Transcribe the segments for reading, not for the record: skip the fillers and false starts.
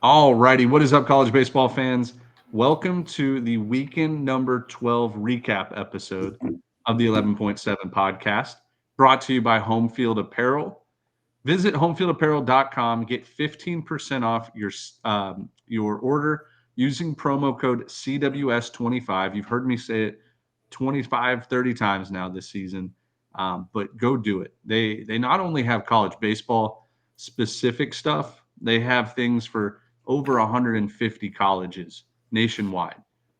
All righty. What is up, college baseball fans? Welcome to the weekend number 12 recap episode of the 11.7 podcast, brought to you by Home Field Apparel. Visit homefieldapparel.com. Get 15% off your order using promo code CWS25. You've heard me say it 25, 30 times now this season, but go do it. They not only have college baseball specific stuff, they have things for over 150 colleges nationwide.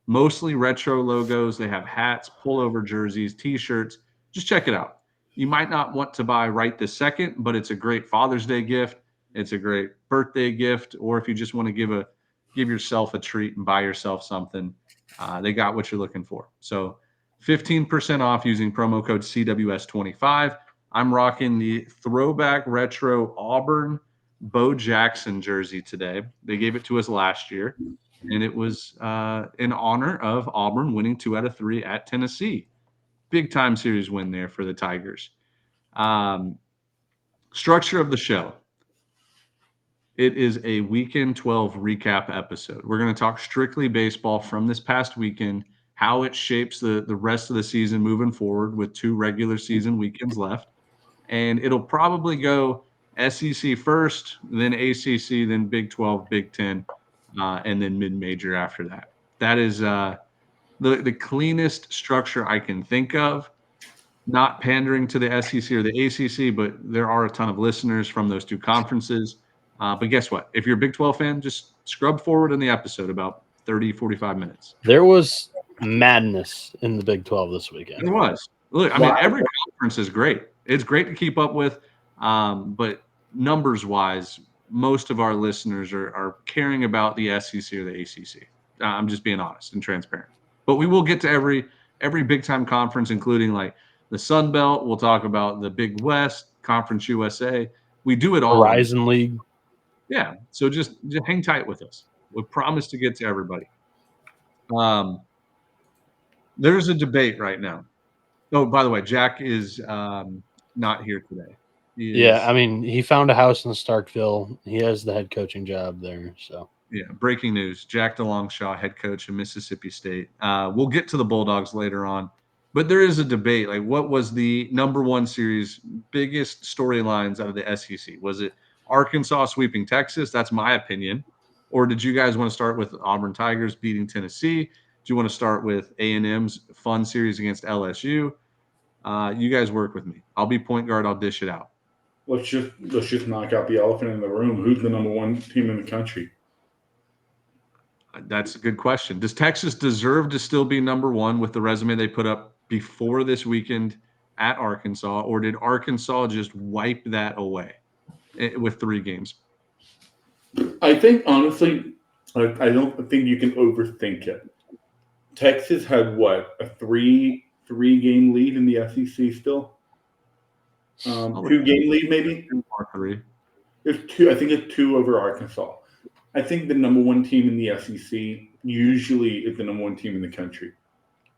Mostly retro logos. They have hats, pullover jerseys, t-shirts. Just check it out. You might not want to buy right this second, but it's a great Father's Day gift. It's a great birthday gift, or if you just want to give yourself a treat and buy yourself something, they got what you're looking for. So 15% off using promo code CWS25. I'm rocking the throwback retro Auburn Bo Jackson jersey today. They gave it to us last year, and it was in honor of Auburn winning 2 out of 3 at Tennessee. Big time series win there for the Tigers. Um, Structure of the show. It is a weekend 12 recap episode. We're going to talk strictly baseball from this past weekend, how it shapes the rest of the season moving forward with 2 regular season weekends left. And it'll probably go SEC first, then ACC, then Big 12, Big 10, and then mid-major after that. That is the cleanest structure I can think of. Not pandering to the SEC or the ACC, but there are a ton of listeners from those 2 conferences. But guess what? If you're a Big 12 fan, just scrub forward in the episode about 30, 45 minutes. There was madness in the Big 12 this weekend. There was. Look, I mean, every conference is great. It's great to keep up with, but numbers-wise, most of our listeners are caring about the SEC or the ACC. I'm just being honest and transparent. But we will get to every big-time conference, including like the Sun Belt. We'll talk about the Big West, Conference USA. We do it all. Horizon League. Yeah. So just hang tight with us. We promise to get to everybody. There's a debate right now. Oh, by the way, Jack is not here today. Yeah, I mean, he found a house in Starkville. He has the head coaching job there. So yeah, breaking news: Jack DeLongshaw, head coach of Mississippi State. We'll get to the Bulldogs later on, but there is a debate. Like, what was the number 1 series biggest storylines out of the SEC? Was it Arkansas sweeping Texas? That's my opinion. Or did you guys want to start with Auburn Tigers beating Tennessee? Do you want to start with A&M's fun series against LSU? You guys work with me. I'll be point guard. I'll dish it out. Let's just knock out the elephant in the room. Who's the number 1 team in the country? That's a good question. Does Texas deserve to still be number 1 with the resume they put up before this weekend at Arkansas, or did Arkansas just wipe that away with 3 games? I think, honestly, I don't think you can overthink it. Texas had, what, a three-game lead in the SEC still? 2-game lead, maybe? 3. It's 2. I think it's 2 over Arkansas. I think the number 1 team in the SEC usually is the number 1 team in the country.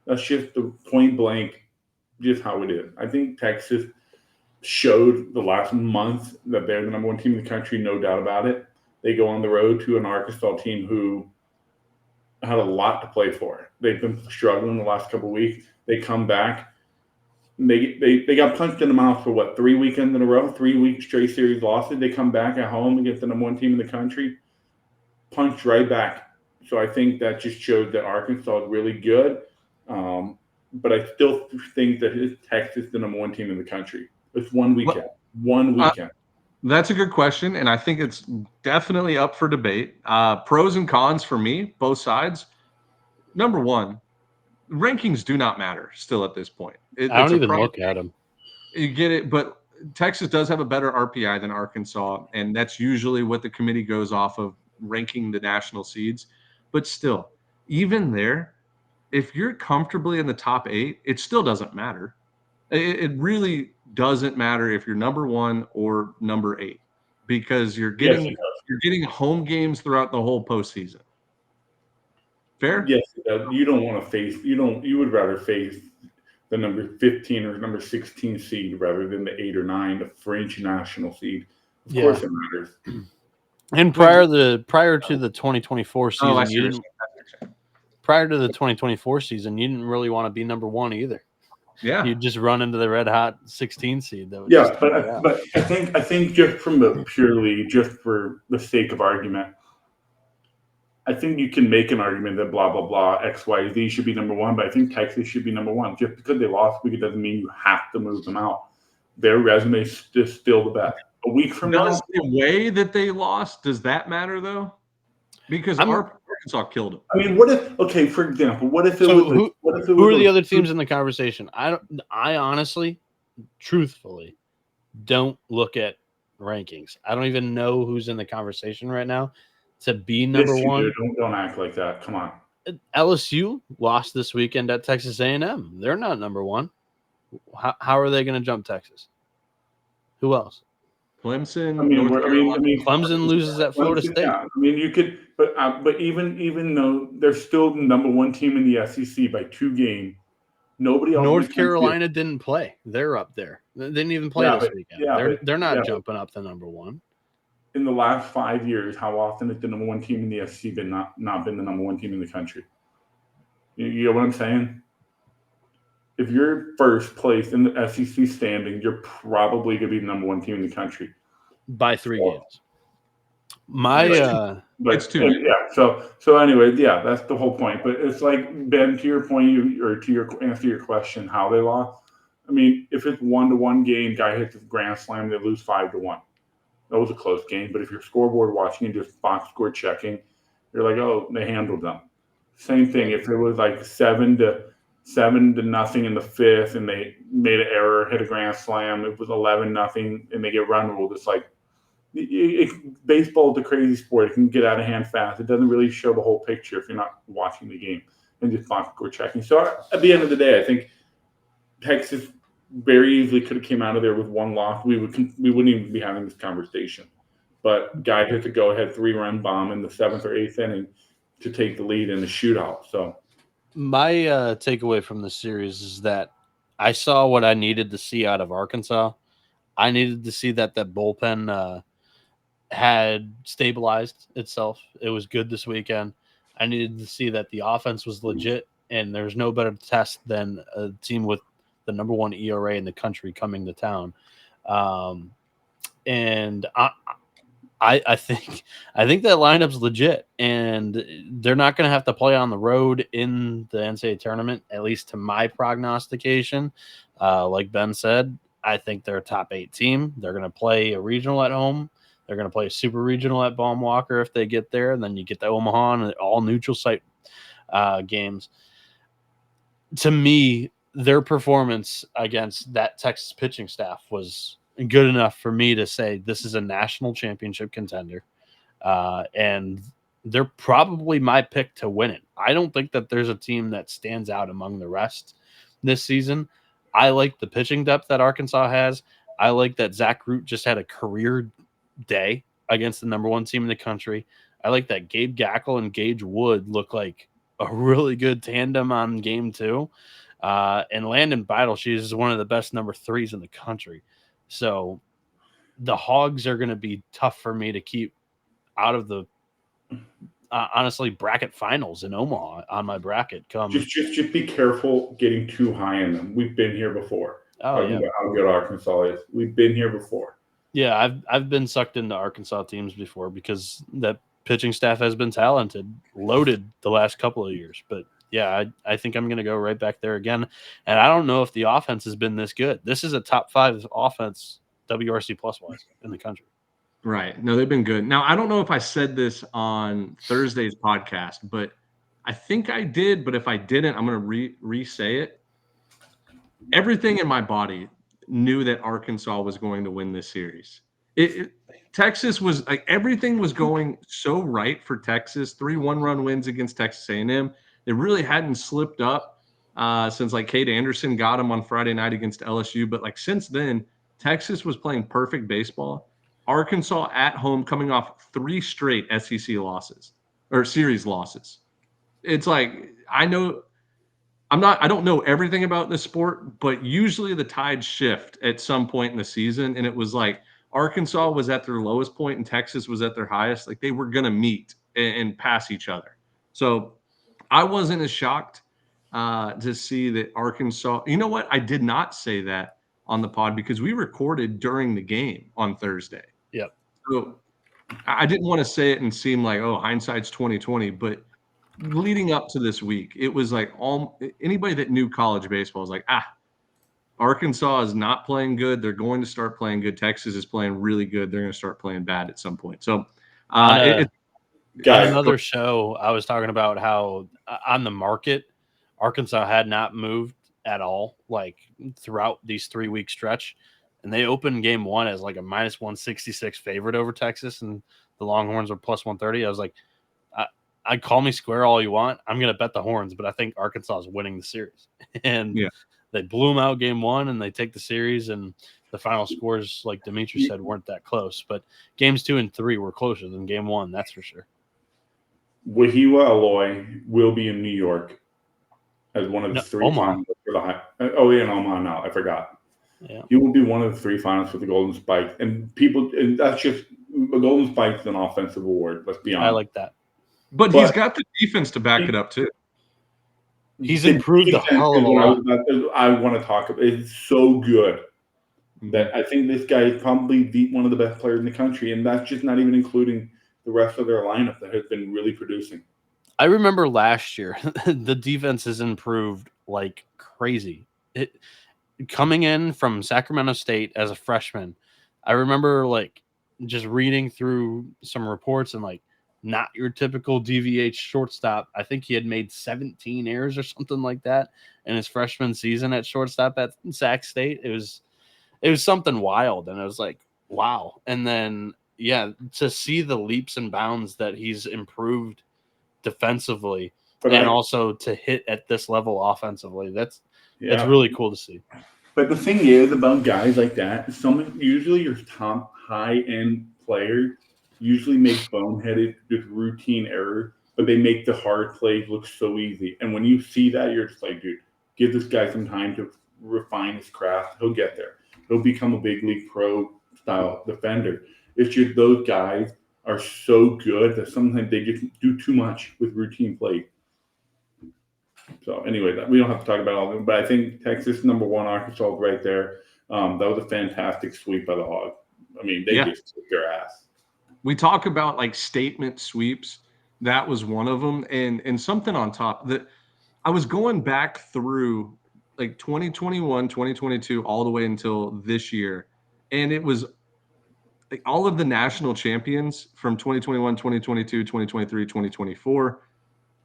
That's just the point blank, just how it is. I think Texas showed the last month that they're the number 1 team in the country, no doubt about it. They go on the road to an Arkansas team who had a lot to play for. They've been struggling the last couple of weeks. They come back. They got punched in the mouth for, what, 3 weekends in a row, 3 week straight series losses. They come back at home against the number 1 team in the country, punched right back. So I think that just showed that Arkansas is really good. But I still think that Texas is the number 1 team in the country. It's 1 weekend. 1 weekend. That's a good question, and I think it's definitely up for debate. Pros and cons for me, both sides. Number 1, rankings do not matter still at this point. I don't even look at them. You get it, but Texas does have a better RPI than Arkansas, and that's usually what the committee goes off of, ranking the national seeds. But still, even there, if you're comfortably in the top 8, it still doesn't matter. It really doesn't matter if you're number 1 or number 8, because you're getting home games throughout the whole postseason. Fair? Yes, you don't want to face. You would rather face the number 15 or number 16 seed rather than the 8 or 9, the fringe national seed. Of course, it matters. And prior to the 2024 season, I see what you're saying. prior to the 2024 season, you didn't really want to be number one either. Yeah. You'd just run into the red hot 16 seed. That would Yeah, just take it out. but I think just from the purely just for the sake of argument, I think you can make an argument that blah blah blah X Y Z should be number one, but I think Texas should be number one. Just because they lost week, it doesn't mean you have to move them out. Their resume is just still the best. A week from now, the way that they lost, does that matter though? Because Arkansas killed them. I mean, what if? Okay, for example, what if it So was? who are the other teams in the conversation? I honestly, truthfully, don't look at rankings. I don't even know who's in the conversation right now to be number one. Don't act like that. Come on. LSU lost this weekend at Texas A&M. They're not number one. How are they going to jump Texas? Who else? Clemson. Clemson loses at Florida State. Yeah. I mean, you could, but even though they're still the number one team in the SEC by 2 games, nobody else. North Carolina didn't play. They're up there. They didn't even play this weekend. They're not jumping up to number one. In the last 5 years, how often has the number one team in the SEC been not been the number one team in the country? You know what I'm saying? If you're first place in the SEC standing, you're probably going to be the number one team in the country by 3 games. It's 2. Yeah. So anyway, yeah, that's the whole point. But it's like, Ben, to your point, or to your answer your question, how they lost. I mean, if it's 1-1 game, guy hits a grand slam, they lose 5-1. That was a close game. But if you're scoreboard watching and just box score checking, you're like, oh, they handled them. Same thing. If it was like 7-0 in the 5th, and they made an error, hit a grand slam, it was 11-0, and they get run ruled. It's like baseball is a crazy sport. It can get out of hand fast. It doesn't really show the whole picture if you're not watching the game and just box score checking. So at the end of the day, I think Texas very easily could have came out of there with 1 loss. We wouldn't even be having this conversation. But guy hit the go-ahead 3-run bomb in the 7th or 8th inning to take the lead in the shootout. So my takeaway from the series is that I saw what I needed to see out of Arkansas. I needed to see that bullpen had stabilized itself. It was good this weekend. I needed to see that the offense was legit, and there's no better test than a team with the number 1 ERA in the country coming to town. And I think that lineup's legit, and they're not going to have to play on the road in the NCAA tournament, at least to my prognostication. Like Ben said, I think they're a top 8 team. They're going to play a regional at home. They're going to play a super regional at Baum-Walker if they get there, and then you get the Omaha and all neutral site games. To me, their performance against that Texas pitching staff was good enough for me to say this is a national championship contender, and they're probably my pick to win it. I don't think that there's a team that stands out among the rest this season. I like the pitching depth that Arkansas has. I like that Zach Root just had a career day against the number 1 team in the country. I like that Gabe Gackle and Gage Wood look like a really good tandem on game 2. And Landon Beidelshees is one of the best number 3s in the country. So the Hogs are going to be tough for me to keep out of the honestly bracket finals in Omaha on my bracket. Just be careful getting too high in them. We've been here before. About how good Arkansas is. We've been here before. Yeah, I've been sucked into Arkansas teams before because that pitching staff has been talented, loaded the last couple of years. But yeah, I think I'm going to go right back there again. And I don't know if the offense has been this good. This is a top 5 offense WRC plus wise in the country. Right. No, they've been good. Now, I don't know if I said this on Thursday's podcast, but I think I did. But if I didn't, I'm going to re-say it. Everything in my body knew that Arkansas was going to win this series. Texas was like, everything was going so right for Texas. 3 one-run wins against Texas A&M. They really hadn't slipped up since like Cade Anderson got them on Friday night against LSU. But like since then, Texas was playing perfect baseball. Arkansas at home coming off 3 straight SEC losses or series losses. It's like, I don't know everything about this sport, but usually the tides shift at some point in the season. And it was like Arkansas was at their lowest point and Texas was at their highest. Like they were going to meet and pass each other. So I wasn't as shocked to see that Arkansas. You know what? I did not say that on the pod because we recorded during the game on Thursday. Yep. So I didn't want to say it and seem like, oh, hindsight's 2020, but leading up to this week, it was like anybody that knew college baseball was like, Arkansas is not playing good. They're going to start playing good. Texas is playing really good. They're going to start playing bad at some point. So on another show, I was talking about how on the market, Arkansas had not moved at all, like throughout these 3-week stretch. And they opened game one as like a minus 166 favorite over Texas, and the Longhorns were plus 130. I was like, I'd call me square all you want. I'm going to bet the Horns, but I think Arkansas is winning the series. And they blew them out game one, and they take the series, and the final scores, like Dimitri said, weren't that close. But games 2 and 3 were closer than game one, that's for sure. Wahiwa Aloy will be in New York as one of the three finalists for the high. Oh, yeah, in Omaha now. I forgot. Yeah. He will be one of the 3 finalists for the Golden Spike. And that's just the Golden Spike's an offensive award. Let's be honest. I like that. But he's got the defense to back it up, too. He's improved a hell of a lot. I want to talk about. It's so good that I think this guy is probably one of the best players in the country, and that's just not even including the rest of their lineup that has been really producing. I remember last year, the defense has improved like crazy. Coming in from Sacramento State as a freshman, I remember like just reading through some reports and like not your typical DVH shortstop. I think he had made 17 errors or something like that in his freshman season at shortstop at Sac State. It was something wild, and it was like, wow. And then to see the leaps and bounds that he's improved defensively and also to hit at this level offensively, that's really cool to see. But the thing is about guys like that, usually your top high-end players usually make boneheaded, just routine errors, but they make the hard plays look so easy. And when you see that, you're just like, dude, give this guy some time to refine his craft. He'll get there. He'll become a big league pro style defender. It's just those guys are so good that sometimes they just do too much with routine play. So anyway, we don't have to talk about all of them, but I think Texas number 1, Arkansas right there. That was a fantastic sweep by the Hogs. I mean, they just took their ass. We talk about like statement sweeps. That was one of them. And something on top that I was going back through like 2021, 2022, all the way until this year. And it was like all of the national champions from 2021, 2022, 2023, 2024,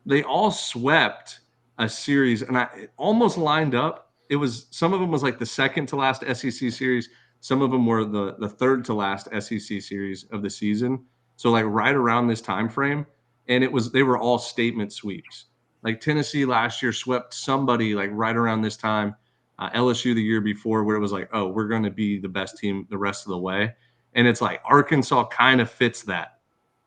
they all swept a series. And it almost lined up. It was, some of them was like the second to last SEC series. Some of them were the third to last SEC series of the season. So like right around this time frame. And they were all statement sweeps. Like Tennessee last year swept somebody like right around this time. LSU the year before, where it was like, oh, we're going to be the best team the rest of the way. And it's like Arkansas kind of fits that.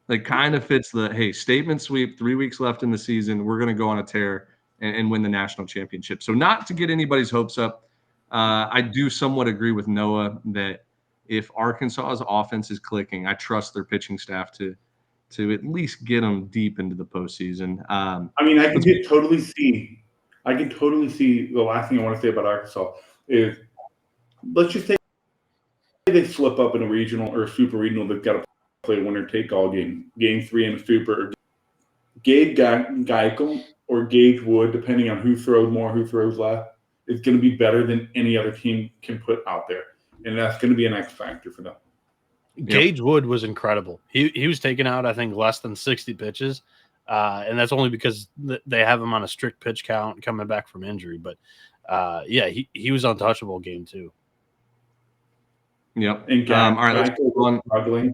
Like kind of fits the, hey, statement sweep, 3 weeks left in the season. We're going to go on a tear and win the national championship. So not to get anybody's hopes up, I do somewhat agree with Noah that if Arkansas's offense is clicking, I trust their pitching staff to at least get them deep into the postseason. I mean, I can totally see the last thing I want to say about Arkansas is, let's just say they slip up in a regional or a super regional. They've got to play a winner-take-all game 3 in a super. Gabe Geichel or Gage Wood, depending on who throws more, who throws less, is going to be better than any other team can put out there. And that's going to be an X factor for them. Gage Wood was incredible. He was taking out, I think, less than 60 pitches. And that's only because they have him on a strict pitch count coming back from injury. But, he was untouchable game 2. Yep. And all right, let's go on. Struggling.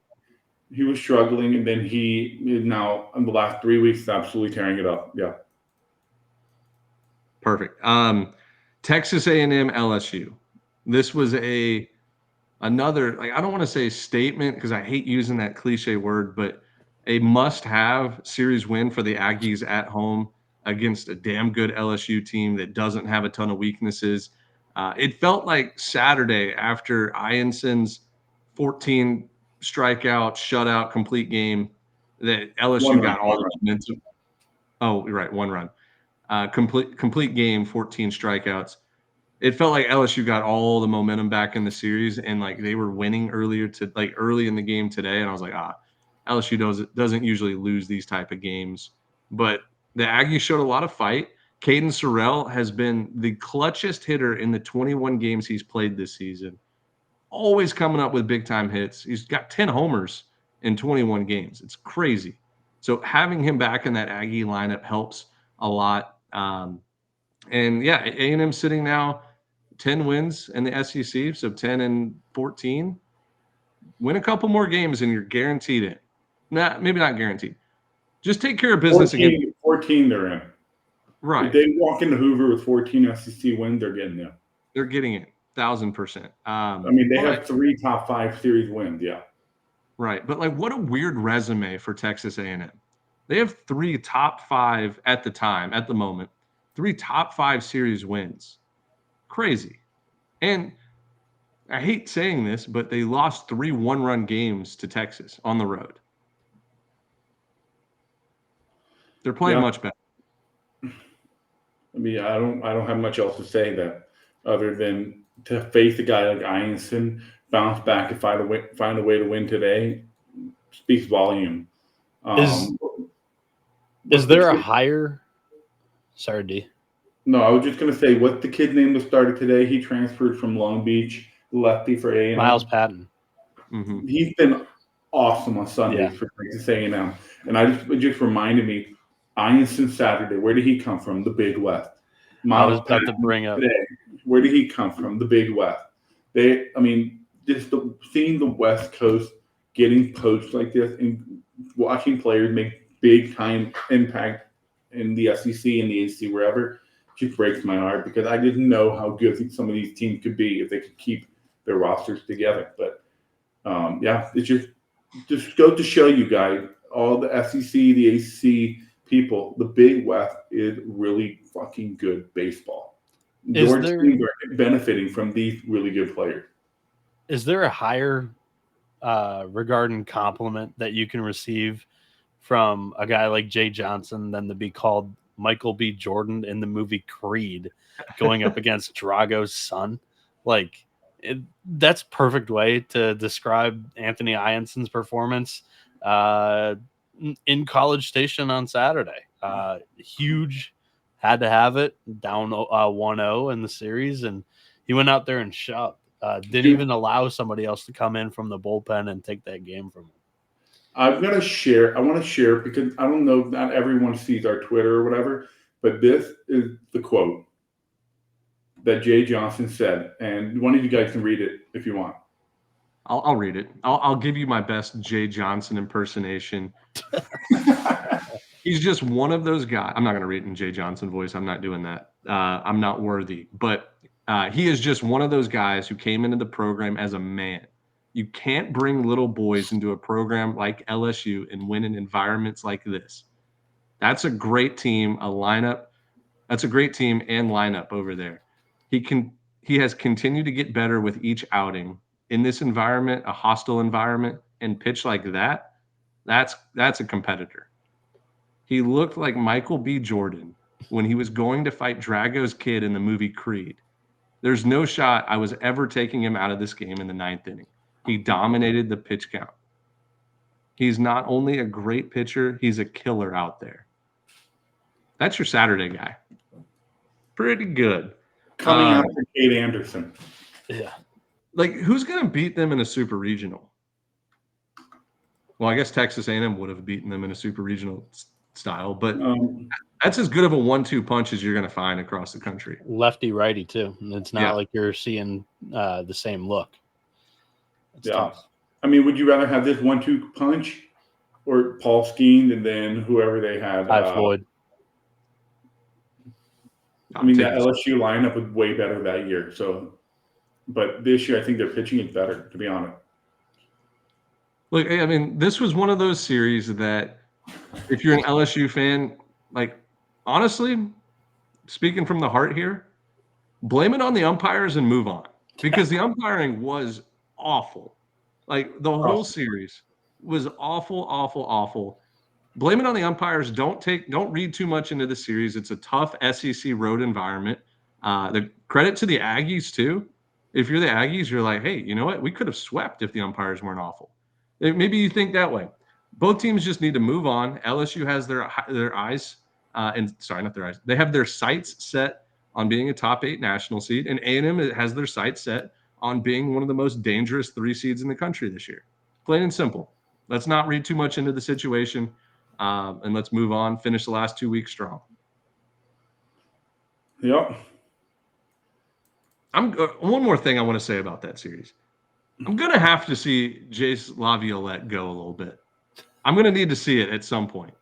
He was struggling, and then he is now, in the last 3 weeks, absolutely tearing it up. Yeah. Perfect. Texas A&M LSU. This was another, like, I don't want to say statement because I hate using that cliche word, but a must-have series win for the Aggies at home against a damn good LSU team that doesn't have a ton of weaknesses. It felt like Saturday after Ianson's 14 strikeout, shutout, complete game that LSU One got run, all one the run. momentum. Oh, you're right, 1 run. Complete game, 14 strikeouts. It felt like LSU got all the momentum back in the series, and like they were winning early in the game today, and I was like, LSU doesn't usually lose these type of games, but the Aggies showed a lot of fight. Caden Sorrell has been the clutchest hitter in the 21 games he's played this season, always coming up with big time hits. He's got 10 homers in 21 games. It's crazy. So having him back in that Aggie lineup helps a lot. And yeah, A&M sitting now 10 wins in the SEC, so 10-14. Win a couple more games and you're guaranteed it. Nah, maybe not guaranteed. Just take care of business again. 14 they're in. Right. If they walk into Hoover with 14 SEC wins, they're getting them. They're getting it, 1,000%. They have 3 top 5 series wins, yeah. Right, but like what a weird resume for Texas A&M. They have 3 top 5 at the moment, 3 top 5 series wins. Crazy. And I hate saying this, but they lost 3 one-run games to Texas on the road. They're playing much better. I don't have much else to say that other than to face a guy like Ianson, bounce back and find a way to win today speaks volume. Is there a higher? Sorry, D. No, I was just going to say, what's the kid's name that started today? He transferred from Long Beach, lefty for A&M. Miles Patton. Mm-hmm. He's been awesome on Sundays for Texas A&M. And it just reminded me, Ianson Saturday, where did he come from? The Big West. I was about to bring up today, where did he come from? The Big West. Seeing the West Coast getting poached like this and watching players make big time impact in the SEC and the ACC, wherever, just breaks my heart because I didn't know how good some of these teams could be if they could keep their rosters together. But it's just go to show you guys, all the SEC, the ACC people, the Big West is really fucking good baseball. Your teams are benefiting from these really good players. Is there a higher regarding compliment that you can receive from a guy like Jay Johnson than to be called Michael B. Jordan in the movie Creed going up against Drago's son? That's perfect way to describe Anthony Ianson's performance in College Station on Saturday. Huge, had to have it, down 1-0 in the series, and he went out there and shoved. Didn't even allow somebody else to come in from the bullpen and take that game from him. I want to share because I don't know, not everyone sees our Twitter or whatever, but this is the quote that Jay Johnson said, and one of you guys can read it if you want. I'll read it. I'll give you my best Jay Johnson impersonation. He's just one of those guys. I'm not going to read it in Jay Johnson voice. I'm not doing that. I'm not worthy. But he is just one of those guys who came into the program as a man. You can't bring little boys into a program like LSU and win in environments like this. That's a great team, a lineup. That's a great team and lineup over there. He has continued to get better with each outing in this environment, a hostile environment, and pitch like that. That's a competitor. He looked like Michael B. Jordan when he was going to fight Drago's kid in the movie Creed. There's no shot I was ever taking him out of this game in the 9th inning. He dominated the pitch count. He's not only a great pitcher, he's a killer out there. That's your Saturday guy. Pretty good. Coming out for Kate Anderson. Yeah. Who's going to beat them in a super regional? Well, I guess Texas A&M would have beaten them in a super regional style, but that's as good of a 1-2 punch as you're going to find across the country. Lefty righty too. It's not like you're seeing the same look. It's tough. Would you rather have this 1-2 punch or Paul Skeen and then whoever they had? Floyd. That LSU lineup was way better that year. So, but this year I think their pitching is better, to be honest. Look, this was one of those series that if you're an LSU fan, honestly, speaking from the heart here, blame it on the umpires and move on because the umpiring was awful. Like the whole series was awful, awful, awful. Blame it on the umpires. Don't read too much into the series. It's a tough SEC road environment. The credit to the Aggies too. If you're the Aggies, you're like, hey, you know what? We could have swept if the umpires weren't awful. Maybe you think that way. Both teams just need to move on. LSU has their eyes, and sorry, not their eyes. They have their sights set on being a top 8 national seed, and A&M has their sights set on being one of the most dangerous 3 seeds in the country this year. Plain and simple. Let's not read too much into the situation, and let's move on. Finish the last 2 weeks strong. Yep. One more thing I want to say about that series. I'm going to have to see Jace Laviolette go a little bit. I'm going to need to see it at some point.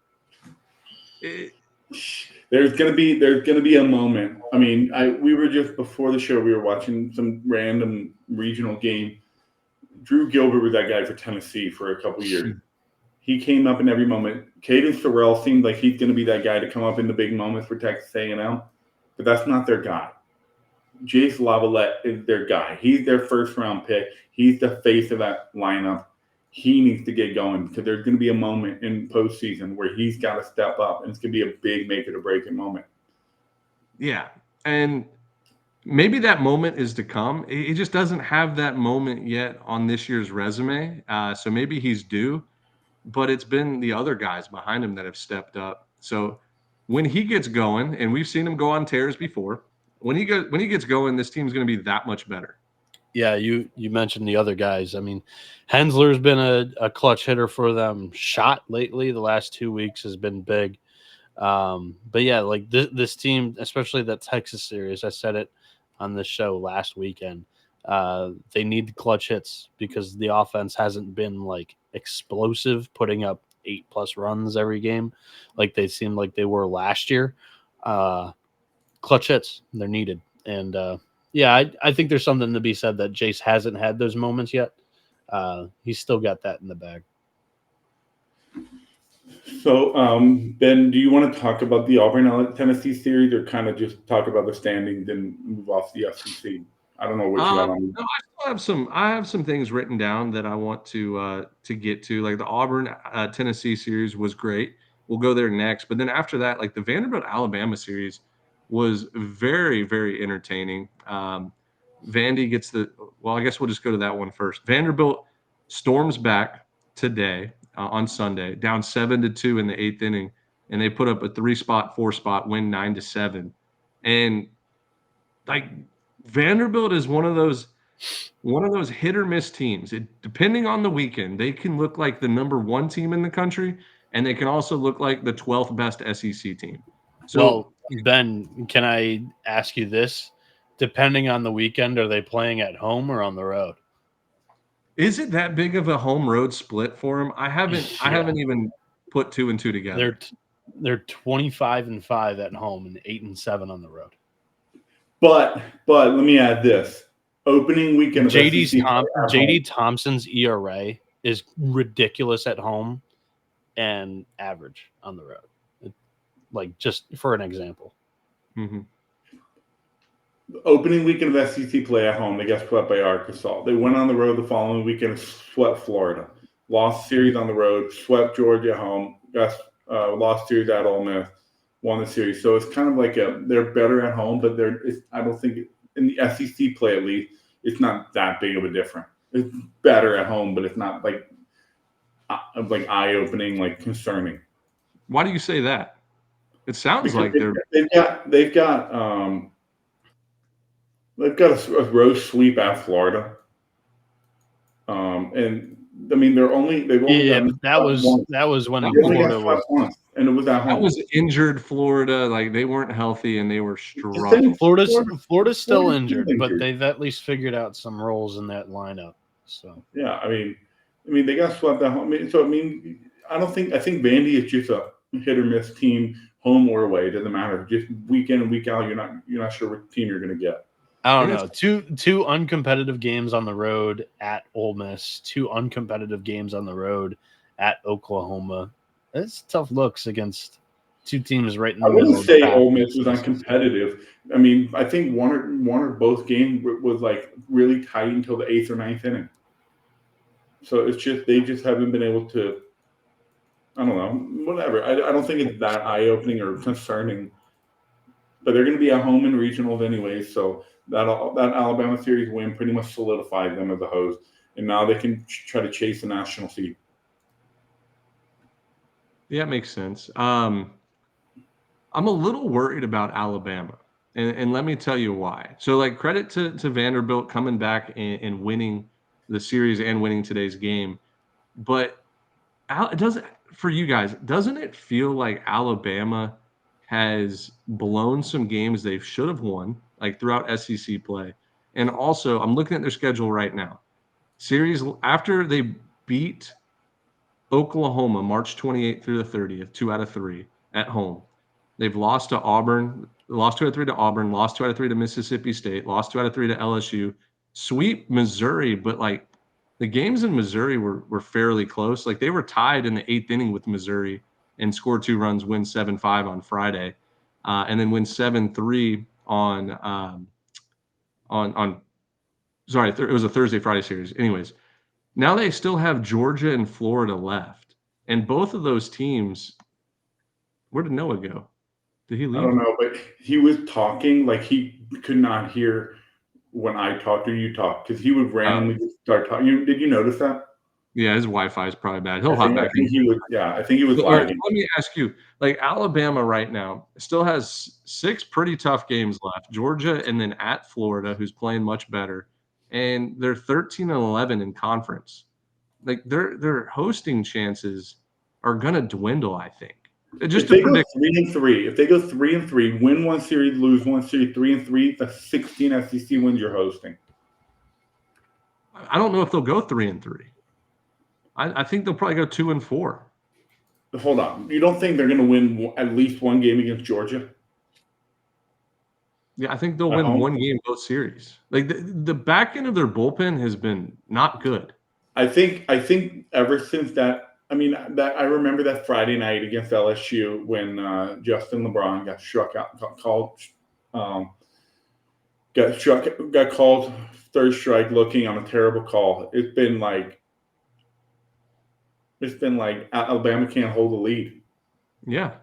There's gonna be a moment. I mean, we were just before the show. We were watching some random regional game. Drew Gilbert was that guy for Tennessee for a couple years. He came up in every moment. Caden Sorrell seemed like he's going to be that guy to come up in the big moments for Texas A&M, but that's not their guy. Jace Laviolette is their guy. He's their first-round pick. He's the face of that lineup. He needs to get going because there's going to be a moment in postseason where he's got to step up, and it's going to be a big make-it-or-break-it moment. Yeah, and maybe that moment is to come. He just doesn't have that moment yet on this year's resume, so maybe he's due. But it's been the other guys behind him that have stepped up. So when he gets going, and we've seen him go on tears before, when he gets going, this team's going to be that much better. Yeah, you mentioned the other guys. I mean, Hensler's been a clutch hitter for them. Shot lately, the last 2 weeks has been big. But yeah, like this team, especially that Texas series, I said it on this show last weekend. They need clutch hits because the offense hasn't been like explosive, putting up 8+ runs every game like they seemed like they were last year. Clutch hits, they're needed. And yeah, I think there's something to be said that Jace hasn't had those moments yet. He's still got that in the bag. So, Ben, do you want to talk about the Auburn Tennessee series, or kind of just talk about the standings and move off the SEC? I don't know what you got on. No, I have some things written down that I want to get to. Like the Auburn Tennessee series was great. We'll go there next. But then after that, like the Vanderbilt Alabama series was very, very entertaining. Vandy gets I guess we'll just go to that one first. Vanderbilt storms back today on Sunday, down 7-2 in the 8th inning, and they put up a 3-spot, 4-spot win, 9-7. And like Vanderbilt is one of those hit or miss teams. Depending on the weekend, they can look like the number 1 team in the country, and they can also look like the 12th best SEC team. So, well, Ben, can I ask you this? Depending on the weekend, are they playing at home or on the road? Is it that big of a home road split for them? I haven't even put 2 and 2 together. They're 25-5 at home and 8-7 on the road. But let me add this: opening weekend. JD Thompson's ERA is ridiculous at home and average on the road. Like just for an example. Mm-hmm. Opening weekend of SEC play at home, they got swept by Arkansas. They went on the road the following weekend, swept Florida. Lost series on the road, swept Georgia at home, lost series at Ole Miss, won the series. So it's kind of like they're better at home, but I don't think in the SEC play at least, it's not that big of a difference. It's better at home, but it's not like eye-opening, like concerning. Why do you say that? It sounds because like they've got a road sweep at Florida, and I mean they've only that was when Florida was once, and it was at home. That was injured Florida, like they weren't healthy and they were struggling. Florida's still injured, but they've at least figured out some roles in that lineup. So yeah, I mean they got swept at home. I think Vandy is just a hit or miss team, home or away. It doesn't matter. Just week in and week out, you're not sure what team you're going to get. I don't know. Two uncompetitive games on the road at Ole Miss, 2 uncompetitive games on the road at Oklahoma. That's tough looks against 2 teams right in the middle. I wouldn't say Ole Miss was uncompetitive. I mean, I think one or both games was like really tight until the 8th or 9th inning. So it's just they just haven't been able to. I don't know. Whatever. I don't think it's that eye-opening or concerning. But they're going to be at home in regionals anyway, so that Alabama series win pretty much solidified them as a host, and now they can try to chase a national seed. Yeah, it makes sense. I'm a little worried about Alabama, and let me tell you why. So, like, credit to Vanderbilt coming back and winning the series and winning today's game, but it doesn't for you guys. Doesn't it feel like Alabama has blown some games they should have won, like throughout SEC play? And also, I'm looking at their schedule right now. Series after they beat Oklahoma March 28th through the 30th, 2 out of 3 at home. They've lost to Auburn, lost 2 out of 3 to Auburn, lost 2 out of 3 to Mississippi State, lost 2 out of 3 to LSU, sweep Missouri, but like the games in Missouri were fairly close. Like they were tied in the 8th inning with Missouri and scored 2 runs, win 7-5 on Friday, and then win 7-3 on sorry, it was a Thursday Friday series. Anyways, now they still have Georgia and Florida left, and both of those teams. Where did Noah go? Did he leave? I don't know, but he was talking like he could not hear when I talked or you talked because he would randomly just start talking. Did you notice that? Yeah, his Wi-Fi is probably bad. He'll hop back in. I think he was lagging. Let me ask you, like Alabama right now still has 6 pretty tough games left. Georgia and then at Florida, who's playing much better, and they're 13-11 in conference. Like their hosting chances are gonna dwindle, I think. Just if they go 3-3, if they go 3-3, win one series, lose one series, 3-3, that's 16 SEC wins you're hosting. I don't know if they'll go 3-3. I think they'll probably go 2-4. Hold on, you don't think they're going to win at least one game against Georgia? Yeah, I think they'll win one game both series. Like the back end of their bullpen has been not good. I think ever since that. I mean, that I remember that Friday night against LSU when Justin LeBron got struck out, got called third strike, looking on a terrible call. It's been like Alabama can't hold the lead. Yeah,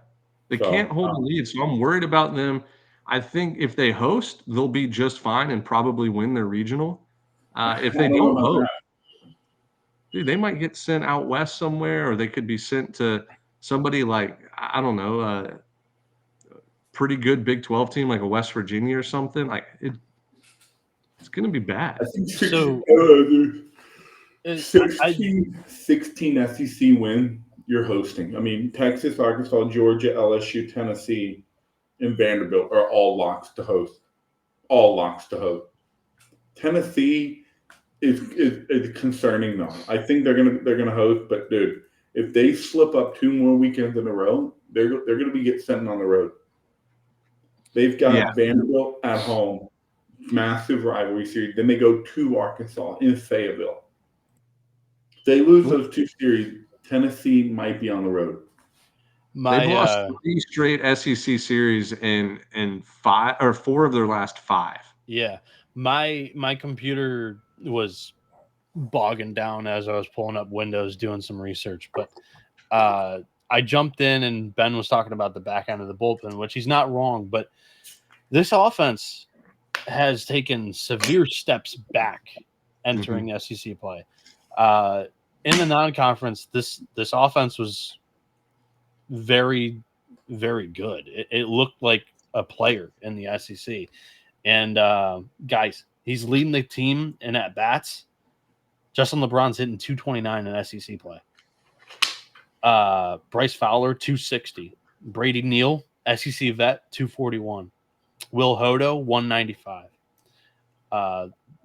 they can't hold the lead, so I'm worried about them. I think if they host, they'll be just fine and probably win their regional. If they don't host, dude, they might get sent out west somewhere, or they could be sent to somebody like, I don't know, a pretty good Big 12 team like a West Virginia or something. Like it's going to be bad. I think So 16 SEC win you're hosting. I mean, Texas, Arkansas, Georgia, LSU, Tennessee, and Vanderbilt are all locks to host. All locks to host. Tennessee is concerning though. I think they're gonna host, but dude, if they slip up 2 more weekends in a row, they're gonna be get sent on the road. They've got Vanderbilt at home, massive rivalry series. Then they go to Arkansas in Fayetteville. If they lose those 2 series, Tennessee might be on the road. They've lost 3 straight SEC series in 5 or 4 of their last 5. Yeah, my computer was bogging down as I was pulling up Windows doing some research, but I jumped in and Ben was talking about the back end of the bullpen, which he's not wrong, but this offense has taken severe steps back entering SEC play. In the non-conference, this offense was very, very good. It looked like a player in the SEC. And guys, he's leading the team in at bats. Justin LeBron's hitting 229 in SEC play. Bryce Fowler 260. Brady Neal, SEC vet 241. Will Hodo 195.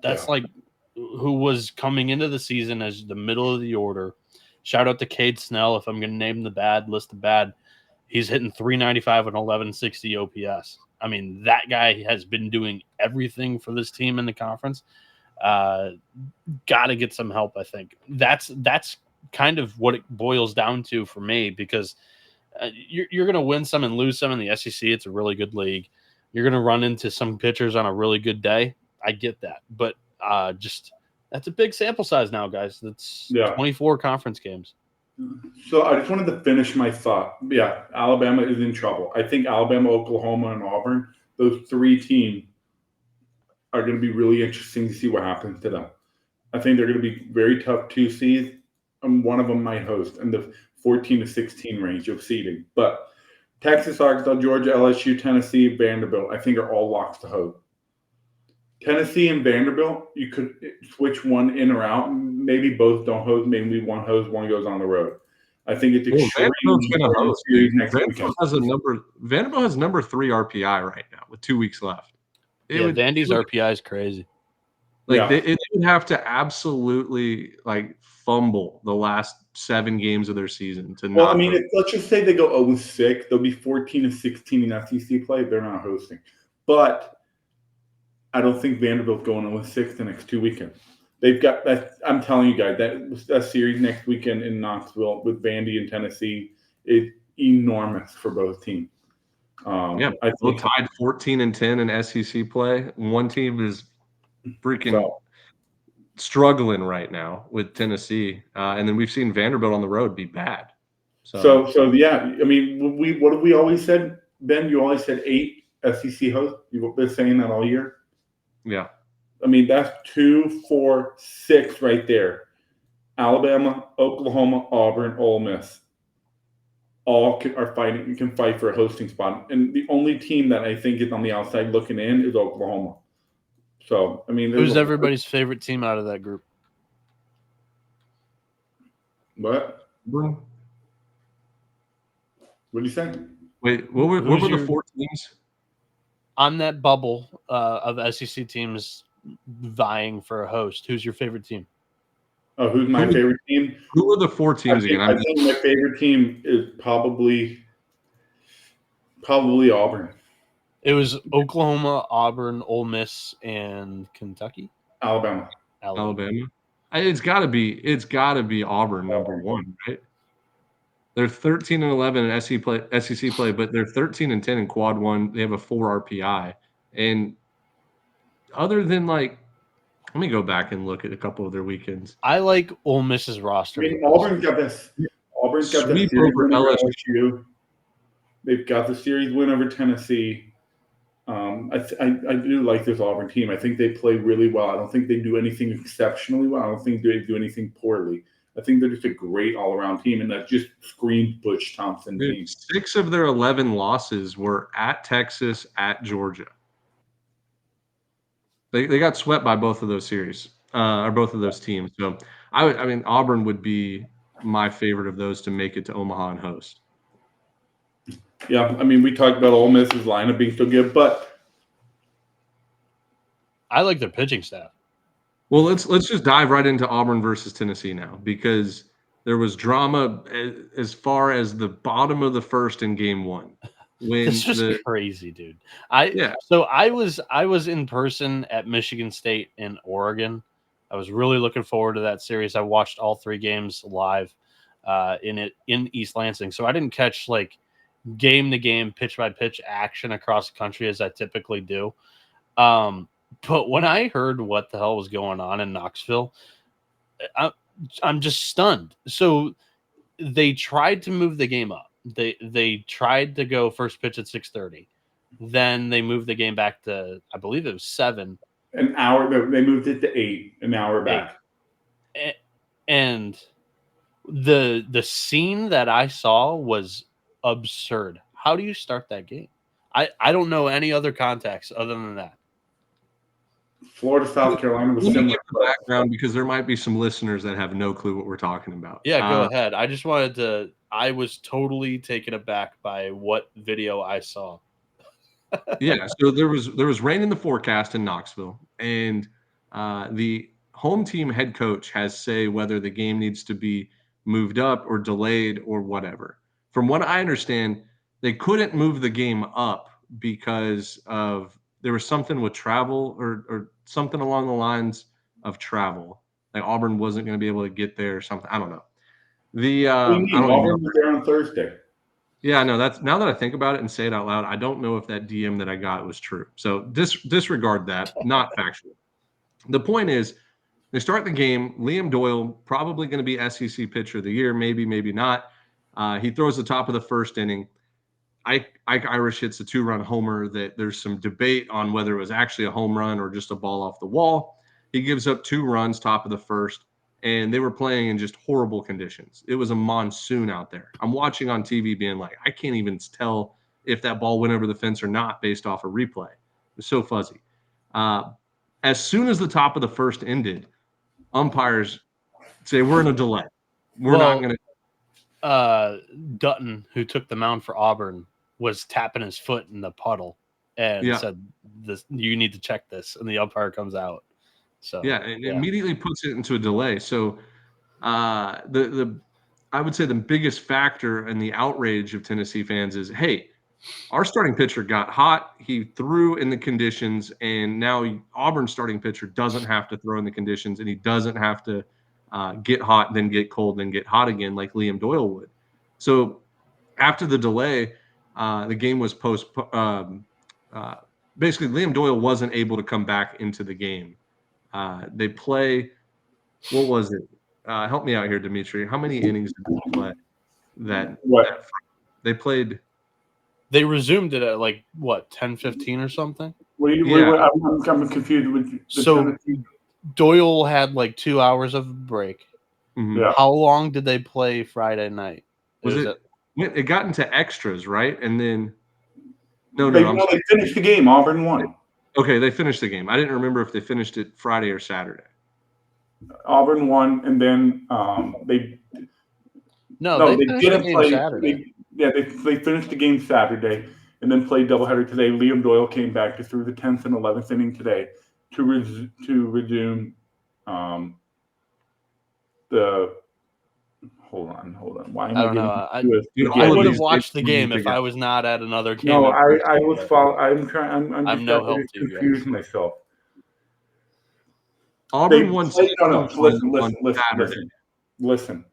That's like who was coming into the season as the middle of the order. Shout out to Cade Snell. If I'm going to name the bad, list the bad. He's hitting 395 and 1160 OPS. I mean, that guy has been doing everything for this team in the conference. Got to get some help, I think. That's kind of what it boils down to for me, because you're going to win some and lose some in the SEC. It's a really good league. You're going to run into some pitchers on a really good day. I get that. But just That's a big sample size now, guys. That's Yeah. 24 conference games. So I just wanted to finish my thought. Yeah, Alabama is in trouble. I think Alabama, Oklahoma, and Auburn, those three teams are going to be really interesting to see what happens to them. I think they're going to be very tough 2 seeds, and one of them might host in the 14 to 16 range of seeding. But Texas, Arkansas, Georgia, LSU, Tennessee, Vanderbilt, I think are all locks to host. Tennessee and Vanderbilt, you could switch one in or out. Maybe both don't host. Maybe one hosts, one goes on the road. I think it's extremely Vanderbilt's going to host. Vanderbilt has number 3 RPI right now with 2 weeks left. Vandy's RPI is crazy. They would have to absolutely fumble the last 7 games of their season to not. Well, I mean, let's just say they go 0-6. They'll be 14 and 16 in SEC play. They're not hosting, but I don't think Vanderbilt's going 0-6 the next 2 weekends. They've got that. I'm telling you guys, that series next weekend in Knoxville with Vandy and Tennessee is enormous for both teams. I think tied 14-10 in SEC play. One team is freaking struggling right now with Tennessee, and then we've seen Vanderbilt on the road be bad. So yeah, I mean, what have we always said, Ben? You always said 8 SEC hosts. You've been saying that all year. Yeah. I mean, that's 2, 4, 6 right there. Alabama, Oklahoma, Auburn, Ole Miss, all are fighting. You can fight for a hosting spot, and the only team that I think is on the outside looking in is Oklahoma. So, I mean, who's everybody's favorite team out of that group? What? What did you say? Wait, what were the 4 teams on that bubble of SEC teams vying for a host? Who's your favorite team? Oh, who's my favorite team? Who are the 4 teams again? I think my favorite team is probably Auburn. It was Oklahoma, Auburn, Ole Miss, and Kentucky. Alabama. It's got to be Auburn number 1, right? They're 13-11 in SEC play, but they're 13-10 in Quad 1. They have a 4 RPI, and other than let me go back and look at a couple of their weekends. I like Ole Miss's roster. I mean, Auburn's got this. Auburn's got the series win over LSU. They've got the series win over Tennessee. I do like this Auburn team. I think they play really well. I don't think they do anything exceptionally well. I don't think they do anything poorly. I think they're just a great all-around team, and that just screams Butch Thompson team. 6 of their 11 losses were at Texas, at Georgia. They got swept by both of those series, or both of those teams. So I mean, Auburn would be my favorite of those to make it to Omaha and host. Yeah, I mean, we talked about Ole Miss's lineup being so good, but I like their pitching staff. Well, let's just dive right into Auburn versus Tennessee now, because there was drama as far as the bottom of the first in game 1. This was crazy, dude. So I was in person at Michigan State and Oregon. I was really looking forward to that series. I watched all 3 games live in East Lansing. So I didn't catch game to game, pitch by pitch action across the country as I typically do. But when I heard what the hell was going on in Knoxville, I'm just stunned. So they tried to move the game up. They tried to go first pitch at 6:30. Then they moved the game back to, I believe it was 7. An hour. They moved it to 8. An hour back. And the scene that I saw was absurd. How do you start that game? I don't know any other context other than that. Florida, South Carolina was similar. Give the background, because there might be some listeners that have no clue what we're talking about. Yeah, go ahead. I just wanted to. I was totally taken aback by what video I saw. Yeah, so there was rain in the forecast in Knoxville, and the home team head coach has say whether the game needs to be moved up or delayed or whatever. From what I understand, they couldn't move the game up because of there was something with travel or something along the lines of travel. Like Auburn wasn't going to be able to get there or something. I don't know. Auburn was there on Thursday. Yeah, no, that's now that I think about it and say it out loud, I don't know if that DM that I got was true. So disregard that, not factual. The point is, They start the game. Liam Doyle, probably going to be SEC Pitcher of the Year, maybe, maybe not. He throws the top of the first inning. Ike Irish hits a 2-run homer that there's some debate on whether it was actually a home run or just a ball off the wall. He gives up 2 runs, top of the first, and they were playing in just horrible conditions. It was a monsoon out there. I'm watching on TV being like, I can't even tell if that ball went over the fence or not based off a replay. It was so fuzzy. As soon as the top of the first ended, umpires say, we're in a delay. We're not going to. Dutton, who took the mound for Auburn, was tapping his foot in the puddle and said, "This, you need to check this." And the umpire comes out. So it immediately puts it into a delay. So I would say the biggest factor in the outrage of Tennessee fans is, hey, our starting pitcher got hot. He threw in the conditions, and now Auburn's starting pitcher doesn't have to throw in the conditions, and he doesn't have to get hot, then get cold, then get hot again like Liam Doyle would. So after the delay, the game was basically, Liam Doyle wasn't able to come back into the game. They play, what was it? Help me out here, Dimitri. How many innings did they play? They played. They resumed it at 10:15 or something. I'm confused with. Doyle had 2 hours of break. Mm-hmm. Yeah. How long did they play Friday night? It got into extras, right? And then they finished the game. Auburn won. Okay, they finished the game. I didn't remember if they finished it Friday or Saturday. Auburn won, and then they didn't play Saturday. They finished the game Saturday and then played doubleheader today. Liam Doyle came back through the 10th and 11th inning today to resume the. Hold on. Why am I don't know. I would have watched the game if I was not at another game. No, I was following. I'm no help to confuse myself. Auburn won. Listen.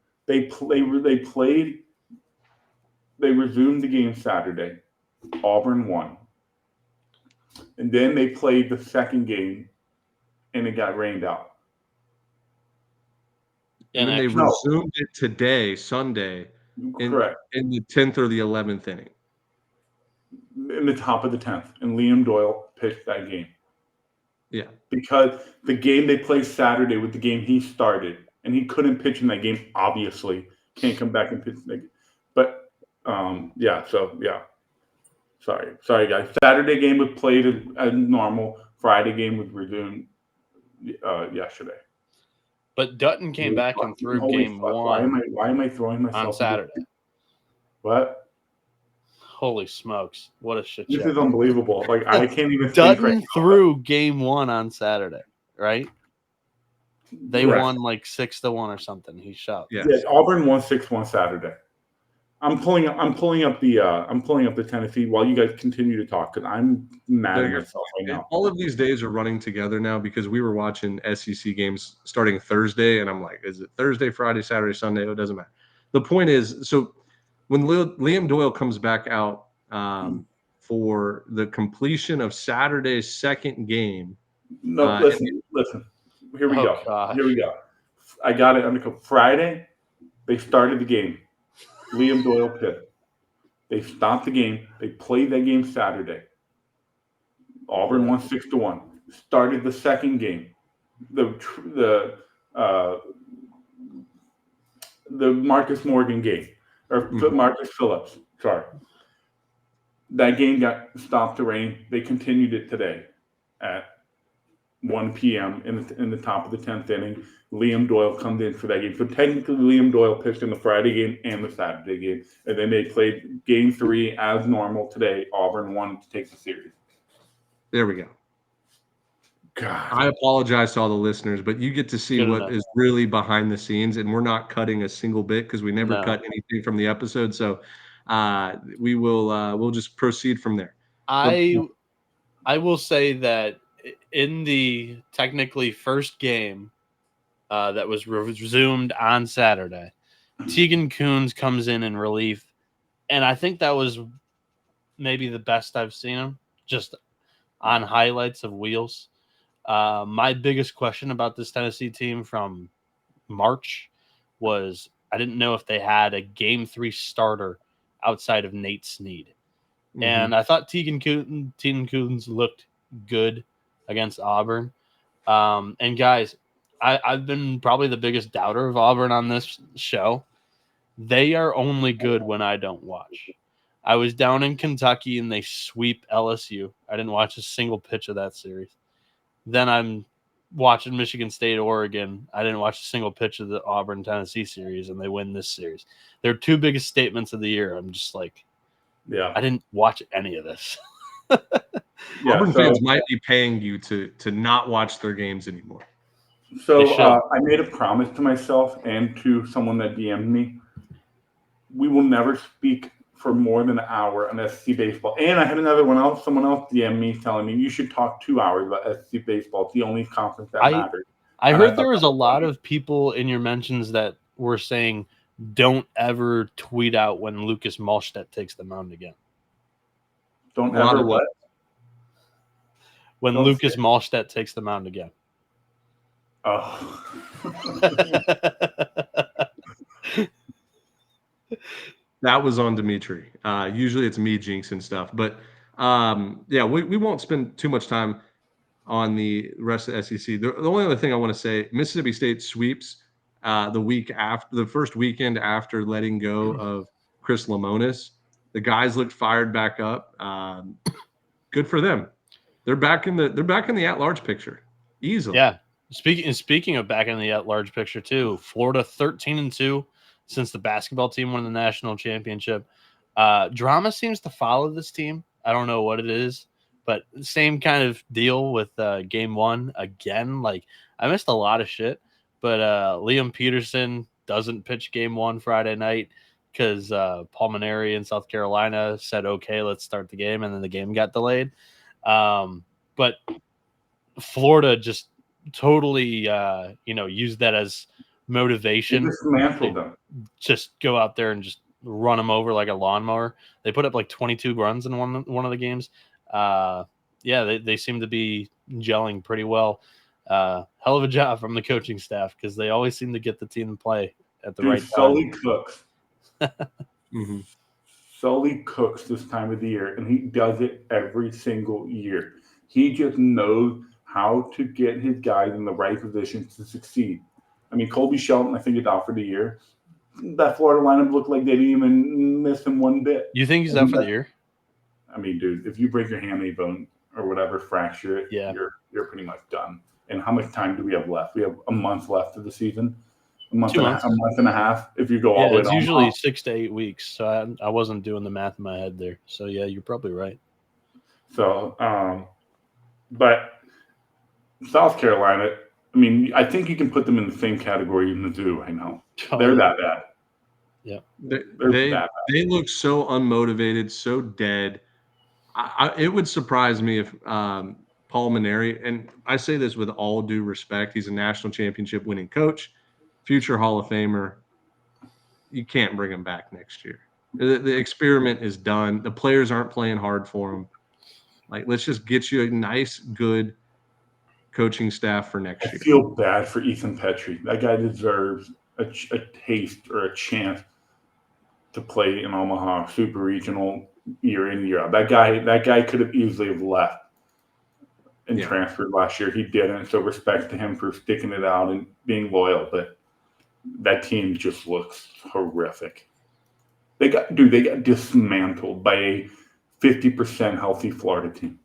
They resumed the game Saturday. Auburn won. And then they played the second game, and it got rained out. And then they resumed it today, Sunday, correct, in the 10th or the 11th inning. In the top of the 10th. And Liam Doyle pitched that game. Yeah. Because the game they played Saturday was the game he started, and he couldn't pitch in that game, obviously. Can't come back and pitch in that game. But, Sorry, guys. Saturday game was played as normal. Friday game was resumed yesterday. But Dutton came back and threw game one. Why am I throwing myself on Saturday? What? Holy smokes! What a shit show! This is unbelievable. I can't even. Dutton threw game one on Saturday, right? They won 6-1 or something. He shot. Yeah, Auburn won 6-1 Saturday. I'm pulling up the Tennessee while you guys continue to talk because I'm mad at myself right now. All of these days are running together now because we were watching SEC games starting Thursday, and I'm like, is it Thursday, Friday, Saturday, Sunday? It doesn't matter. The point is, so when Liam Doyle comes back out for the completion of Saturday's second game. No, listen. Here we go. Gosh. Here we go. I got it under control. Friday, they started the game. Liam Doyle pitched. They stopped the game. They played that game Saturday. Auburn won 6-1. Started the second game. The Marcus Morgan game. Or Marcus Phillips. Sorry. That game got stopped to rain. They continued it today at 1 p.m. in the top of the 10th inning. Liam Doyle comes in for that game. So technically, Liam Doyle pitched in the Friday game and the Saturday game. And then they played game 3 as normal today. Auburn won to take the series. There we go. God. I apologize to all the listeners, but you get to see what is really behind the scenes, and we're not cutting a single bit because we never cut anything from the episode. So we'll just proceed from there. I will say that in the technically first game that was resumed on Saturday, Tegan Coons comes in relief, and I think that was maybe the best I've seen him just on highlights of Wheels. My biggest question about this Tennessee team from March was I didn't know if they had a Game 3 starter outside of Nate Snead. Mm-hmm. And I thought Tegan Coons looked good against Auburn. And guys, I've been probably the biggest doubter of Auburn on this show. They are only good when I don't watch. I was down in Kentucky and they sweep LSU. I didn't watch a single pitch of that series. Then I'm watching Michigan State, Oregon. I didn't watch a single pitch of the Auburn Tennessee series, and they win this series. Their two biggest statements of the year. I'm just like, yeah, I didn't watch any of this. Auburn fans might be paying you to not watch their games anymore. So I made a promise to myself and to someone that DM'd me. We will never speak for more than an hour on SEC baseball. And I had someone else DM me telling me you should talk 2 hours about SEC baseball. It's the only conference that matters. I heard there was a lot of people in your mentions that were saying, don't ever tweet out when Lucas Malstedt takes the mound again. Don't ever what? When Lucas Malstedt takes the mound again. Oh. That was on Dimitri. Usually it's me jinxing stuff. But, we won't spend too much time on the rest of the SEC. The only other thing I want to say, Mississippi State sweeps the first weekend after letting go of Chris Lamonis. The guys looked fired back up. Good for them. They're back in the at-large picture easily. Yeah. Speaking of back in the at-large picture too, Florida 13-2 since the basketball team won the national championship. Drama seems to follow this team. I don't know what it is, but same kind of deal with game 1 again. Like, I missed a lot of shit, but Liam Peterson doesn't pitch game 1 Friday night because Paul Maneri in South Carolina said, okay, let's start the game, and then the game got delayed. But Florida just totally used that as motivation. Dismantled them. Just go out there and just run them over like a lawnmower. They put up like 22 runs in one of the games. They seem to be gelling pretty well. Hell of a job from the coaching staff because they always seem to get the team to play at the right time. Sully cooks. Mm-hmm. Sully cooks this time of the year, and he does it every single year. He just knows how to get his guys in the right positions to succeed. I mean, Colby Shelton, I think, is out for the year. That Florida lineup looked like they didn't even miss him one bit. You think he's out for the year? I mean, dude, if you break your hamate bone or whatever, fracture it, yeah, you're pretty much done. And how much time do we have left? We have a month left of the season. A month and a half. If you go all the way. It's usually 6 to 8 weeks. So I wasn't doing the math in my head there. So yeah, you're probably right. So, but South Carolina, I mean, I think you can put them in the same category in Mizzou right now. They're that bad. Yeah, they look so unmotivated, so dead. It would surprise me if Paul Maneri, and I say this with all due respect, he's a national championship winning coach, future Hall of Famer. You can't bring him back next year. The experiment is done. The players aren't playing hard for him. Like, let's just get you a nice, good coaching staff for next year. I feel bad for Ethan Petrie. That guy deserves a taste or a chance to play in Omaha Super Regional year in, year out. That guy could have easily have left and transferred last year. He didn't. So respect to him for sticking it out and being loyal. But that team just looks horrific. They got dismantled by a 50% healthy Florida team.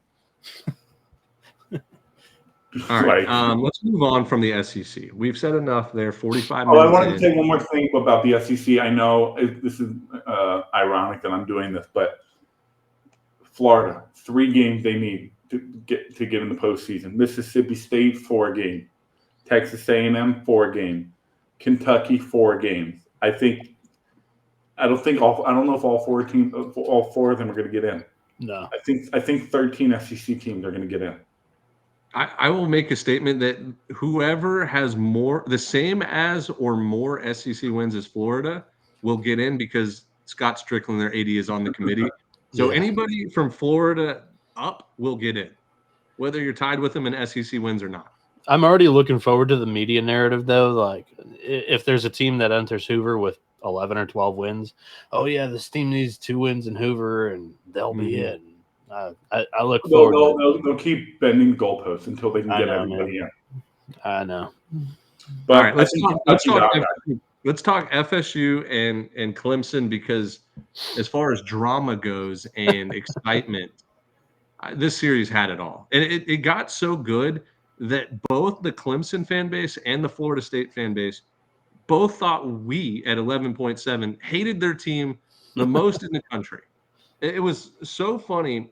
All right, let's move on from the SEC. We've said enough there. 45 minutes. Oh, I wanted to say one more thing about the SEC. I know this is ironic that I'm doing this, but Florida, 3 games they need to get in the postseason. Mississippi State, 4 games. Texas A&M, 4 games. Kentucky, 4 games. I don't know if all 4 of them are going to get in. No, I think 13 SEC teams are going to get in. I will make a statement that whoever has the same as or more SEC wins as Florida will get in because Scott Strickland, their AD, is on the committee. So anybody from Florida up will get in. whether you're tied with them in SEC wins or not. I'm already looking forward to the media narrative, though. Like, if there's a team that enters Hoover with 11 or 12 wins, oh yeah, this team needs 2 wins in Hoover, and they'll be in. I look forward. They'll keep bending goalposts until they can get know, everybody in. I know. But all right, let's talk FSU and Clemson, because as far as drama goes and excitement, this series had it all. And it got so good that both the Clemson fan base and the Florida State fan base both thought we at 11.7 hated their team the most in the country. It was so funny.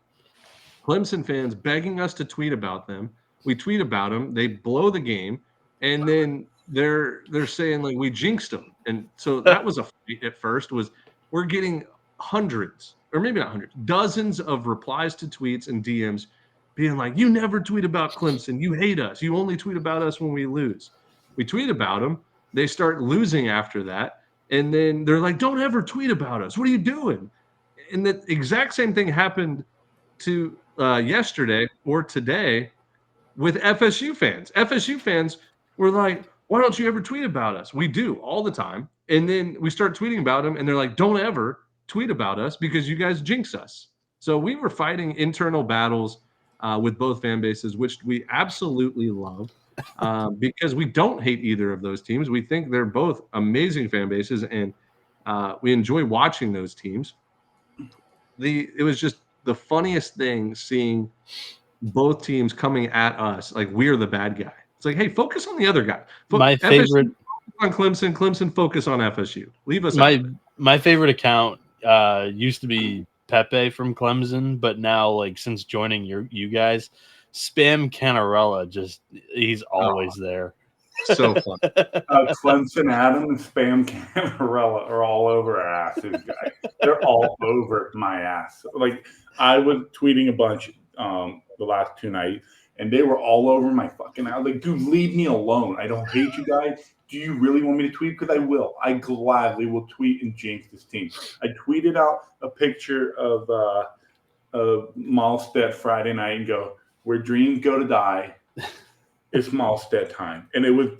Clemson fans begging us to tweet about them. We tweet about them. They blow the game, and then they're saying like we jinxed them. And so that was a fight at first. Was we're getting hundreds, or maybe not hundreds, dozens of replies to tweets and DMs being like, you never tweet about Clemson. You hate us. You only tweet about us when we lose. We tweet about them. They start losing after that. And then they're like, don't ever tweet about us. What are you doing? And the exact same thing happened to yesterday or today with FSU fans. FSU fans were like, why don't you ever tweet about us? We do all the time. And then we start tweeting about them, and they're like, don't ever tweet about us because you guys jinx us. So we were fighting internal battles with both fan bases, which we absolutely love because we don't hate either of those teams. We think they're both amazing fan bases, and we enjoy watching those teams. It was just the funniest thing seeing both teams coming at us like we're the bad guy. It's like, hey, focus on the other guy. My favorite on Clemson. Clemson, focus on FSU. Leave us. My favorite account used to be Pepe from Clemson, but now, like, since joining you guys, Spam Canarella, he's always there. So fun. Clemson Adam and Spam Canarella are all over our asses, guys. They're all over my ass. Like, I was tweeting a bunch the last 2 nights, and they were all over my fucking ass. Like, dude, leave me alone. I don't hate you guys. Do you really want me to tweet? Because I will. I gladly will tweet and jinx this team. I tweeted out a picture of Malstead Friday night and go, where dreams go to die, it's Malstead time. And it was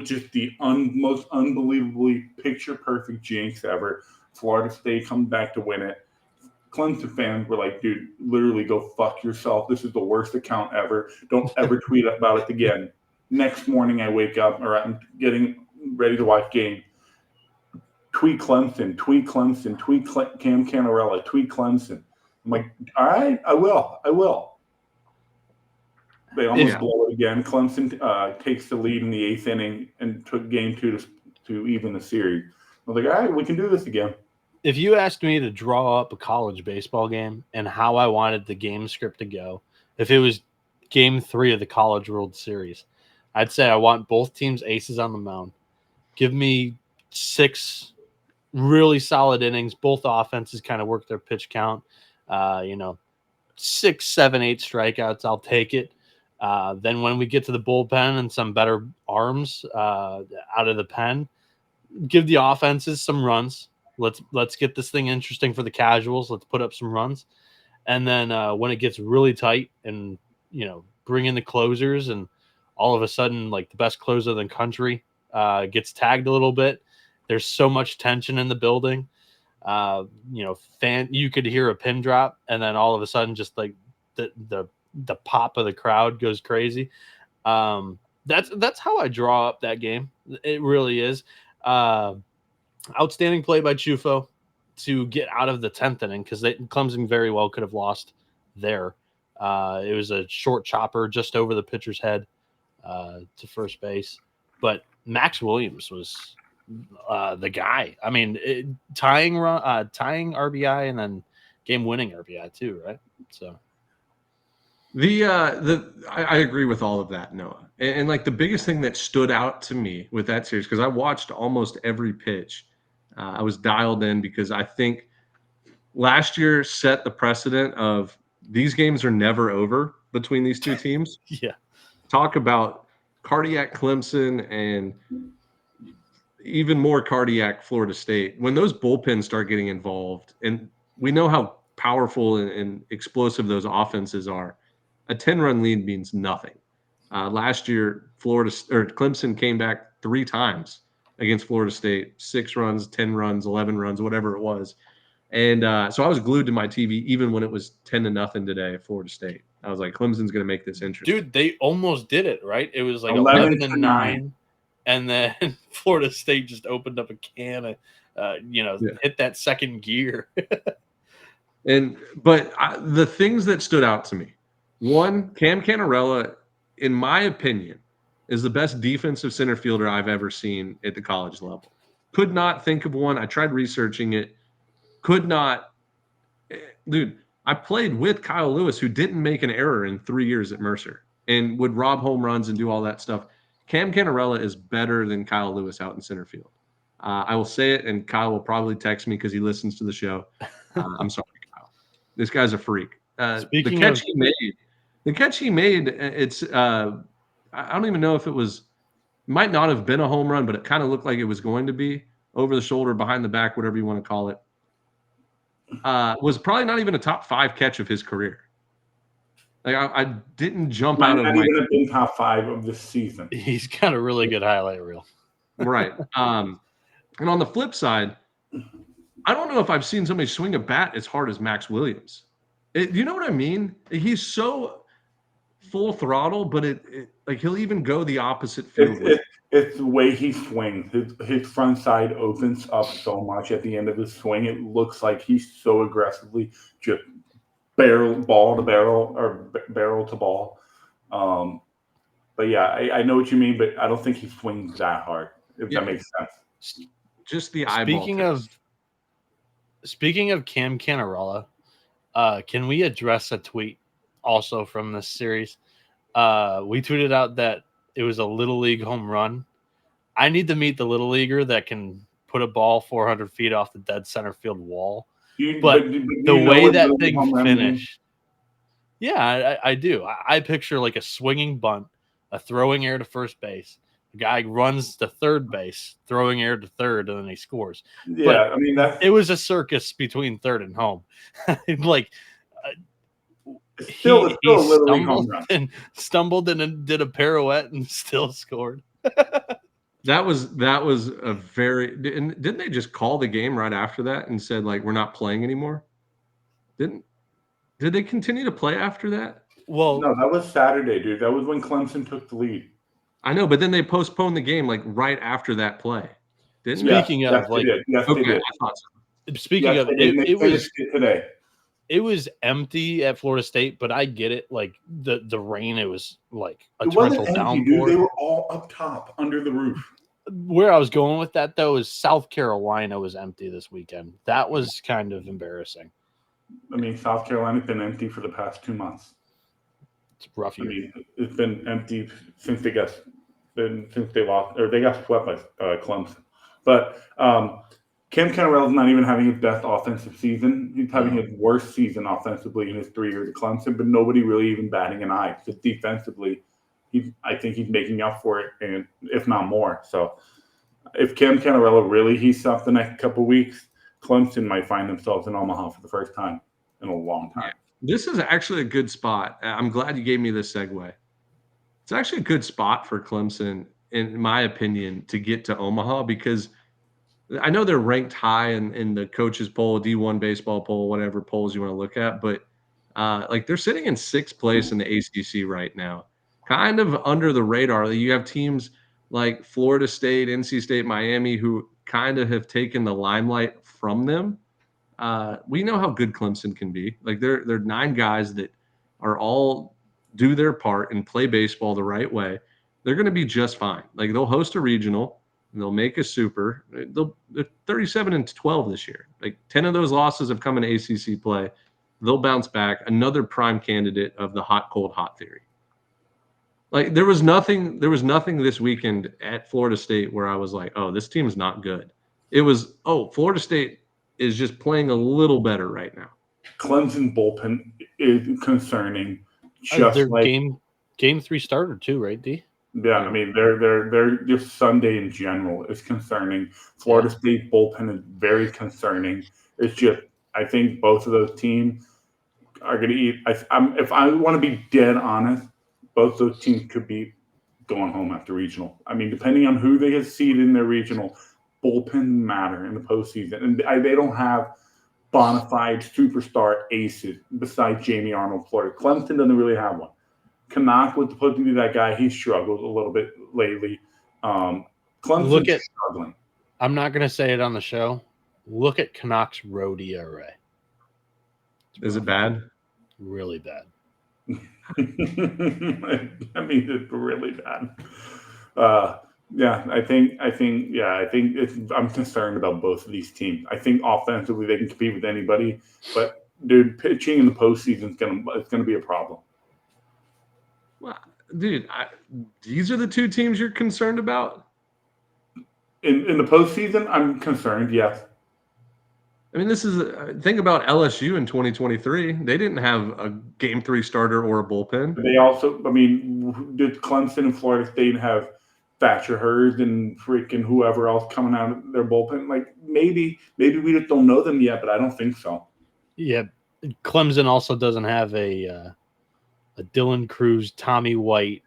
just the most unbelievably picture perfect jinx ever. Florida State comes back to win it. Clemson fans were like, dude, literally go fuck yourself. This is the worst account ever. Don't ever tweet about it again. Next morning I wake up, or I'm getting ready to watch game. Tweet Clemson, tweet Clemson, tweet Cam Canarella, tweet Clemson. I'm like, all right, I will. They almost blow it again. Clemson takes the lead in the 8th inning and took game 2 to even the series. I was like, all right, we can do this again. If you asked me to draw up a college baseball game and how I wanted the game script to go, if it was game 3 of the College World Series, I'd say I want both teams aces on the mound. Give me 6 really solid innings. Both offenses kind of work their pitch count. 6, 7, 8 strikeouts. I'll take it. Then when we get to the bullpen and some better arms out of the pen, give the offenses some runs. Let's get this thing interesting for the casuals. Let's put up some runs. And then when it gets really tight and, bring in the closers, and all of a sudden, like, the best closer in the country gets tagged a little bit. There's so much tension in the building. You could hear a pin drop, and then all of a sudden, just like the pop of the crowd goes crazy. That's how I draw up that game. It really is. Outstanding play by Chufo to get out of the 10th inning, because Clemson very well could have lost there. It was a short chopper just over the pitcher's head to first base. But Max Williams was the guy. I mean, tying RBI and then game-winning RBI too, right? So I agree with all of that, Noah. And like the biggest thing that stood out to me with that series, because I watched almost every pitch. I was dialed in because I think last year set the precedent of these games are never over between these two teams. Yeah. Talk about cardiac Clemson and even more cardiac Florida State. When those bullpens start getting involved, and we know how powerful and explosive those offenses are, a 10-run lead means nothing. Last year, Clemson came back 3 times against Florida State, 6 runs, 10 runs, 11 runs, whatever it was. And so I was glued to my TV even when it was 10-0 today at Florida State. I was like, Clemson's going to make this interesting. Dude, they almost did it, right? It was like 11-9. And then Florida State just opened up a can of, hit that second gear. But the things that stood out to me, one, Cam Canarella, in my opinion, is the best defensive center fielder I've ever seen at the college level. Could not think of one. I tried researching it. Could not. Dude, I played with Kyle Lewis, who didn't make an error in 3 years at Mercer and would rob home runs and do all that stuff. Cam Canarella is better than Kyle Lewis out in center field. I will say it, and Kyle will probably text me because he listens to the show. I'm sorry, Kyle. This guy's a freak. The catch he made, it's I don't even know if it might not have been a home run, but it kind of looked like it was going to be over the shoulder, behind the back, whatever you want to call it. Was probably not even a top 5 catch of his career. Like I didn't jump out of my. Might even have been top 5 of the season. He's got a really good highlight reel. Right. And on the flip side, I don't know if I've seen somebody swing a bat as hard as Max Williams. You know what I mean? He's so full throttle, but like he'll even go the opposite field. It's the way he swings. His front side opens up so much at the end of his swing. It looks like he's so aggressively just ball to barrel or barrel to ball. But yeah, I know what you mean, but I don't think he swings that hard, if that makes sense. Just the eyeball. Speaking of Cam Canarella, can we address a tweet also from this series? We tweeted out that it was a Little League home run. I need to meet the Little Leaguer that can put a ball 400 feet off the dead center field wall. But the way that thing finished, I do. I picture like a swinging bunt, a throwing air to first base. The guy runs to third base, throwing air to third, and then he scores. Yeah, but it was a circus between third and home. Like still a Little League home run. Stumbled and did a pirouette and still scored. That was a very. Didn't they just call the game right after that and said like we're not playing anymore? Did they continue to play after that? Well, no, that was Saturday, dude. That was when Clemson took the lead. I know, but then they postponed the game like right after that play. Speaking of, they did. Speaking of, it was today. It was empty at Florida State, but I get it. Like the rain, it was like a torrential downpour. Dude. They were all up top under the roof. Where I was going with that though is South Carolina was empty this weekend. That was kind of embarrassing. South Carolina's been empty for the past 2 months. It's rough year. It's been empty since they lost or they got swept by Clemson. But Cam Canarella's not even having his best offensive season. He's having his worst season offensively in his 3 years at Clemson, but nobody really even batting an eye. Just defensively, I think he's making up for it, and if not more. So if Cam Canarella really heats up the next couple of weeks, Clemson might find themselves in Omaha for the first time in a long time. This is actually a good spot. I'm glad you gave me this segue. It's actually a good spot for Clemson, in my opinion, to get to Omaha because I know they're ranked high in the coaches poll, D1 baseball poll, whatever polls you want to look at, but they're sitting in 6th place in the ACC right now, kind of under the radar. You have teams like Florida State, NC State, Miami, who kind of have taken the limelight from them. We know how good Clemson can be. Like they're 9 guys that are all do their part and play baseball the right way. They're going to be just fine. Like they'll host a regional and they'll make a super. They're 37-12 this year. Like 10 of those losses have come in ACC play. They'll bounce back. Another prime candidate of the hot, cold, hot theory. Like there was nothing this weekend at Florida State where I was like, oh, this team's not good. It was, Florida State is just playing a little better right now. Clemson bullpen is concerning. Their game 3 starter too, right, D? Yeah, they're just Sunday in general is concerning. Florida State bullpen is very concerning. It's just I think both of those teams are going to eat. If I want to be dead honest, both those teams could be going home after regional. I mean, depending on who they get seeded in their regional, bullpen matter in the postseason, and they don't have bona fide superstar aces besides Jamie Arnold, Florida. Clemson doesn't really have one. Canuck was supposed to be that guy. He struggled a little bit lately. Clemson's struggling. I'm not going to say it on the show. Look at Canuck's road ERA. Is it bad? Really bad. I mean, it's really bad. I think I'm concerned about both of these teams. I think offensively they can compete with anybody, but dude, pitching in the postseason is gonna be a problem. Well, dude, these are the two teams you're concerned about? In the postseason, I'm concerned, yes. I mean, think about LSU in 2023. They didn't have a Game 3 starter or a bullpen. They also, I mean, did Clemson and Florida State have Thatcher Hurd and freaking whoever else coming out of their bullpen? Like, maybe we just don't know them yet, but I don't think so. Yeah, Clemson also doesn't have a Dylan Cruz, Tommy White,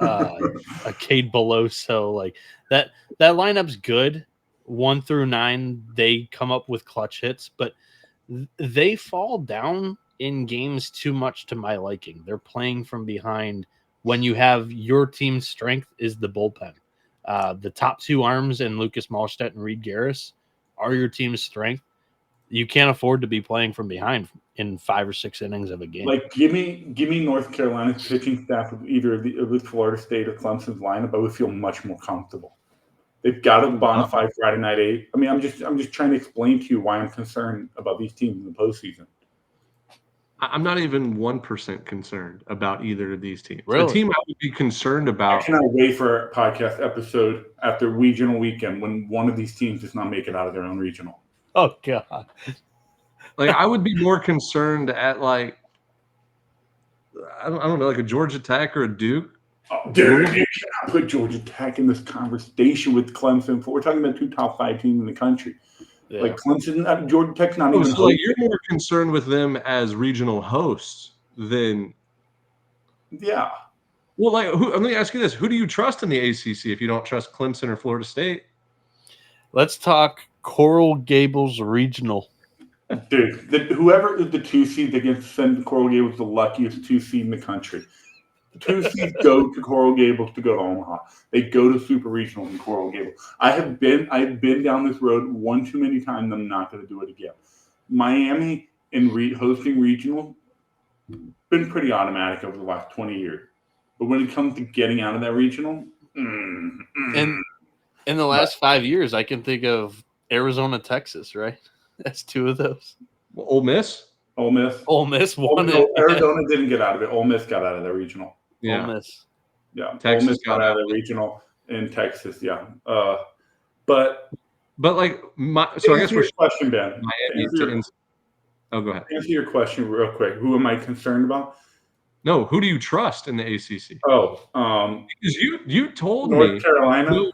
a Cade Beloso. Like that lineup's good. 1 through 9, they come up with clutch hits, but they fall down in games too much to my liking. They're playing from behind when you have your team's strength is the bullpen. The top two arms in Lucas Malstedt and Reed Garris are your team's strength. You can't afford to be playing from behind in 5 or 6 innings of a game. Like, give me North Carolina's pitching staff with either with Florida State or Clemson's lineup. I would feel much more comfortable. They've got a bona fide Friday night 8. I mean, I'm just trying to explain to you why I'm concerned about these teams in the postseason. I'm not even 1% concerned about either of these teams. Really? The team I would be concerned about. I cannot wait for a podcast episode after regional weekend when one of these teams does not make it out of their own regional. Oh God! Like, I would be more concerned at I don't know, like a Georgia Tech or a Duke. Oh, dude, you cannot put Georgia Tech in this conversation with Clemson. We're talking about 2 top 5 teams in the country. Yeah. Like Clemson, Georgia Tech's not even. So like you're more concerned with them as regional hosts than. Yeah. Well, let me ask you this: who do you trust in the ACC if you don't trust Clemson or Florida State? Let's talk Coral Gables regional. Dude, whoever is the 2 seed against send Coral Gables the luckiest 2 seed in the country. The 2 seeds go to Coral Gables to go to Omaha. They go to Super Regional in Coral Gables. I've been down this road one too many times. I'm not going to do it again. Miami in hosting regional been pretty automatic over the last 20 years. But when it comes to getting out of that regional, and in the last 5 years, I can think of Arizona, Texas, right? That's 2 of those. Well, Ole Miss won it. Arizona didn't get out of it. Ole Miss got out of their regional. Yeah. Ole Miss. Yeah. Texas Ole Miss got out of the regional in Texas. Yeah. But like I guess your question, Ben. Go ahead. Answer your question real quick. Who am I concerned about? No, who do you trust in the ACC? Because you told North me Carolina. No,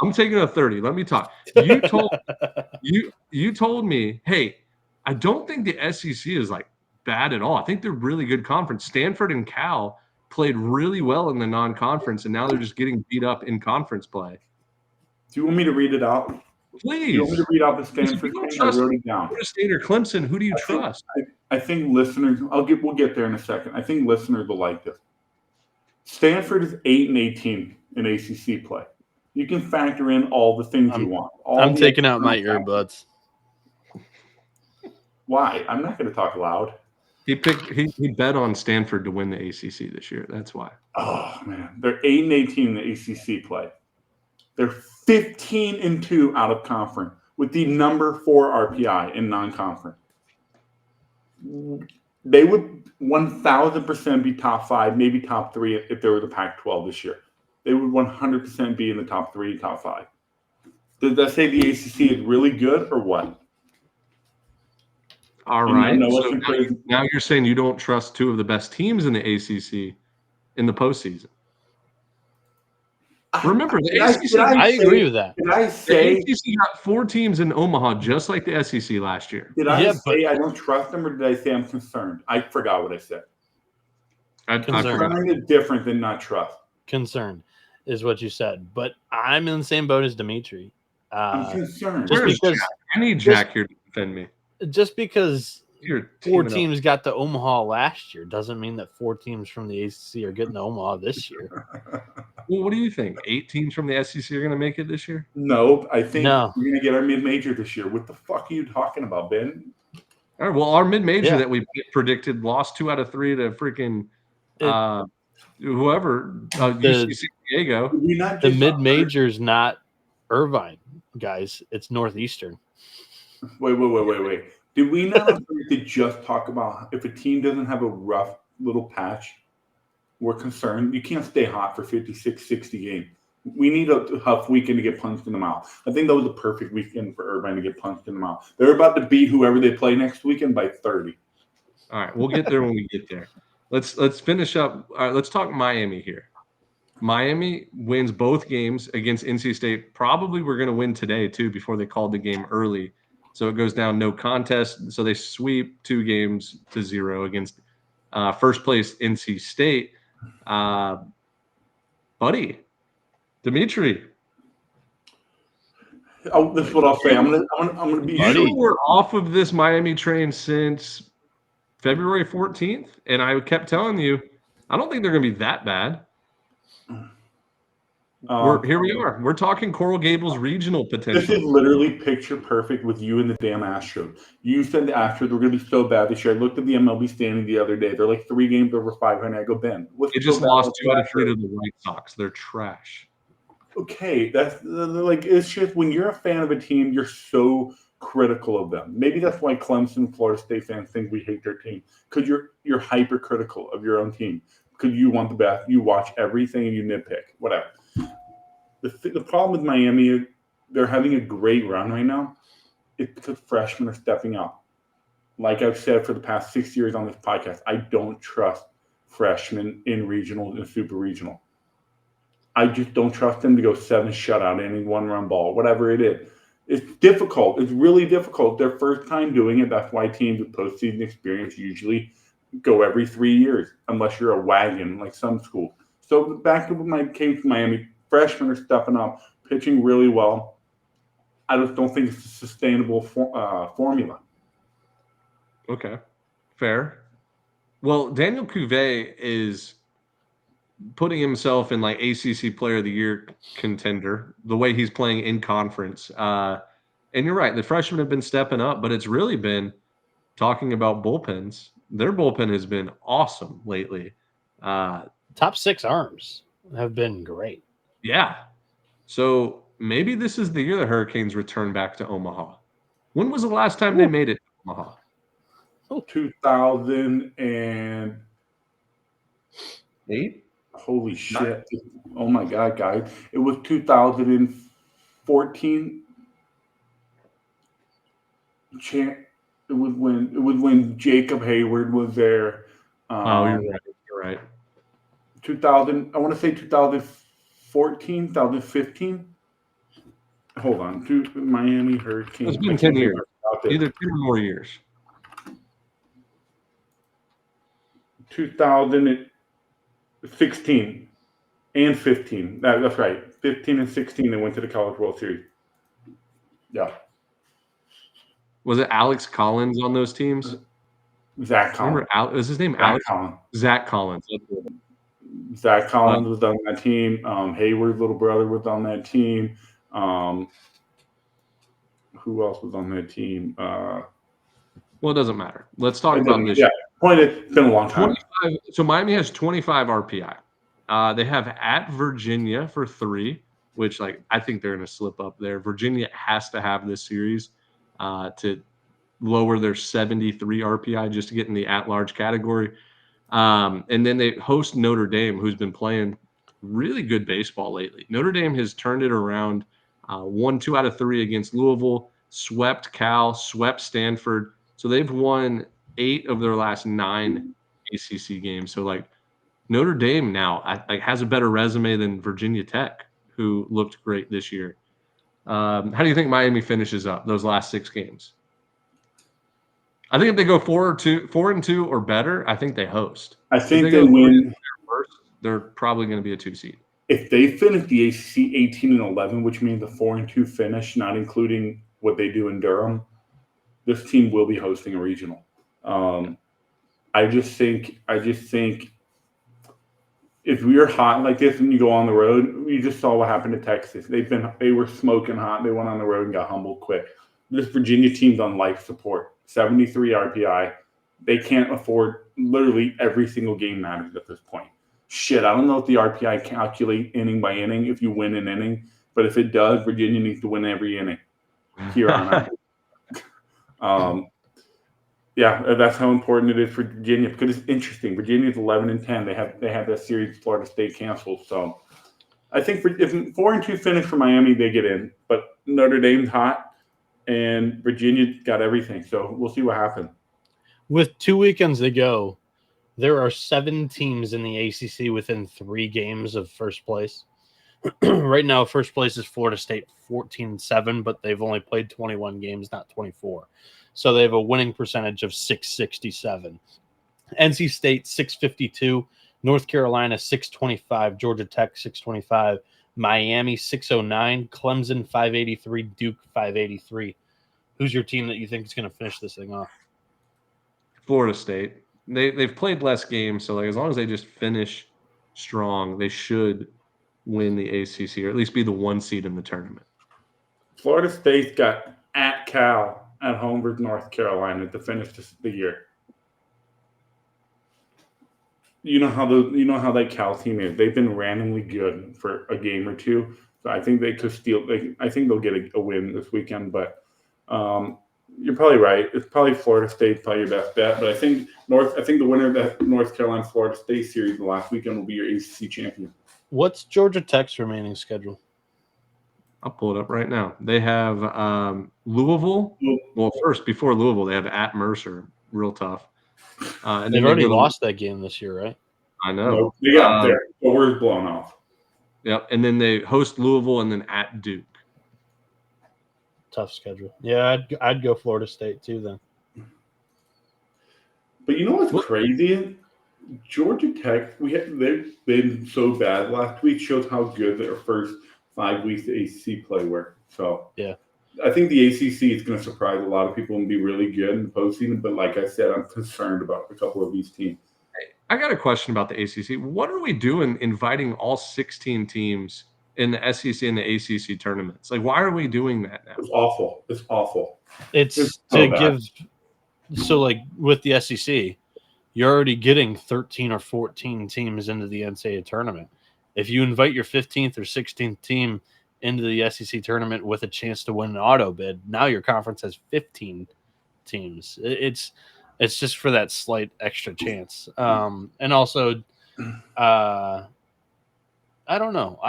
I'm taking a 30. Let me talk. You told me, hey, I don't think the SEC is like bad at all. I think they're really good conference. Stanford and Cal played really well in the non-conference, and now they're just getting beat up in conference play. Do you want me to read it out? Please. You want me to read out the Stanford thing? I wrote it down. Florida State or Clemson, who do you trust? I think listeners, we'll get there in a second. I think listeners will like this. Stanford is 8-18 in ACC play. You can factor in all the things you want. I'm taking out my earbuds. Why? I'm not going to talk loud. He bet on Stanford to win the ACC this year. That's why. Oh man, they're 8-18 in the ACC play. They're 15-2 out of conference with the number 4 RPI in non-conference. They would 1,000% be top 5, maybe top 3 if they were the Pac-12 this year. They would 100% be in the top 3, top 5. Does that say the ACC is really good or what? All right. So now you're saying you don't trust 2 of the best teams in the ACC in the postseason. Remember, the ACC. I agree with that. Did I say the ACC got 4 teams in Omaha, just like the SEC last year? Did I say I don't trust them, or did I say I'm concerned? I forgot what I said. I forgot. Concerned is different than not trust. Concerned is what you said, but I'm in the same boat as Dimitri. I'm concerned. Just because Jack? I need Jack here to defend me. Just because You're 4 teams got to Omaha last year doesn't mean that 4 teams from the ACC are getting to Omaha this year. Well, what do you think? 8 teams from the SEC are going to make it this year? No, I think No. we're going to get our mid-major this year. What the fuck are you talking about, Ben? All right. Well, our mid-major that we predicted lost 2 out of 3 to freaking whoever, UC San Diego. The mid-major's not Irvine, guys. It's Northeastern. Wait. Did we not agree to just talk about if a team doesn't have a rough little patch, we're concerned? You can't stay hot for 56, 60 games. We need a tough weekend to get punched in the mouth. I think that was the perfect weekend for Irvine to get punched in the mouth. They're about to beat whoever they play next weekend by 30. All right, we'll get there when we get there. Let's finish up. All right, let's talk Miami here. Miami wins both games against NC State. Probably we're going to win today, too, before they called the game early. So it goes down no contest. So they sweep 2 games to 0 against first place NC State. Buddy, Dimitri. Oh, this is what I'll say. I'm gonna be sure we're off of this Miami train since February 14th, and I kept telling you, I don't think they're going to be that bad. Here we are. We're talking Coral Gables regional potential. This is literally picture perfect with you and the damn Astros. You said the Astros were going to be so bad this year. I looked at the MLB standing the other day. They're like 3 games over 500. I go, Ben. They just lost 2 out of 3 to the White Sox. They're trash. Okay, that's like it's just when you're a fan of a team, you're so critical of them. Maybe that's why Clemson, Florida State fans think we hate their team, because you're hypercritical of your own team, because you want the best. You watch everything and you nitpick, whatever. The problem with Miami is they're having a great run right now. It's because freshmen are stepping up. Like I've said for the past 6 years on this podcast, I don't trust freshmen in regional and super regional. I just don't trust them to go 7 shutout inning, 1-run ball, whatever it is. It's difficult. It's really difficult. Their first time doing it. That's why teams with postseason experience usually go every 3 years, unless you're a wagon like some schools. So back to my case, Miami. Freshmen are stepping up, pitching really well. I just don't think it's a sustainable formula. Okay, fair. Well, Daniel Cuvée is putting himself in like ACC Player of the Year contender, the way he's playing in conference. And you're right, the freshmen have been stepping up, but it's really been talking about bullpens. Their bullpen has been awesome lately. Top 6 arms have been great. Yeah. So maybe this is the year the Hurricanes return back to Omaha. When was the last time they made it to Omaha? 2008. Holy shit. Oh my God, guys. It was 2014. It was when Jacob Hayward was there. You're right. 2000, I want to say 2014, 2015. Hold on. Miami Hurricanes. It's been 10 years. Either 2 or more years. 2016 and 15. That's right. 15 and 16, they went to the College World Series. Yeah. Was it Alex Collins on those teams? Zach Collins. Was his name Zach Alex? Collins. Zach Collins. Zach Collins was on that team. Hayward's little brother was on that team. Who else was on that team? Well, it doesn't matter. Let's talk about this. Yeah, it's been a long time. So Miami has 25 RPI. They have at Virginia for 3, which I think they're going to slip up there. Virginia has to have this series to lower their 73 RPI just to get in the at-large category. And then they host Notre Dame, who's been playing really good baseball lately. Notre Dame has turned it around, won 2 out of 3 against Louisville, swept Cal, swept Stanford. So they've won 8 of their last 9 ACC games. So Notre Dame now has a better resume than Virginia Tech, who looked great this year. How do you think Miami finishes up those last 6 games? I think if they go 4-2 or better, I think they host. I think if they go win. First, they're probably going to be a 2 seed. If they finish the ACC 18-11, which means the 4-2 finish, not including what they do in Durham, this team will be hosting a regional. I just think if we are hot like this and you go on the road, you just saw what happened to Texas. They were smoking hot. They went on the road and got humbled quick. This Virginia team's on life support, 73 RPI. They can't afford literally every single game matters at this point. Shit, I don't know if the RPI calculate inning by inning if you win an inning, but if it does, Virginia needs to win every inning here on out. Yeah, that's how important it is for Virginia because it's interesting. Virginia's 11-10. They have that series Florida State canceled. So I think if 4-2 finish for Miami, they get in. But Notre Dame's hot, and Virginia got everything. So we'll see what happens. With 2 weekends to go, there are 7 teams in the ACC within 3 games of first place. Right now, first place is Florida State, 14-7, but they've only played 21 games, not 24. So they have a winning percentage of 667. NC State 652, North Carolina 625, Georgia Tech 625, Miami 609, Clemson 583, Duke 583. Who's your team that you think is going to finish this thing off? Florida State. They've played less games, so as long as they just finish strong, they should win the ACC or at least be the 1 seed in the tournament. Florida State's got at Cal at home versus North Carolina to finish the year. You know how that Cal team is. They've been randomly good for a game or two. So I think they could steal. I think they'll get a win this weekend. But you're probably right. It's probably Florida State, probably your best bet. But I think the winner of that North Carolina Florida State series the last weekend will be your ACC champion. What's Georgia Tech's remaining schedule? I'll pull it up right now. They have Louisville. Well, first, before Louisville, they have at Mercer. Real tough. And they've already lost that game this year, right? I know. No, they got there. The word's blown off. Yep. And then they host Louisville and then at Duke. Tough schedule. Yeah, I'd go Florida State too then. But you know what's crazy? Georgia Tech, they've been so bad last week, shows how good their first 5 weeks of ACC play were. So yeah, I think the ACC is going to surprise a lot of people and be really good in the postseason. But like I said, I'm concerned about a couple of these teams. Hey, I got a question about the ACC. What are we doing inviting all 16 teams in the SEC and the ACC tournaments? Like, why are we doing that now? It's awful. It's awful. It's to give – so, like, with the SEC, you're already getting 13 or 14 teams into the NCAA tournament. If you invite your 15th or 16th team into the SEC tournament with a chance to win an auto bid, now your conference has 15 teams. It's just for that slight extra chance. And also, I don't know.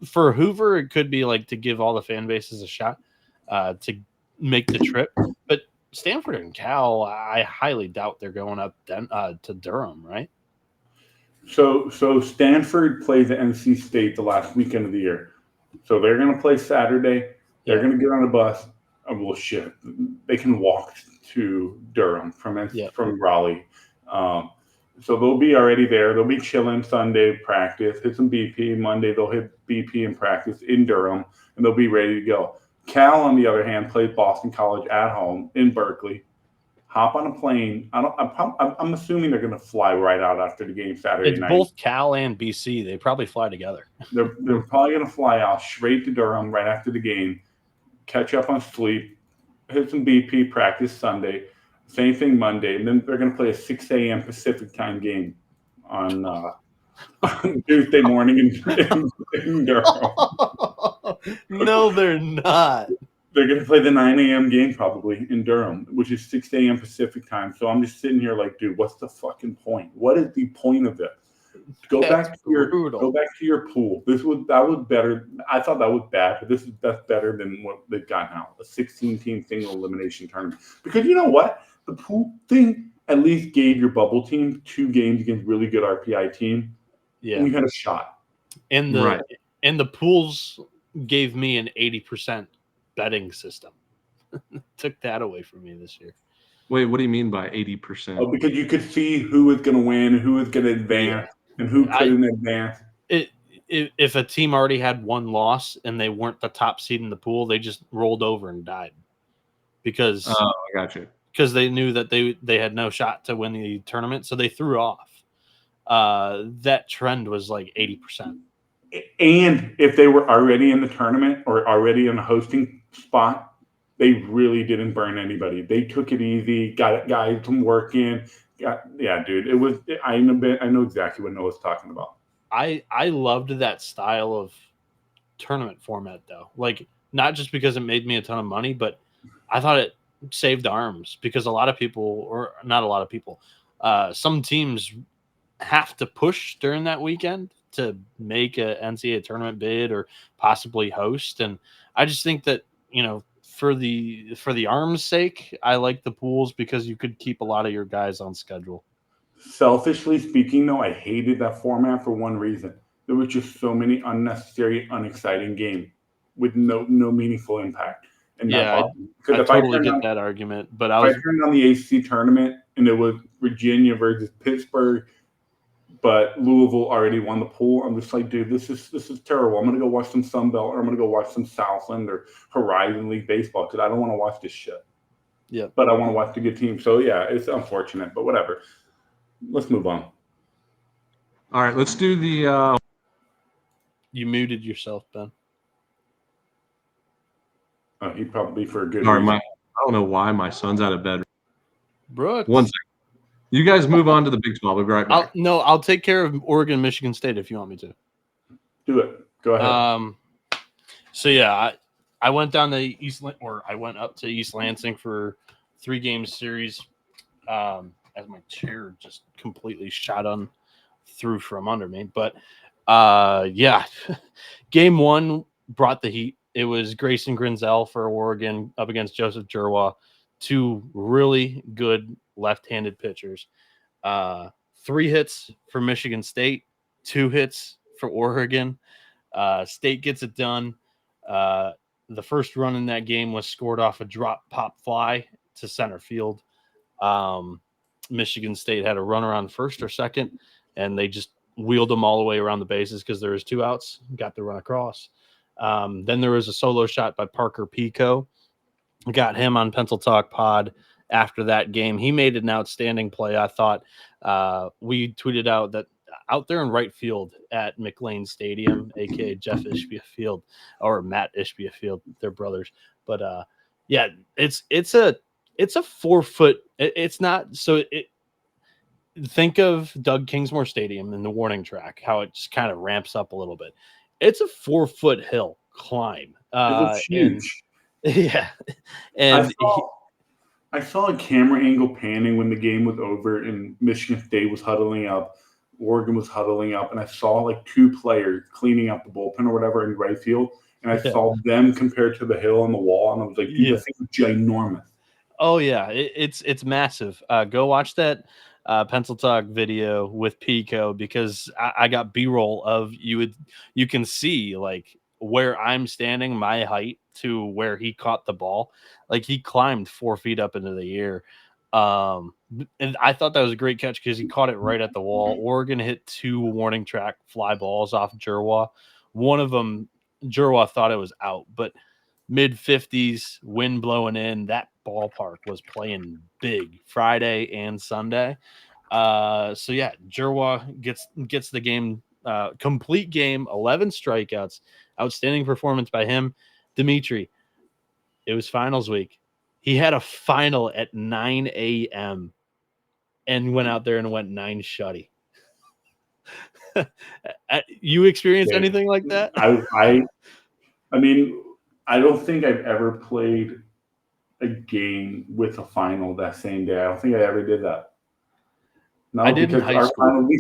For Hoover, it could be like to give all the fan bases a shot to make the trip. But Stanford and Cal, I highly doubt they're going up to Durham, right? So Stanford plays at NC State the last weekend of the year. So they're going to play Saturday. They're going to get on a bus. Oh, well, shit. They can walk to Durham from Raleigh. So they'll be already there. They'll be chilling Sunday practice, hit some BP. Monday they'll hit BP in practice in Durham, and they'll be ready to go. Cal, on the other hand, plays Boston College at home in Berkeley. Hop on a plane. I'm assuming they're going to fly right out after the game Saturday night. It's both Cal and BC. They probably fly together. They're probably going to fly out straight to Durham right after the game, catch up on sleep, hit some BP, practice Sunday, same thing Monday, and then they're going to play a 6 a.m. Pacific time game on Tuesday morning in Durham. No, they're not. They're going to play the 9 a.m. game probably in Durham, which is 6 a.m. Pacific time. So I'm just sitting here like, dude, what's the fucking point? What is the point of this? Go back to your pool. That was better. I thought that was bad, but that's better than what they've got now. A 16-team single elimination tournament. Because you know what? The pool thing at least gave your bubble team 2 games against really good RPI team. Yeah. And you had a shot. And And the pools gave me an 80% betting system. Took that away from me this year. Wait, what do you mean by 80%? Oh, because you could see who was going to win, who was going to advance, and who couldn't advance. If a team already had one loss and they weren't the top seed in the pool, they just rolled over and died because I got you. Because they knew that they had no shot to win the tournament, so they threw off. That trend was like 80%. And if they were already in the tournament or already in a hosting spot, they really didn't burn anybody. They took it easy, got guys some work in. Yeah, dude, it was. I know exactly what Noah's talking about. I loved that style of tournament format though. Like not just because it made me a ton of money, but I thought it saved arms because a lot of people, or not a lot of people, some teams have to push during that weekend to make a NCAA tournament bid or possibly host. And I just think that, for the arms sake, I like the pools because you could keep a lot of your guys on schedule. Selfishly speaking, though, I hated that format for one reason. There was just so many unnecessary, unexciting games with no meaningful impact. And yeah, I totally get that argument. But I turned on the ACC tournament and it was Virginia versus Pittsburgh, but Louisville already won the pool. I'm just like, dude, this is terrible. I'm gonna go watch some Sun Belt, or I'm gonna go watch some Southland or Horizon League baseball because I don't want to watch this shit. Yeah, but I want to watch the good team. So yeah, it's unfortunate, but whatever. Let's move on. All right, let's do the. You muted yourself, Ben. He'd probably for a good reason. I don't know why my son's out of bed. Brooks. 1 second. You guys move on to the Big 12. We'll be right back. I'll take care of Oregon, Michigan State if you want me to. Do it. Go ahead. So yeah, I went down to I went up to East Lansing for 3-game series. As my chair just completely shot through from under me. But yeah, game 1 brought the heat. It was Grayson Grinzel for Oregon up against Joseph Jerwa, 2 really good left-handed pitchers. 3 hits for Michigan State, 2 hits for Oregon. State gets it done. The first run in that game was scored off a drop pop fly to center field. Michigan State had a runner on first or second, and they just wheeled them all the way around the bases because there was 2 outs, got the run across. Then there was a solo shot by Parker Pico. Got him on Pencil Talk Pod after that game. He made an outstanding play, I thought. We tweeted out that out there in right field at McLean Stadium, a.k.a. Jeff Ishbia Field, or Matt Ishbia Field, they're brothers. But, yeah, it's a 4-foot. It's not so. Think of Doug Kingsmore Stadium in the warning track, how it just kind of ramps up a little bit. It's a 4-foot hill climb. It's huge. Yeah, and I saw a camera angle panning when the game was over and Michigan State was huddling up, Oregon was huddling up, and I saw like 2 players cleaning up the bullpen or whatever in right field, and I saw them compared to the hill on the wall, and I was like, dude, this thing is ginormous. Oh yeah, it's massive. Go watch that Pencil Talk video with Pico because I got B-roll of you can see like where I'm standing, my height to where he caught the ball. Like he climbed 4 feet up into the air. And I thought that was a great catch because he caught it right at the wall. Oregon hit 2 warning track fly balls off Jerwa. One of them, Jerwa thought it was out, but mid-50s, wind blowing in, that ballpark was playing big Friday and Sunday. So yeah, Jerwa gets the game, complete game, 11 strikeouts, outstanding performance by him. Dimitri, it was finals week. He had a final at 9 a.m. and went out there and went 9 shutty. You experienced anything like that? I mean, I don't think I've ever played a game with a final that same day. I don't think I ever did that. No, I did in high school.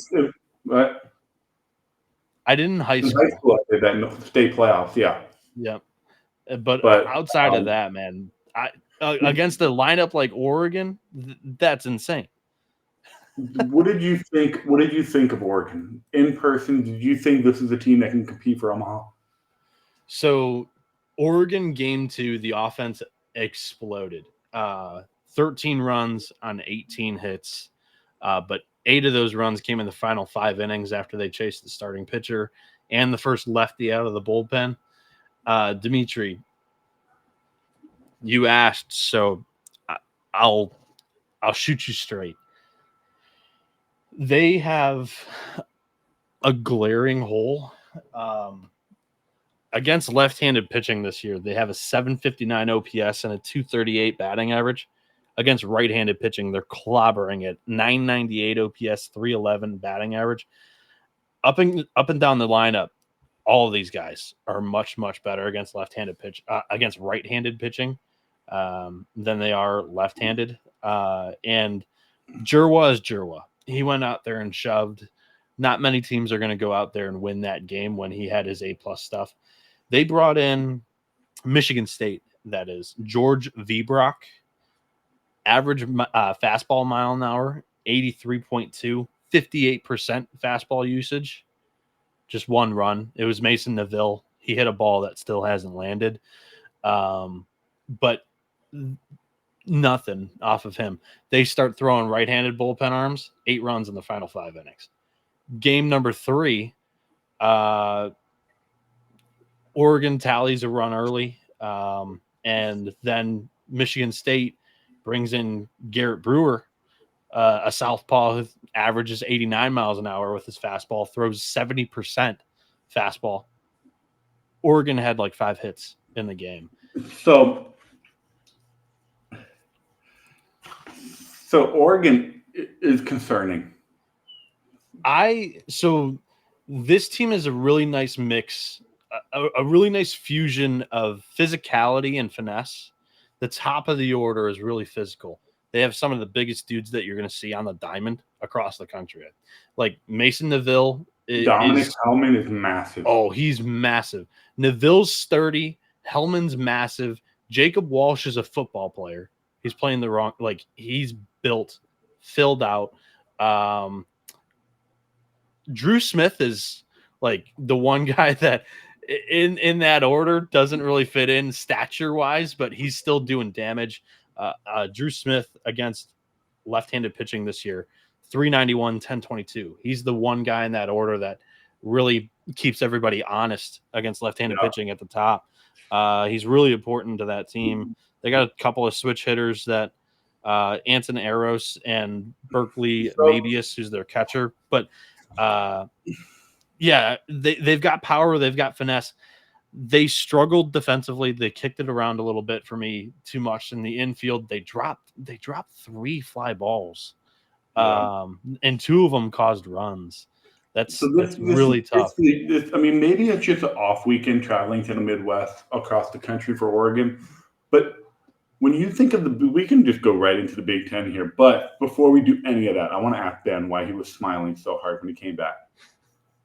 I did in high school. I did that in the state playoffs. Yeah. Yeah. But outside of that, man, against a lineup like Oregon, that's insane. What did you think? What did you think of Oregon in person? Did you think this is a team that can compete for Omaha? So Oregon game 2, the offense exploded. 13 runs on 18 hits, but 8 of those runs came in the final 5 innings after they chased the starting pitcher and the first lefty out of the bullpen. Dimitri, you asked, so I'll shoot you straight. They have a glaring hole. Against left-handed pitching this year, they have a 759 OPS and a 238 batting average. Against right-handed pitching, they're clobbering it. 998 OPS, 311 batting average. Up and down the lineup, all of these guys are much, much better against against right-handed pitching than they are left-handed. And Jerwa is Jerwa. He went out there and shoved. Not many teams are going to go out there and win that game when he had his A+ stuff. They brought in Michigan State, that is, George Vibrock, average fastball mile an hour, 83.2, 58% fastball usage, just 1 run. It was Mason Neville. He hit a ball that still hasn't landed, but nothing off of him. They start throwing right-handed bullpen arms, 8 runs in the final 5 innings. Game number 3, Oregon tallies a run early, and then Michigan State brings in Garrett Brewer, a southpaw who averages 89 miles an hour with his fastball, throws 70% fastball. Oregon had like 5 hits in the game. So Oregon is concerning. So this team is a really nice mix, a really nice fusion of physicality and finesse. The top of the order is really physical. They have some of the biggest dudes that you're going to see on the diamond across the country. Like Mason Neville. Dominic Hellman is massive. Oh, he's massive. Neville's sturdy. Hellman's massive. Jacob Walsh is a football player. He's playing the wrong, like he's built, filled out. Drew Smith is like the one guy that in that order doesn't really fit in stature wise, but he's still doing damage. Drew Smith against left-handed pitching this year, 391, 1022. He's the one guy in that order that really keeps everybody honest against left-handed pitching at the top. He's really important to that team. They got a couple of switch hitters that Anton Eros and Berkeley Mabius, who's their catcher. But yeah, they've got power. They've got finesse. They struggled defensively. They kicked it around a little bit for me too much in the infield. They dropped 3 fly balls, and 2 of them caused runs. That's really tough. I mean, maybe it's just an off weekend traveling to the Midwest across the country for Oregon. But when you think of we can just go right into the Big Ten here. But before we do any of that, I want to ask Ben why he was smiling so hard when he came back.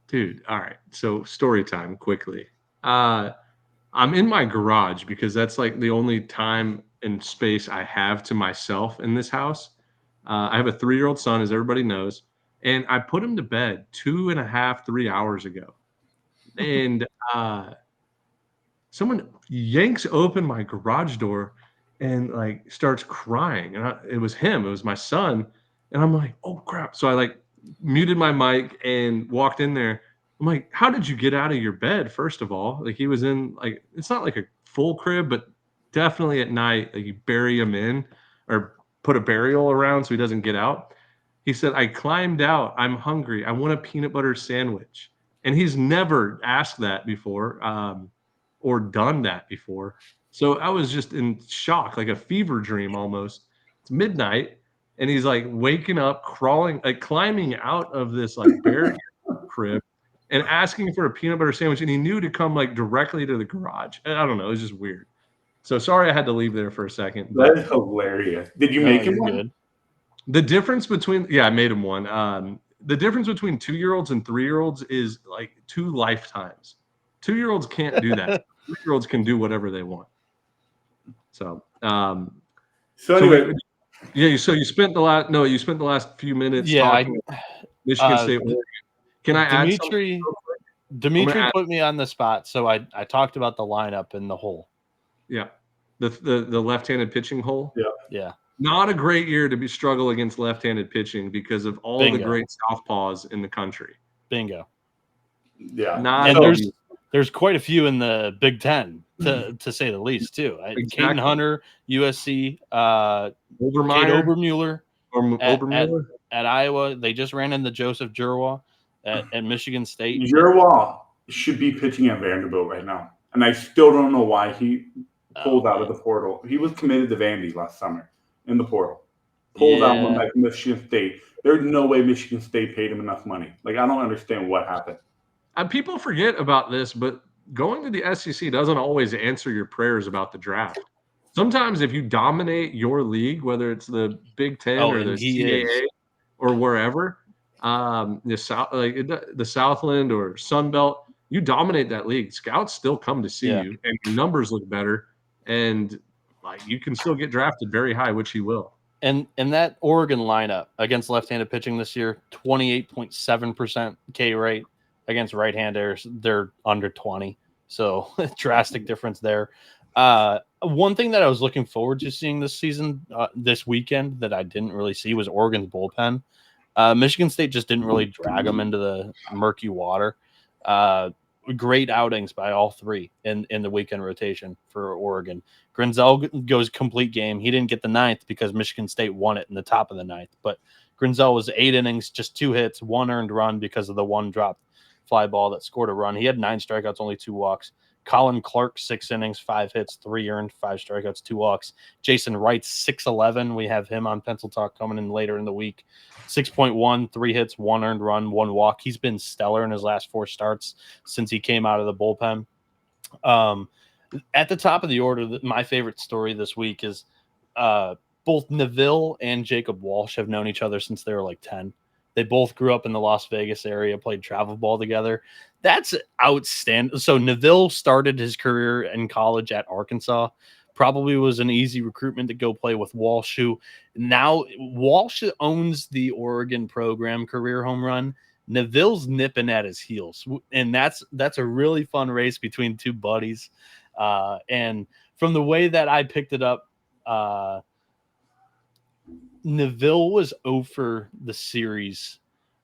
Dude, all right. So story time quickly. I'm in my garage because that's like the only time and space I have to myself in this house. I have a 3-year-old son, as everybody knows, and I put him to bed 2.5, 3 hours ago. And someone yanks open my garage door and like starts crying. And it was him. It was my son. And I'm like, oh crap. So I like muted my mic and walked in there. I'm like, how did you get out of your bed? First of all, like he was in like, it's not like a full crib, but definitely at night, like you bury him in or put a burial around so he doesn't get out. He said, I climbed out. I'm hungry. I want a peanut butter sandwich. And he's never asked that before or done that before. So I was just in shock, like a fever dream almost. It's midnight. And he's like waking up, crawling, like climbing out of this like bear crib and asking for a peanut butter sandwich. And he knew to come like directly to the garage. And I don't know. It was just weird. So sorry I had to leave there for a second. That is hilarious. Did you make him one? Good. The difference between, I made him one. The difference between 2-year-olds and 3-year-olds is like 2 lifetimes. 2-year-olds can't do that. 3-year-olds can do whatever they want. So, anyway, Yeah, so you spent the last few minutes talking Michigan State, Oregon. Can I add something? Dimitri put me on the spot, so I talked about the lineup in the hole. Yeah, the left-handed pitching hole. Yeah. Not a great year to struggle against left-handed pitching because of all the great southpaws in the country. Bingo. Yeah, and there's quite a few in the Big Ten to say the least too. Exactly. Caden Hunter, USC, Kate Obermuller, at Iowa. They just ran into Joseph Jurwa at Michigan State. Jurwa should be pitching at Vanderbilt right now, and I still don't know why he pulled out of the portal. He was committed to Vandy last summer in the portal. Pulled out from Michigan State. There's no way Michigan State paid him enough money. Like, I don't understand what happened. People forget about this, but going to the SEC doesn't always answer your prayers about the draft. Sometimes if you dominate your league, whether it's the Big Ten or the CAA or wherever, the Southland or Sun Belt, you dominate that league. Scouts still come to see you, and your numbers look better, and you can still get drafted very high, which he will. And that Oregon lineup against left-handed pitching this year, 28.7% K rate. Against right-handers, they're under 20. So drastic difference there. One thing that I was looking forward to seeing this season, this weekend, that I didn't really see was Oregon's bullpen. Michigan State just didn't really drag them into the murky water. Great outings by all three in the weekend rotation for Oregon. Grinzel goes complete game. He didn't get the ninth because Michigan State won it in the top of the ninth. But Grinzel was 8 innings, just 2 hits, 1 earned run because of the 1 dropped fly ball that scored a run. He had 9 strikeouts, only 2 walks. Colin Clark, 6 innings, 5 hits, 3 earned, 5 strikeouts, 2 walks. Jason Wright, 6'11". We have him on Pencil Talk coming in later in the week. 6.1, 3 hits, 1 earned run, 1 walk. He's been stellar in his last 4 starts since he came out of the bullpen. At the top of the order, my favorite story this week is both Neville and Jacob Walsh have known each other since they were like 10. They both grew up in the Las Vegas area, played travel ball together. That's outstanding. So Neville started his career in college at Arkansas. Probably was an easy recruitment to go play with Walsh, who now Walsh owns the Oregon program career home run. Neville's nipping at his heels. And that's a really fun race between 2 buddies. And from the way that I picked it up, Neville was over the series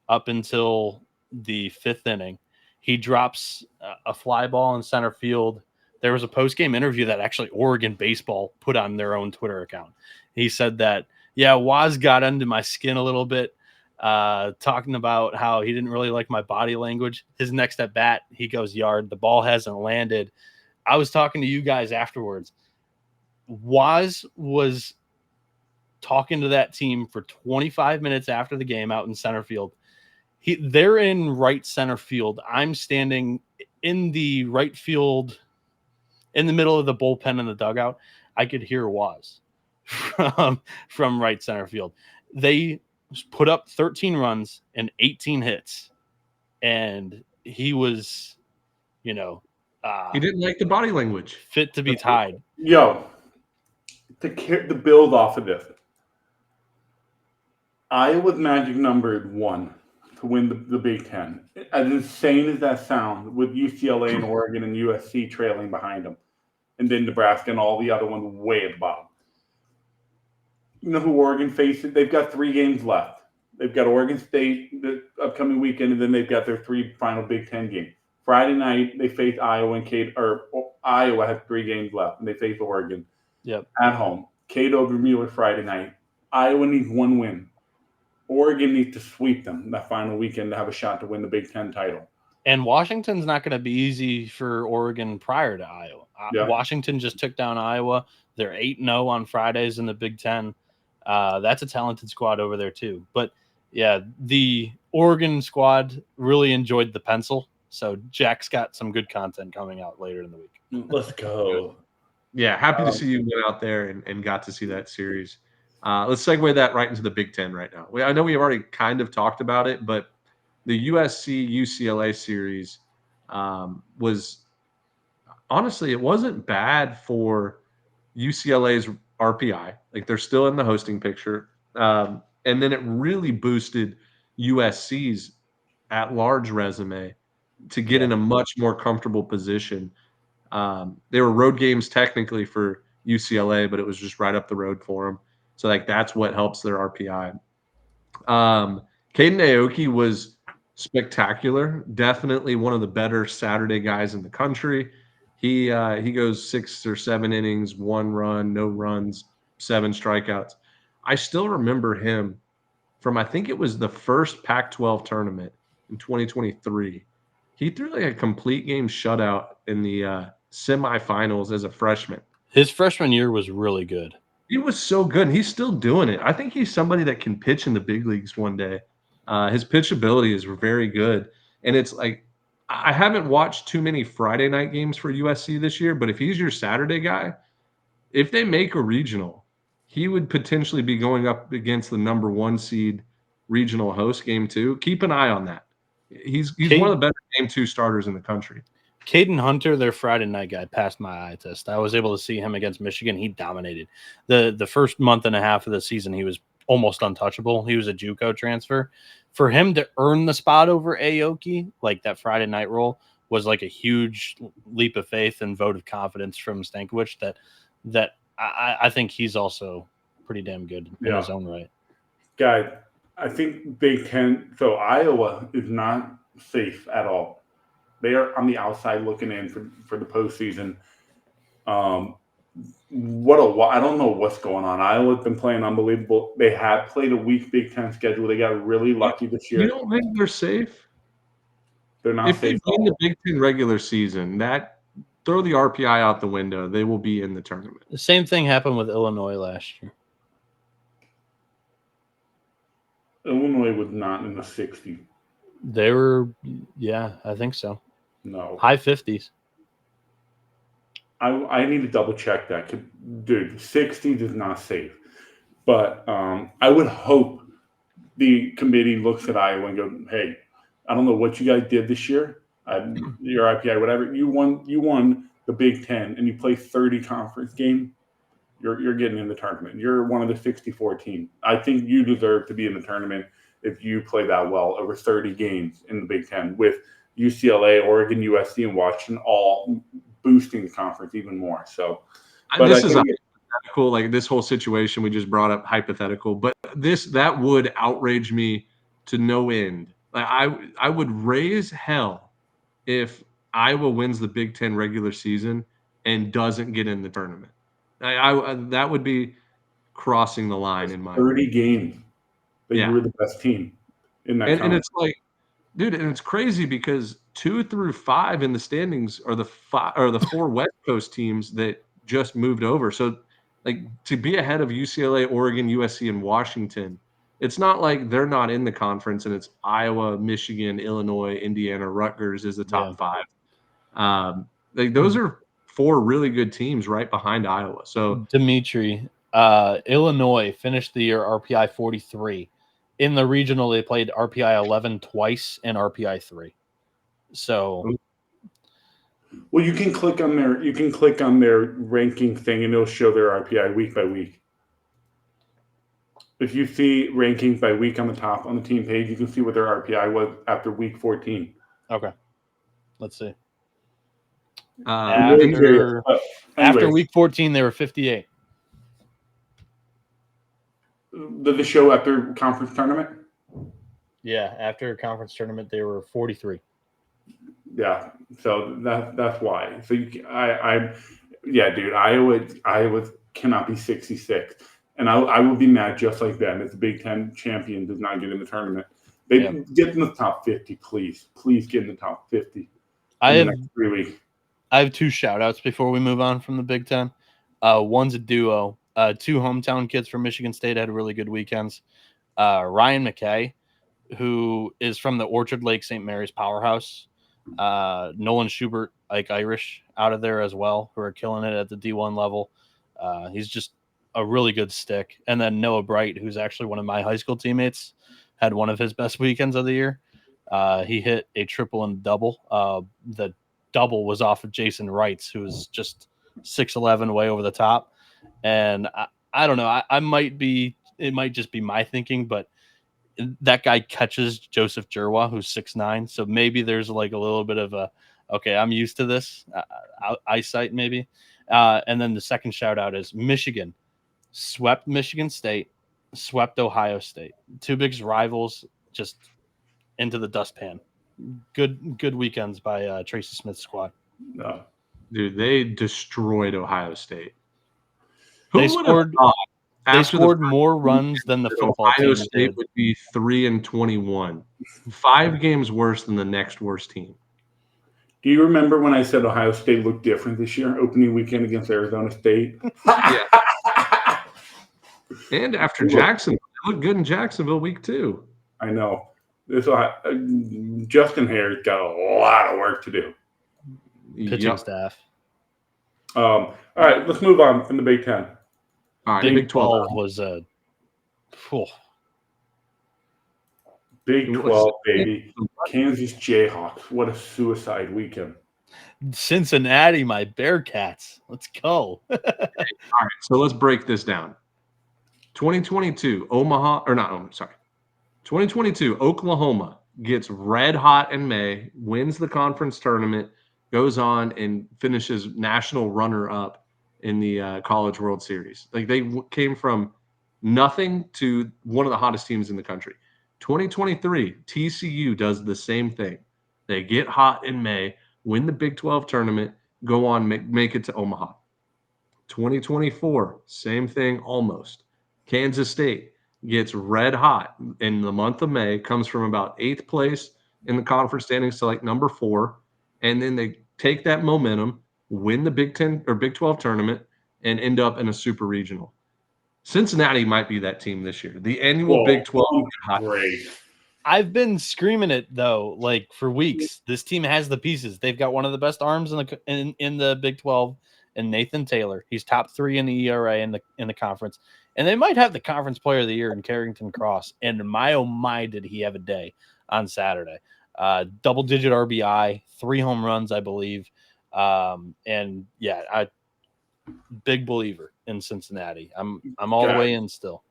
up until the 5th inning. He drops a fly ball in center field. There was a post-game interview that actually Oregon Baseball put on their own Twitter account. He said that, Waz got under my skin a little bit, talking about how he didn't really like my body language. His next at bat, he goes yard. The ball hasn't landed. I was talking to you guys afterwards. Waz was talking to that team for 25 minutes after the game out in center field. They're in right center field. I'm standing in the right field, in the middle of the bullpen in the dugout. I could hear Waz from right center field. They put up 13 runs and 18 hits, and he was, he didn't like the body language. Fit to be tied. To build off of this, Iowa's magic number 1 to win the Big Ten. As insane as that sounds, with UCLA and Oregon and USC trailing behind them, and then Nebraska and all the other ones way at the bottom. You know who Oregon faces? They've got 3 games left. They've got Oregon State the upcoming weekend, and then they've got their 3 final Big Ten games. Friday night, they face Iowa, and Iowa has 3 games left, and they face Oregon at home. Kate Obermuller Friday night. Iowa needs 1 win. Oregon needs to sweep them that final weekend to have a shot to win the Big Ten title. And Washington's not going to be easy for Oregon prior to Iowa. Washington just took down Iowa. They're 8-0 on Fridays in the Big Ten. That's a talented squad over there too. But the Oregon squad really enjoyed the pencil. So Jack's got some good content coming out later in the week. Let's go. Yeah, happy to see you went out there and got to see that series. Let's segue that right into the Big Ten right now. I know we've already kind of talked about it, but the USC-UCLA series was – honestly, it wasn't bad for UCLA's RPI. Like they're still in the hosting picture. And then it really boosted USC's at-large resume to get in a much more comfortable position. They were road games technically for UCLA, but it was just right up the road for them. So like that's what helps their RPI. Caden Aoki was spectacular. Definitely one of the better Saturday guys in the country. He goes 6 or 7 innings, 1 run, no runs, 7 strikeouts. I still remember him from I think it was the first Pac-12 tournament in 2023. He threw like a complete game shutout in the semifinals as a freshman. His freshman year was really good. He was so good. And he's still doing it. I think he's somebody that can pitch in the big leagues one day. His pitch ability is very good. And it's like, I haven't watched too many Friday night games for USC this year, but if he's your Saturday guy, if they make a regional, he would potentially be going up against the number 1 seed regional host game 2. Keep an eye on that. He's one of the better game 2 starters in the country. Caden Hunter, their Friday night guy, passed my eye test. I was able to see him against Michigan. He dominated. The first month and a half of the season, he was almost untouchable. He was a JUCO transfer. For him to earn the spot over Aoki, like that Friday night role, was like a huge leap of faith and vote of confidence from Stankiewicz that I think he's also pretty damn good in his own right. Guy, I think Big Ten. So Iowa is not safe at all. They are on the outside looking in for the postseason. I don't know what's going on. Iowa's been playing unbelievable. They have played a weak Big Ten schedule. They got really lucky this year. You don't think they're safe? They're not if safe. If they win the Big Ten regular season, throw the RPI out the window. They will be in the tournament. The same thing happened with Illinois last year. Illinois was not in the 60s. They were, I think so. No. High 50s. I need to double check that. Dude, 60s is not safe. But I would hope the committee looks at Iowa and go, hey, I don't know what you guys did this year. Your IPI, whatever. You won the Big Ten and you play 30 conference games. You're getting in the tournament. You're one of the 64 teams. I think you deserve to be in the tournament if you play that well over 30 games in the Big Ten with UCLA, Oregon, USC, and Washington all boosting the conference even more. So, this is hypothetical. Like this whole situation we just brought up, hypothetical. But that would outrage me to no end. Like I would raise hell if Iowa wins the Big Ten regular season and doesn't get in the tournament. That would be crossing the line in my 30 games. You were the best team in that. And it's like, dude, and it's crazy because 2 through 5 in the standings are the 4 West Coast teams that just moved over. So, like to be ahead of UCLA, Oregon, USC, and Washington, it's not like they're not in the conference and it's Iowa, Michigan, Illinois, Indiana, Rutgers is the top 5. Like those are 4 really good teams right behind Iowa. So Dimitri, Illinois finished the year RPI 43. In the regional, they played RPI 11 twice and RPI 3. So, well, you can click on their ranking thing, and it'll show their RPI week by week. If you see rankings by week on the top on the team page, you can see what their RPI was after week 14. Okay, let's see. After week 14, they were 58. The show after conference tournament? Yeah, after conference tournament, they were 43. Yeah, so that's why. So dude, Iowa cannot be 66, and I will be mad just like them if the Big Ten champion does not get in the tournament. They get in the top 50, please. Please get in the top 50. I have 3 weeks. I have 2 shout-outs before we move on from the Big Ten. One's a duo. 2 hometown kids from Michigan State had really good weekends. Ryan McKay, who is from the Orchard Lake St. Mary's powerhouse. Nolan Schubert, Ike Irish out of there as well, who are killing it at the D1 level. He's just a really good stick. And then Noah Bright, who's actually one of my high school teammates, had one of his best weekends of the year. He hit a triple and double. The double was off of Jason Wrights, who was just 6'11", way over the top. And I don't know. I might be. It might just be my thinking, but that guy catches Joseph Jerwa, who's 6'9", so maybe there's like a little bit of a okay, I'm used to this eyesight maybe. And then the second shout out is Michigan swept Michigan State, swept Ohio State, two biggest rivals, just into the dustpan. Good weekends by Tracy Smith's squad. No. Dude, they destroyed Ohio State. They scored. They scored more runs than the football Ohio team State did. would be 3-21, 5 games worse than the next worst team. Do you remember when I said Ohio State looked different this year, opening weekend against Arizona State? Yeah. And after Jacksonville, they looked good in Jacksonville week 2. I know. Justin Hare's got a lot of work to do. Pitching staff. All right, let's move on in the Big Ten. All right, Big 12 was a Big 12, baby. Kansas Jayhawks. What a suicide weekend. Cincinnati, my Bearcats. Let's go. All right, so let's break this down. 2022, 2022, Oklahoma gets red hot in May, wins the conference tournament, goes on and finishes national runner-up in the College World Series. Like they came from nothing to one of the hottest teams in the country. 2023, TCU does the same thing. They get hot in May, win the Big 12 tournament, go on, make it to Omaha. 2024, same thing almost. Kansas State gets red hot in the month of May, comes from about 8th place in the conference standings to like number 4, and then they take that momentum, win the Big 10 or Big 12 tournament, and end up in a super regional. Cincinnati might be that team this year. The annual Big 12. Great. I've been screaming it though, like for weeks. This team has the pieces. They've got one of the best arms in the Big 12, and Nathan Taylor. He's top 3 in the ERA in the conference, and they might have the conference player of the year in Carrington Cross. And my oh my, did he have a day on Saturday? Double-digit RBI, 3 home runs, I believe. And yeah, I big believer in Cincinnati. I'm all the way in still.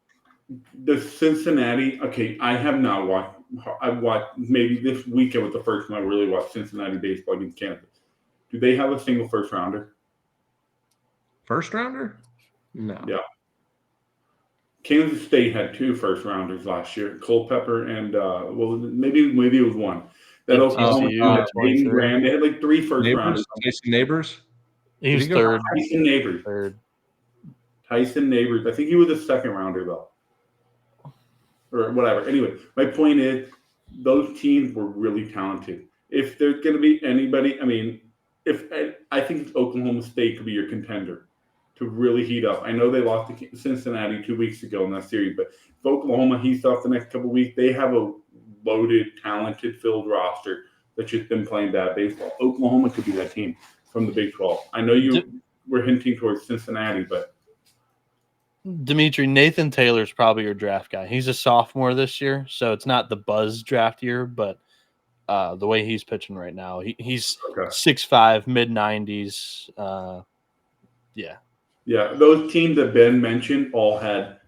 The Cincinnati, okay, I have not watched. I've watched maybe this weekend was the first time I really watched Cincinnati baseball against Kansas. Do they have a single first rounder? First rounder? No. Yeah. Kansas State had 2 first rounders last year, Culpepper and maybe it was one. That Oklahoma Hayden Graham. They had like 3 first rounders. Tyson Neighbors? He was third. Tyson Neighbors. Tyson Neighbors. I think he was a second rounder though. Or whatever. Anyway, my point is those teams were really talented. If there's going to be anybody, I mean, I think Oklahoma State could be your contender to really heat up. I know they lost to Cincinnati 2 weeks ago in that series, but if Oklahoma heats up the next couple of weeks, they have a loaded, talented, filled roster that's just been playing bad baseball. Oklahoma could be that team from the Big 12. I know you were hinting towards Cincinnati, but Dimitri, Nathan Taylor's probably your draft guy. He's a sophomore this year, so it's not the buzz draft year, but the way he's pitching right now, he's 6'5", mid-90s. Yeah, those teams that Ben mentioned all had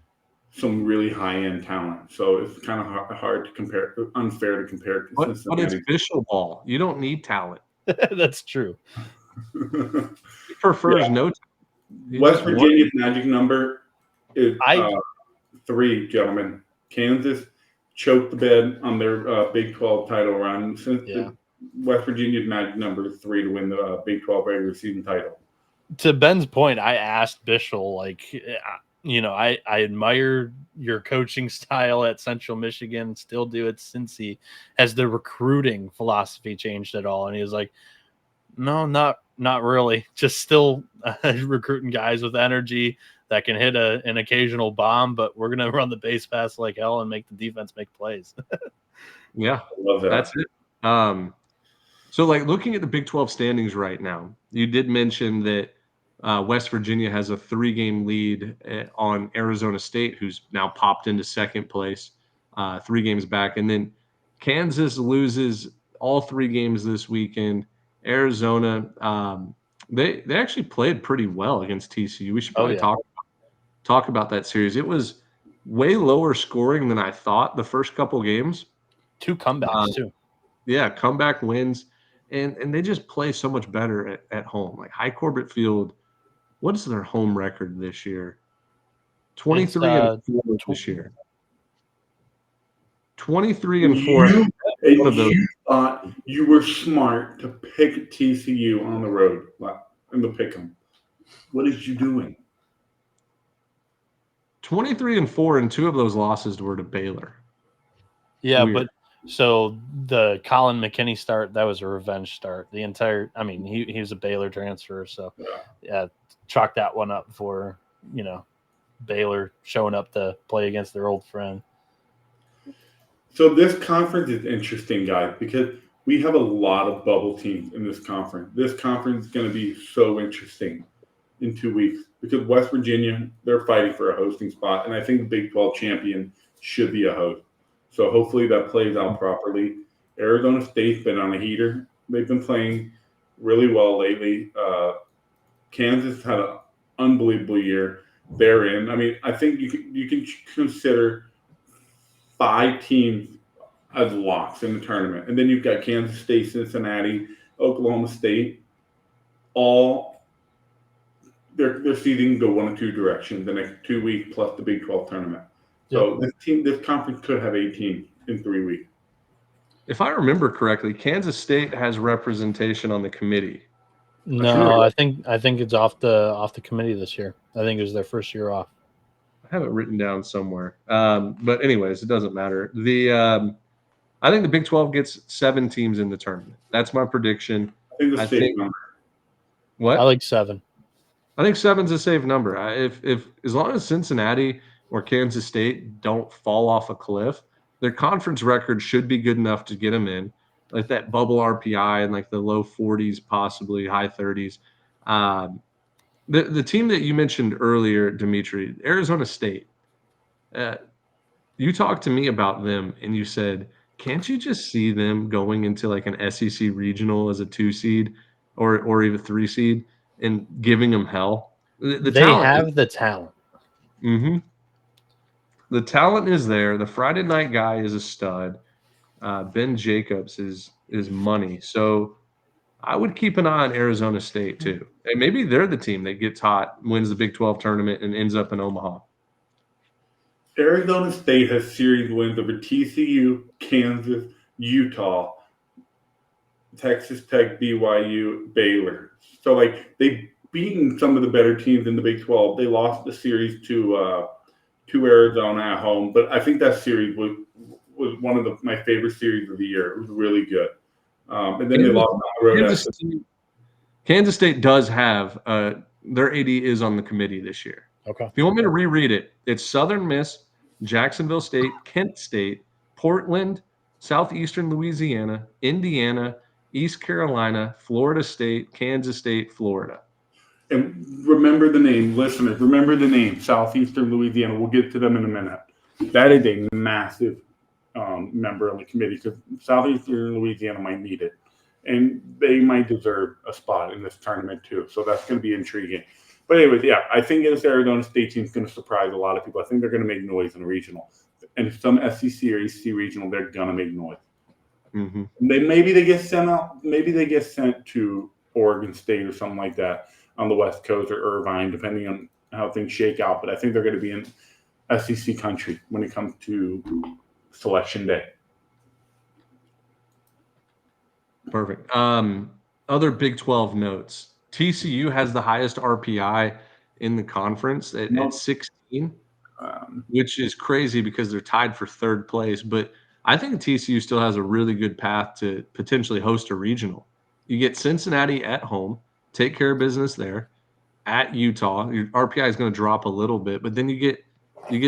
some really high-end talent, so it's kind of hard to compare, unfair to compare to Cincinnati. But it's Bishop ball. You don't need talent. That's true. He prefers no talent. West Virginia's magic number is 3, gentlemen. Kansas choked the bed on their Big 12 title run. West Virginia's magic number is 3 to win the Big 12 regular season title. To Ben's point, I asked Bishel, I admire your coaching style at Central Michigan, still do at Cincy. Has the recruiting philosophy changed at all? And he was like, no, not really. Just still recruiting guys with energy that can hit an occasional bomb, but we're going to run the base pass like hell and make the defense make plays. Yeah, love that. That's it. So, looking at the Big 12 standings right now, you did mention that West Virginia has a 3-game lead on Arizona State, who's now popped into second place, 3 games back. And then Kansas loses all 3 games this weekend. Arizona, they actually played pretty well against TCU. We should probably talk about talk about that series. It was way lower scoring than I thought the first couple games. 2 comebacks too. Yeah, comeback wins, and they just play so much better at home. Like High Corbett Field, what is their home record this year? 23-4 this year. 23-4. You thought you were smart to pick TCU on the road in the pick'em. What is you doing? 23-4, and 2 of those losses were to Baylor. Yeah, Weird. but so the Colin McKinney start, that was a revenge start. The entire, I mean, he was a Baylor transfer, so yeah, chalk that one up for, Baylor showing up to play against their old friend. So this conference is interesting, guys, because we have a lot of bubble teams in this conference. This conference is going to be so interesting in 2 weeks because West Virginia, they're fighting for a hosting spot, and I think the Big 12 champion should be a host. So hopefully that plays out properly. Arizona State's been on a heater. They've been playing really well lately. Kansas had an unbelievable year. They're in. I mean, I think you can consider 5 teams as locks in the tournament. And then you've got Kansas State, Cincinnati, Oklahoma State. All their seeding go one of 2 directions the next 2 weeks plus the Big 12 tournament. So this conference could have 8 teams in 3 weeks. If I remember correctly, Kansas State has representation on the committee. No, I think it's off the committee this year. I think it was their first year off. I have it written down somewhere. But anyways, it doesn't matter. I think the Big 12 gets 7 teams in the tournament. That's my prediction. I think number. What? I like 7. I think 7's a safe number. If as long as Cincinnati or Kansas State don't fall off a cliff, their conference record should be good enough to get them in, like that bubble RPI and like the low 40s, possibly high 30s. The team that you mentioned earlier, Dimitri, Arizona State, you talked to me about them and you said, can't you just see them going into like an SEC regional as a 2 seed or even 3 seed and giving them hell? They have the talent. Mm-hmm. The talent is there. The Friday night guy is a stud. Ben Jacobs is money. So I would keep an eye on Arizona State too. And maybe they're the team that gets hot, wins the Big 12 tournament, and ends up in Omaha. Arizona State has series wins over TCU, Kansas, Utah, Texas Tech, BYU, Baylor. So, like, they've beaten some of the better teams in the Big 12. They lost the series to Arizona at home, but I think that series was one of my favorite series of the year. It was really good. And then they lost on the road. Kansas State does have their AD is on the committee this year. Okay. If you want me to reread it, it's Southern Miss, Jacksonville State, Kent State, Portland, Southeastern Louisiana, Indiana, East Carolina, Florida State, Kansas State, Florida. And remember the name, listeners. Remember the name, Southeastern Louisiana. We'll get to them in a minute. That is a massive member of the committee because Southeastern Louisiana might need it. And they might deserve a spot in this tournament too. So that's going to be intriguing. But anyways, yeah, I think this Arizona State team is going to surprise a lot of people. I think they're going to make noise in the regional. And some SEC or EC regional, they're going to make noise. Mm-hmm. Maybe they get sent out. Maybe they get sent to Oregon State or something like that on the West Coast or Irvine, depending on how things shake out. But I think they're going to be in SEC country when it comes to selection day. Perfect. Other Big 12 notes. TCU has the highest RPI in the conference at 16, which is crazy because they're tied for 3rd place. But I think TCU still has a really good path to potentially host a regional. You get Cincinnati at home, take care of business there. At Utah, your RPI is going to drop a little bit, but then you get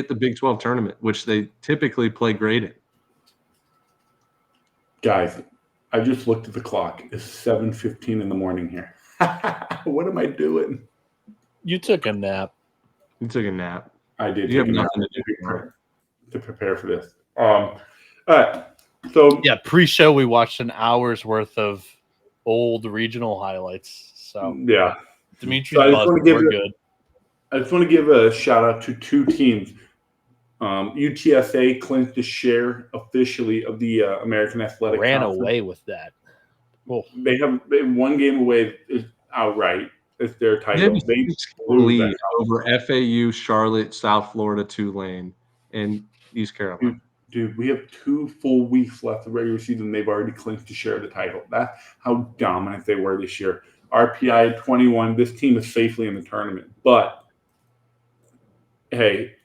the Big 12 tournament, which they typically play great in. Guys, I just looked at the clock. It's 7:15 in the morning here. What am I doing? You took a nap. You took a nap. I did. You have nothing to do to prepare for this. All right. So yeah, pre-show we watched an hour's worth of old regional highlights. So yeah, Dimitri's buzzed. We're good. I just want to give a shout out to two teams. UTSA clinched a share officially of the American Athletic Ran Conference. away with that. Well, They have one game away outright. It's their title. They blew lead that over FAU, Charlotte, South Florida, Tulane, and East Carolina. Dude, we have 2 full weeks left of regular season. They've already clinched to share the title. That's how dominant they were this year. RPI at 21. This team is safely in the tournament. But hey,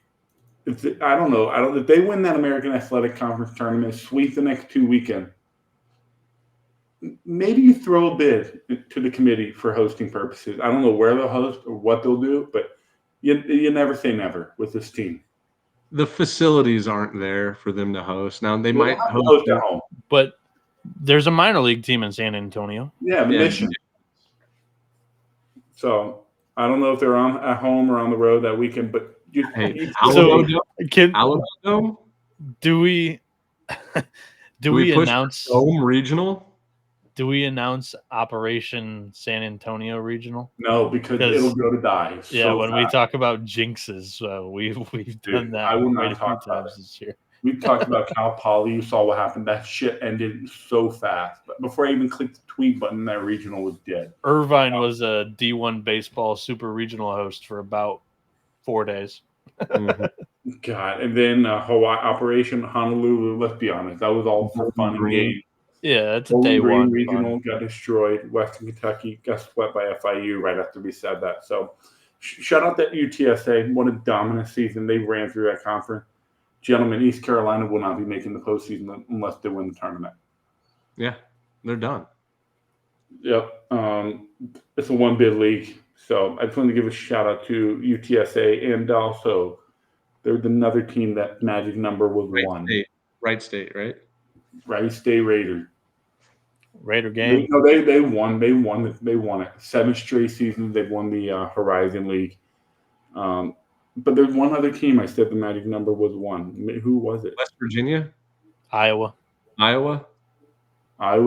I don't know. If they win that American Athletic Conference tournament, sweep the next 2 weekends, maybe you throw a bid to the committee for hosting purposes. I don't know where they'll host or what they'll do, but you never say never with this team. The facilities aren't there for them to host. Now they They'll might have to host at home. but there's a minor league team in San Antonio. Yeah, the Mission. So I don't know if they're on at home or on the road that weekend, but Alabama. Do we push announce home regional? Do we announce Operation San Antonio Regional? No, because it'll go to die. Yeah, when we talk about jinxes, we've done that I will quite not a few talk about times this year. We talked about Cal Poly. You saw what happened. That shit ended so fast. But before I even clicked the tweet button, that regional was dead. Irvine was a D1 baseball super regional host for about 4 days. God, and then Hawaii Operation Honolulu. Let's be honest, that was all for fun and games. Yeah, it's a day one. Regional got destroyed. Western Kentucky got swept by FIU right after we said that. So, shout out that UTSA. What a dominant season they ran through that conference. Gentlemen, East Carolina will not be making the postseason unless they win the tournament. Yeah, they're done. Yep. It's a one bid league. So I just wanted to give a shout out to UTSA, and also there's another team that magic number was one. Wright State, right? Wright State Raiders. Raider gang. They won. They won it. 7 straight seasons they've won the Horizon League. But there's one other team I said the magic number was 1. Who was it? West Virginia? Iowa. Iowa's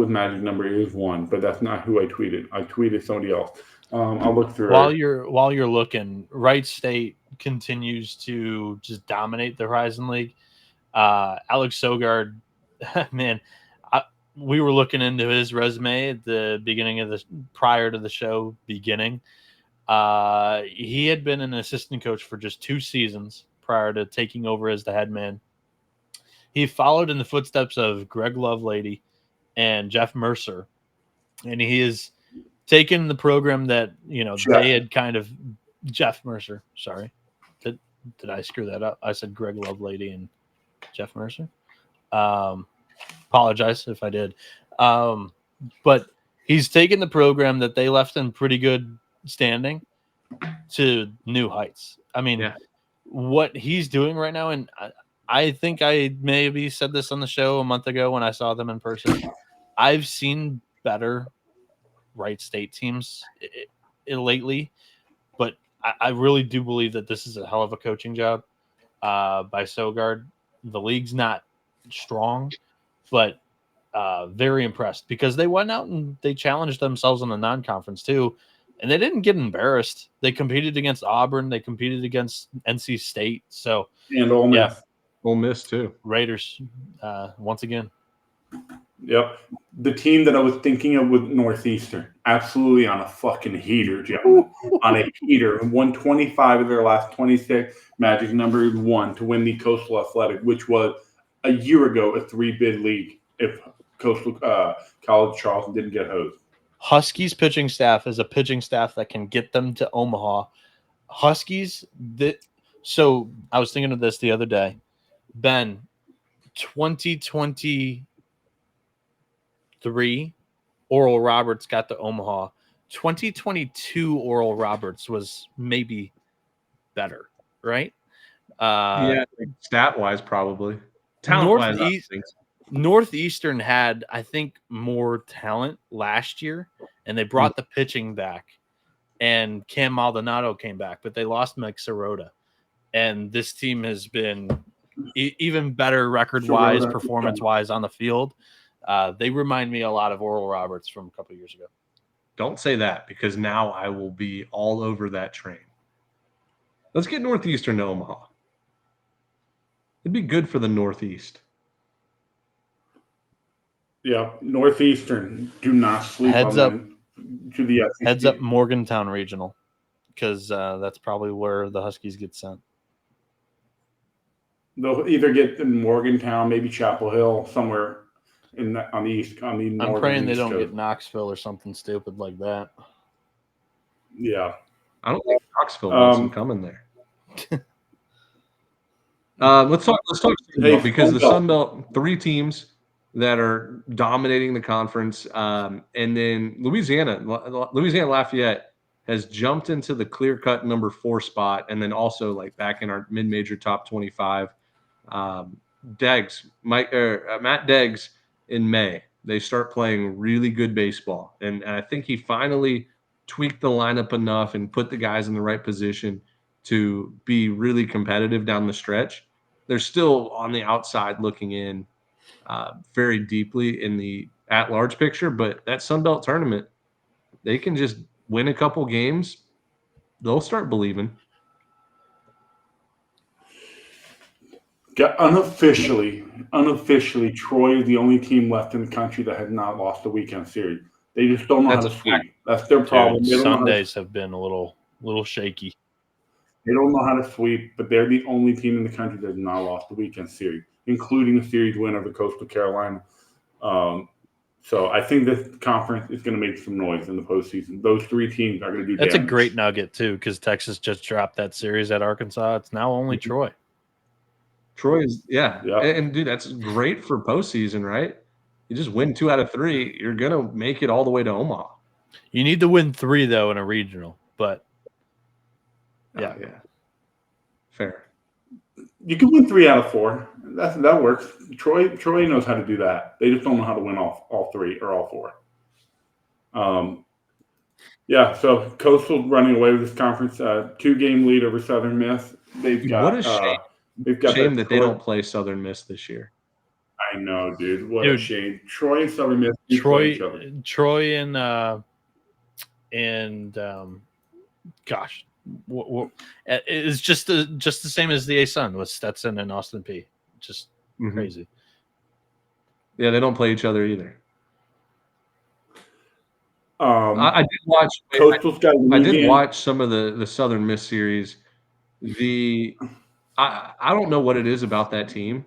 magic number is 1, but that's not who I tweeted. I tweeted somebody else. I'll look through while you're looking. Wright State continues to just dominate the Horizon League. Alex Sogard, man, we were looking into his resume at the beginning of prior to the show beginning. He had been an assistant coach for just 2 seasons prior to taking over as the head man. He followed in the footsteps of Greg Lovelady and Jeff Mercer, and he has taken the program that they had kind of Jeff Mercer. Sorry, did I screw that up? I said Greg Lovelady and Jeff Mercer. Apologize if I did. But he's taken the program that they left in pretty good standing to new heights. I mean, what he's doing right now, and I think I maybe said this on the show a month ago when I saw them in person. I've seen better Wright State teams lately, but I really do believe that this is a hell of a coaching job by Sogard. The league's not strong, but very impressed because they went out and they challenged themselves in the non-conference too, and they didn't get embarrassed. They competed against Auburn. They competed against NC State. So and Ole Miss. Yeah. Ole Miss too. Raiders once again. Yep. The team that I was thinking of was Northeastern. Absolutely on a fucking heater, Joe. On a heater. 125 of their last 26. Magic number is 1 to win the Coastal Athletic, which was a year ago a 3-bid league if Coastal College Charleston didn't get hosed. Huskies pitching staff is a pitching staff that can get them to Omaha. Huskies, so I was thinking of this the other day. Ben, 2023, Oral Roberts got to Omaha. 2022, Oral Roberts was maybe better, right? Stat-wise, probably. Talent-wise, Northeastern had, I think, more talent last year, and they brought the pitching back, and Cam Maldonado came back, but they lost Mike Sirota. And this team has been even better record-wise, performance-wise on the field. They remind me a lot of Oral Roberts from a couple of years ago. Don't say that, because now I will be all over that train. Let's get Northeastern to Omaha. It'd be good for the Northeast. Yeah, Northeastern. Do not sleep Heads on up. them. To the SEC. Heads up, Morgantown Regional, because that's probably where the Huskies get sent. They'll either get in Morgantown, maybe Chapel Hill, somewhere on the east, on the northern. I'm praying they east don't coast. get Knoxville or something stupid like that. Yeah, I don't think Knoxville wants them coming there. Let's talk Sunbelt, because the Sun Belt, 3 teams that are dominating the conference, and then Louisiana Lafayette has jumped into the clear-cut number 4 spot, and then also like back in our mid-major top 25. Matt Deggs in May, they start playing really good baseball, and I think he finally tweaked the lineup enough and put the guys in the right position to be really competitive down the stretch. They're still on the outside looking in very deeply in the at-large picture, but that Sun Belt tournament, they can just win a couple games, they'll start believing. Unofficially, Troy is the only team left in the country that has not lost a weekend series. They just don't know how to sweep. That's their problem. Dude, Sundays have been a little shaky. They don't know how to sweep, but they're the only team in the country that has not lost a weekend series, including a series win over Coastal Carolina. So I think this conference is going to make some noise in the postseason. Those 3 teams are going to do damage. That's a great nugget, too, because Texas just dropped that series at Arkansas. It's now only Troy. Troy is, yeah. And dude, that's great for postseason, right? You just win 2 out of 3, you're going to make it all the way to Omaha. You need to win 3, though, in a regional, but yeah. Fair. You can win 3 out of 4. That works. Troy knows how to do that. They just don't know how to win all 3 or all 4. So Coastal running away with this conference, 2-game lead over Southern Miss. They've got what a shame. Shame that they don't play Southern Miss this year. I know, dude. What a shame. Troy and Southern Miss play each other. Troy and gosh, it's just the same as the A-Sun with Stetson and Austin P. Just crazy. Yeah, they don't play each other either. I did watch. I did watch some of the Southern Miss series. I don't know what it is about that team.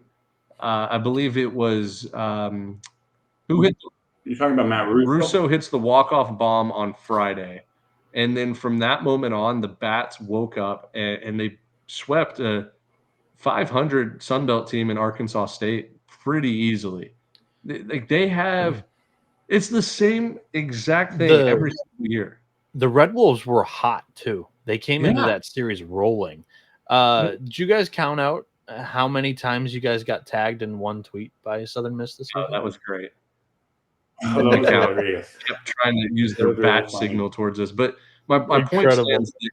I believe it was who hit. You're talking about Matt Russo? Russo hits the walk-off bomb on Friday. And then from that moment on, the Bats woke up and they swept a 500 Sun Belt team in Arkansas State pretty easily. They have – it's the same exact thing every single year. The Red Wolves were hot too. They came into that series rolling. Did you guys count out how many times you guys got tagged in one tweet by Southern Miss this week? Oh, that was great. That was hilarious. Kept trying to use their bat signal towards us. But my point stands that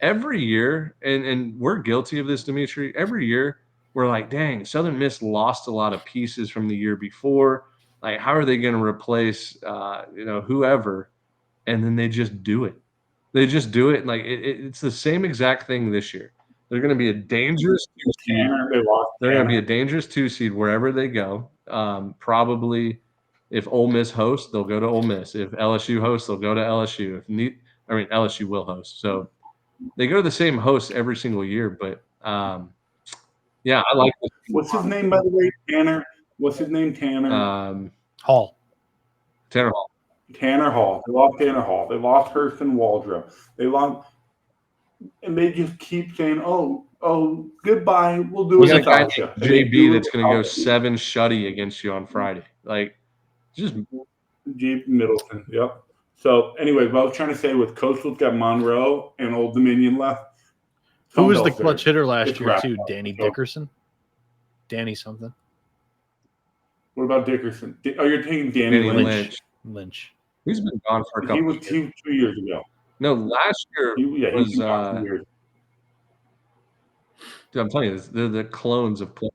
every year, and we're guilty of this, Dimitri, every year we're like, dang, Southern Miss lost a lot of pieces from the year before. Like, how are they going to replace, whoever? And then they just do it. They just do it. Like, it's the same exact thing this year. They're going to be a dangerous 2 seed. They're going to be a dangerous 2 seed wherever they go. Probably if Ole Miss hosts, they'll go to Ole Miss. If LSU hosts, they'll go to LSU. LSU will host. So they go to the same hosts every single year. But, I like this. What's his name, by the way? Tanner. What's his name? Tanner? Hall. Tanner Hall. Tanner Hall. They lost Tanner Hall. They lost Hurston Waldrop. They lost – and they just keep saying, oh, goodbye. We'll do it without you. JB that's going to go 7 shutty against you on Friday. Like, just JB Middleton. Yep. So, anyway, what I was trying to say with Coastal's got Monroe and Old Dominion left. Who was the clutch hitter last year, too? Danny Dickerson? Danny something. What about Dickerson? You're taking Danny Lynch. He's been gone for a couple years. He was 2 years ago. No, last year was dude, I'm telling you, they're the clones of players.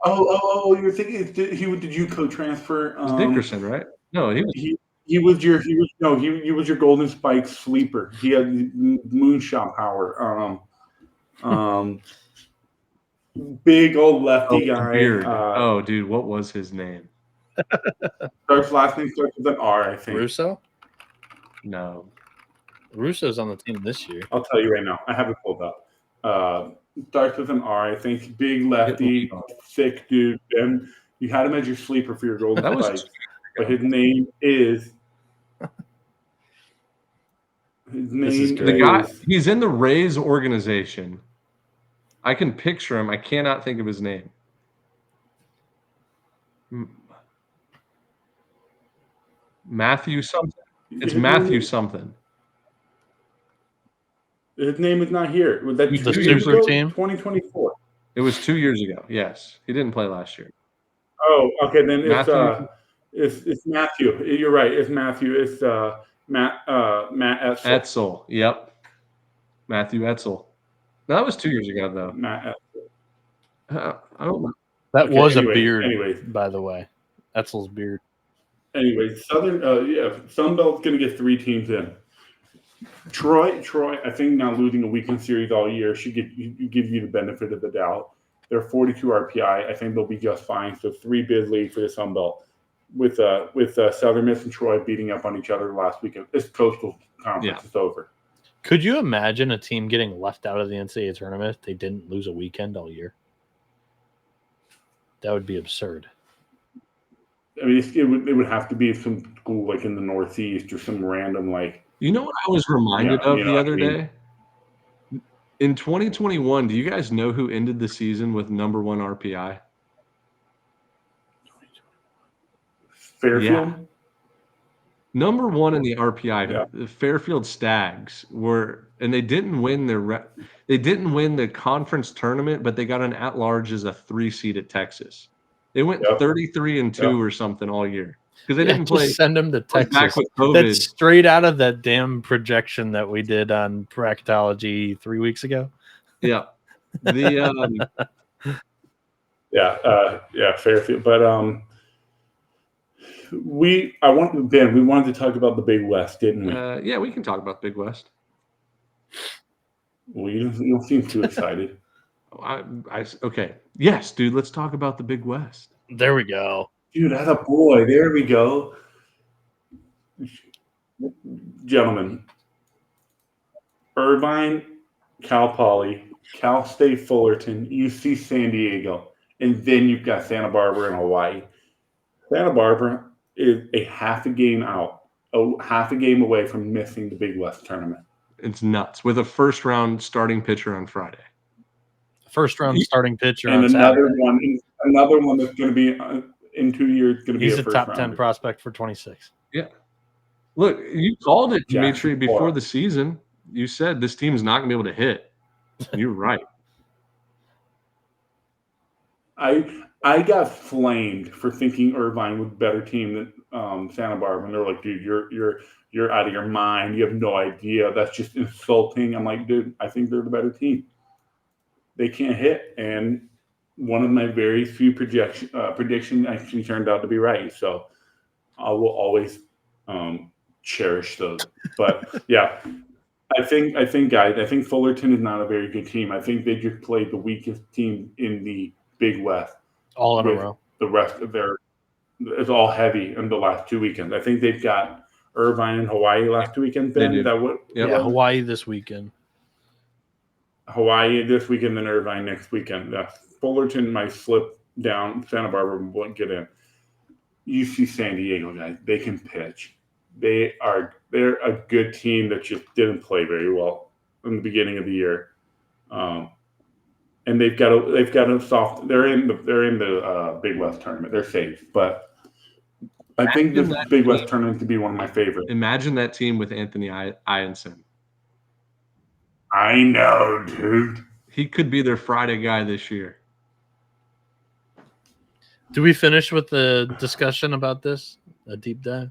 Oh! You're thinking did JUCO transfer? It was Dickerson, right? No, he was your Golden Spike sleeper. He had moonshot power. Big old lefty guy. Beard. Dude, what was his name? Last name starts with an R, I think. Russo? No. Russo's on the team this year. I'll tell you right now. I have it pulled up. Starts with an R, I think. Big lefty, thick dude. And you had him as your sleeper for your golden spikes. But his name is. The guy. He's in the Rays organization. I can picture him. I cannot think of his name. Matthew something. It's Matthew something. His name is not here. Was that the super team? 2024. It was 2 years ago. Yes, he didn't play last year. Oh, okay. Then Matthew. It's Matthew. You're right. It's Matthew. It's Matt Etzel. Etzel. Yep. Matthew Etzel. No, that was 2 years ago, though. Matt Etzel. I don't know. That was a beard, by the way. Etzel's beard. Anyway, Sunbelt's going to get 3 teams in. Troy, I think now losing a weekend series all year should give you the benefit of the doubt. They're 42 RPI. I think they'll be just fine. So 3 bid lead for the Sunbelt with Southern Miss and Troy beating up on each other last weekend. This Coastal Conference is over. Could you imagine a team getting left out of the NCAA tournament if they didn't lose a weekend all year? That would be absurd. I mean, it would have to be some school like in the Northeast or some random like. You know what I was reminded of the other day? In 2021, do you guys know who ended the season with number 1 RPI? Fairfield? Yeah. Number 1 in the RPI, the Fairfield Stags were, and they didn't win the conference tournament, but they got an at-large as a 3 seed at Texas. They went 33-2 or something all year because they didn't play. Send them to Texas. Back with COVID. That's straight out of that damn projection that we did on Bracketology 3 weeks ago. Yeah, Fairfield. But we wanted to talk about the Big West, didn't we? Yeah, we can talk about the Big West. Well, you don't seem too excited. Okay. Yes, dude, let's talk about the Big West. There we go. Dude, that's a boy. There we go. Gentlemen, Irvine, Cal Poly, Cal State Fullerton, UC San Diego, and then you've got Santa Barbara and Hawaii. Santa Barbara is a half a game away from missing the Big West tournament. It's nuts with a first-round starting pitcher on Friday. First-round starting pitcher and on another Saturday. Another one that's going to be in 2 years going to be He's a top 10 rounder. prospect for 26. Yeah. Look, you called it, Dimitri, before the season. You said this team's not going to be able to hit. You're right. I got flamed for thinking Irvine was a better team than Santa Barbara, and they're like, dude, you're out of your mind. You have no idea. That's just insulting. I'm like, dude, I think they're the better team. They can't hit, and one of my very few prediction actually turned out to be right. So I will always cherish those. But yeah, I think guys, I think Fullerton is not a very good team. I think they just played the weakest team in the Big West. All in a row. The rest of it's all heavy in the last 2 weekends. I think they've got Irvine and Hawaii last 2 weekends. Ben, is that what? Yeah, Hawaii this weekend. Hawaii this weekend, then Irvine next weekend. Fullerton might slip down. Santa Barbara won't get in. UC San Diego, guys, they can pitch. They're a good team that just didn't play very well in the beginning of the year. And they've got a soft. They're in the Big West tournament. They're safe, but I think this Big West tournament could be one of my favorites. Imagine that team with Anthony Ianson. I know, dude. He could be their Friday guy this year. Do we finish with the discussion about this? A deep dive?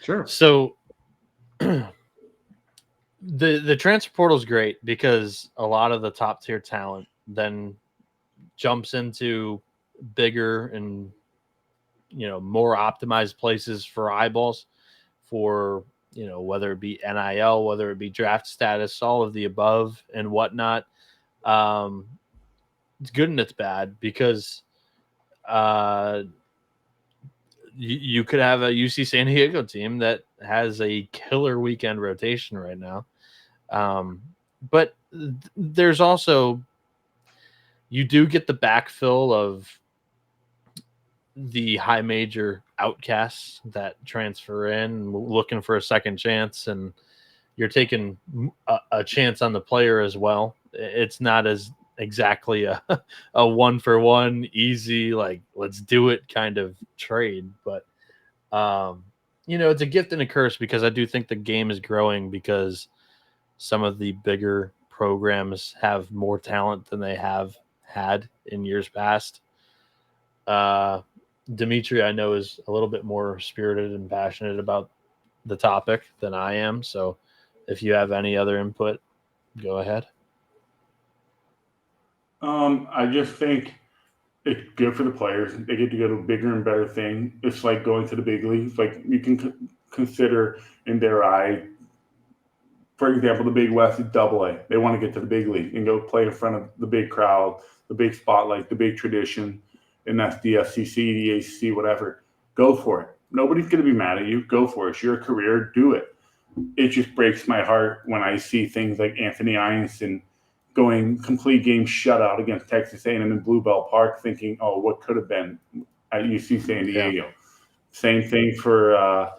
Sure. So the transfer portal is great because a lot of the top tier talent then jumps into bigger and more optimized places for eyeballs for whether it be NIL, whether it be draft status, all of the above and whatnot. It's good and it's bad because you could have a UC San Diego team that has a killer weekend rotation right now. But there's also, you do get the backfill of the high major outcasts that transfer in looking for a second chance, and you're taking a chance on the player as well. It's not as exactly a 1-for-1 easy, like, let's do it kind of trade, but it's a gift and a curse because I do think the game is growing because some of the bigger programs have more talent than they have had in years past. Dimitri, I know, is a little bit more spirited and passionate about the topic than I am. So if you have any other input, go ahead. I just think it's good for the players. They get to go to a bigger and better thing. It's like going to the big leagues. Like, you can consider in their eye, for example, the Big West is AA. They want to get to the big league and go play in front of the big crowd, the big spotlight, the big tradition, and that's the FCC, the ACC, whatever. Go for it. Nobody's going to be mad at you. Go for it. It's your career. Do it. It just breaks my heart when I see things like Anthony Einstein going complete game shutout against Texas A&M in Bluebell Park, thinking, "Oh, what could have been at UC San Diego." Yeah. Same thing for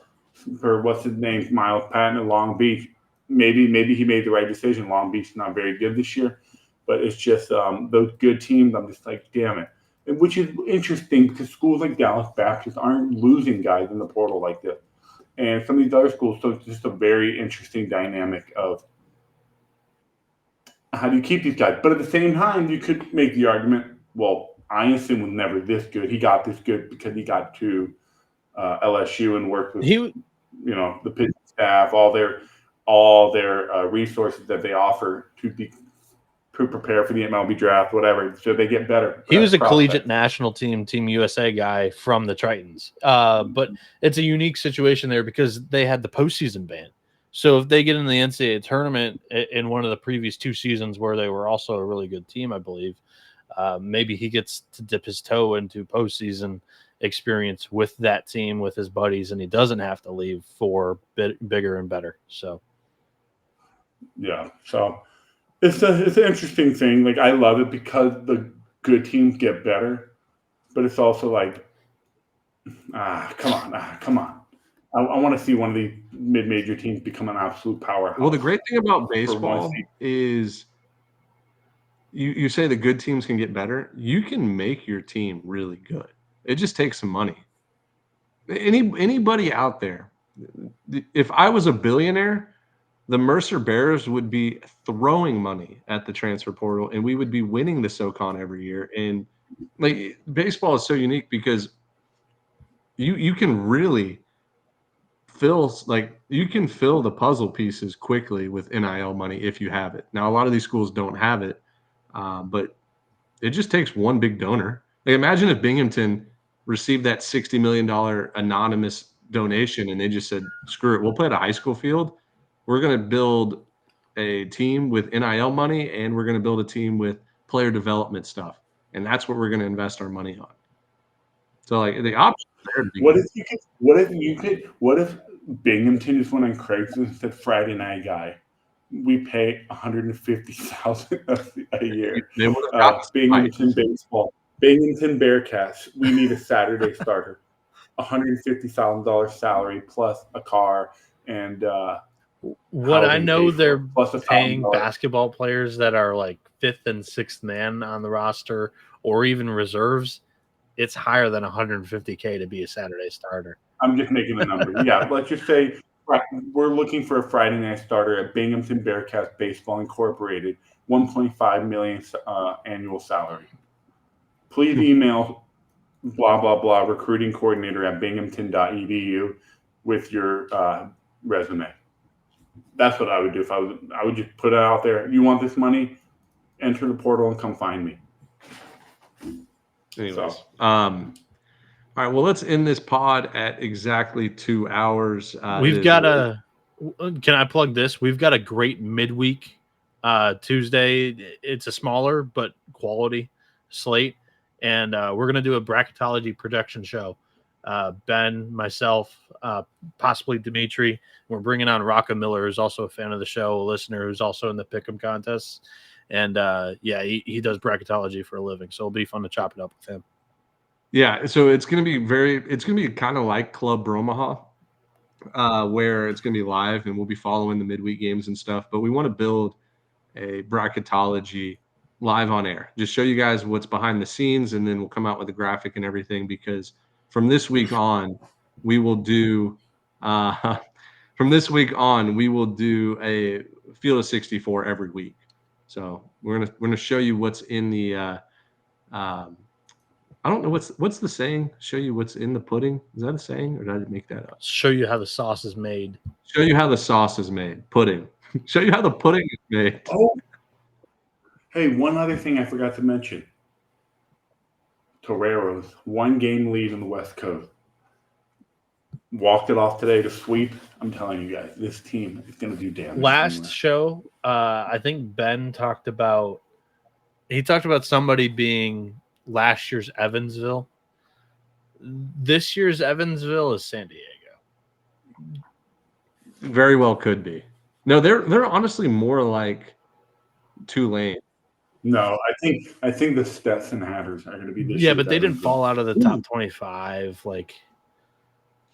what's his name, Miles Patton at Long Beach. Maybe he made the right decision. Long Beach is not very good this year, but it's just those good teams. I'm just like, damn it. Which is interesting because schools like Dallas Baptist aren't losing guys in the portal like this, and some of these other schools. So it's just a very interesting dynamic of how do you keep these guys? But at the same time, you could make the argument, well, Einstein was never this good. He got this good because he got to LSU and worked with the pitching staff, all their resources that they offer to prepare for the MLB draft, whatever. So they get better. He was a collegiate national Team USA guy from the Tritons. But it's a unique situation there because they had the postseason ban. So if they get in the NCAA tournament in one of the previous 2 seasons where they were also a really good team, I believe, maybe he gets to dip his toe into postseason experience with that team, with his buddies, and he doesn't have to leave for bigger and better. So, yeah. So it's an interesting thing. Like, I love it because the good teams get better, but it's also like, come on. I want to see one of the mid-major teams become an absolute powerhouse. Well, the great thing about baseball is you say the good teams can get better. You can make your team really good. It just takes some money. Anybody out there, if I was a billionaire, the Mercer Bears would be throwing money at the transfer portal, and we would be winning the SoCon every year. And like, baseball is so unique because you can really fill the puzzle pieces quickly with NIL money if you have it. Now, a lot of these schools don't have it, but it just takes one big donor. Like, imagine if Binghamton received that $60 million anonymous donation and they just said, screw it, we'll play at a high school field. We're going to build a team with NIL money, and we're going to build a team with player development stuff. And that's what we're going to invest our money on. So, like, the option there. What if Binghamton just went on Craigslist and said, Friday night guy, we pay $150,000 a year. Binghamton baseball, Binghamton Bearcats. We need a Saturday starter, $150,000 salary plus a car and. What I know, they're paying basketball players that are like 5th and 6th man on the roster, or even reserves. It's higher than $150K to be a Saturday starter. I'm just making a number. Yeah, let's just say we're looking for a Friday night starter at Binghamton Bearcats Baseball Incorporated, $1.5 million annual salary. Please email blah, blah, blah, recruiting coordinator at binghamton.edu with your resume. That's what I would do. I would just put it out there. You want this money? Enter the portal and come find me. Anyways, all right. Well, let's end this pod at exactly 2 hours. We've got a Can I plug this? We've got a great midweek Tuesday. It's a smaller but quality slate, and we're going to do a bracketology projection show. Ben, myself, possibly Dimitri. We're bringing on Rocco Miller, who's also a fan of the show, a listener who's also in the Pick'em contests. And he does bracketology for a living, so it'll be fun to chop it up with him. Yeah, so it's going to be kind of like Club Bromaha, where it's going to be live and we'll be following the midweek games and stuff. But we want to build a bracketology live on air, just show you guys what's behind the scenes, and then we'll come out with a graphic and everything. Because from this week on, we will do a field of 64 every week. So we're gonna show you what's in the. I don't know what's the saying. Show you what's in the pudding. Is that a saying, or did I make that up? Show you how the sauce is made. Show you how the sauce is made. Pudding. Show you how the pudding is made. Oh, hey, one other thing I forgot to mention. Toreros, 1-game lead in the West Coast. Walked it off today to sweep. I'm telling you guys, this team is going to do damage. Last show, I think Ben talked about somebody being last year's Evansville. This year's Evansville is San Diego. Very well could be. No, they're honestly more like Tulane. No, I think the Stetson Hatters are going to be this. Yeah, but they didn't fall out of the top 25. Like,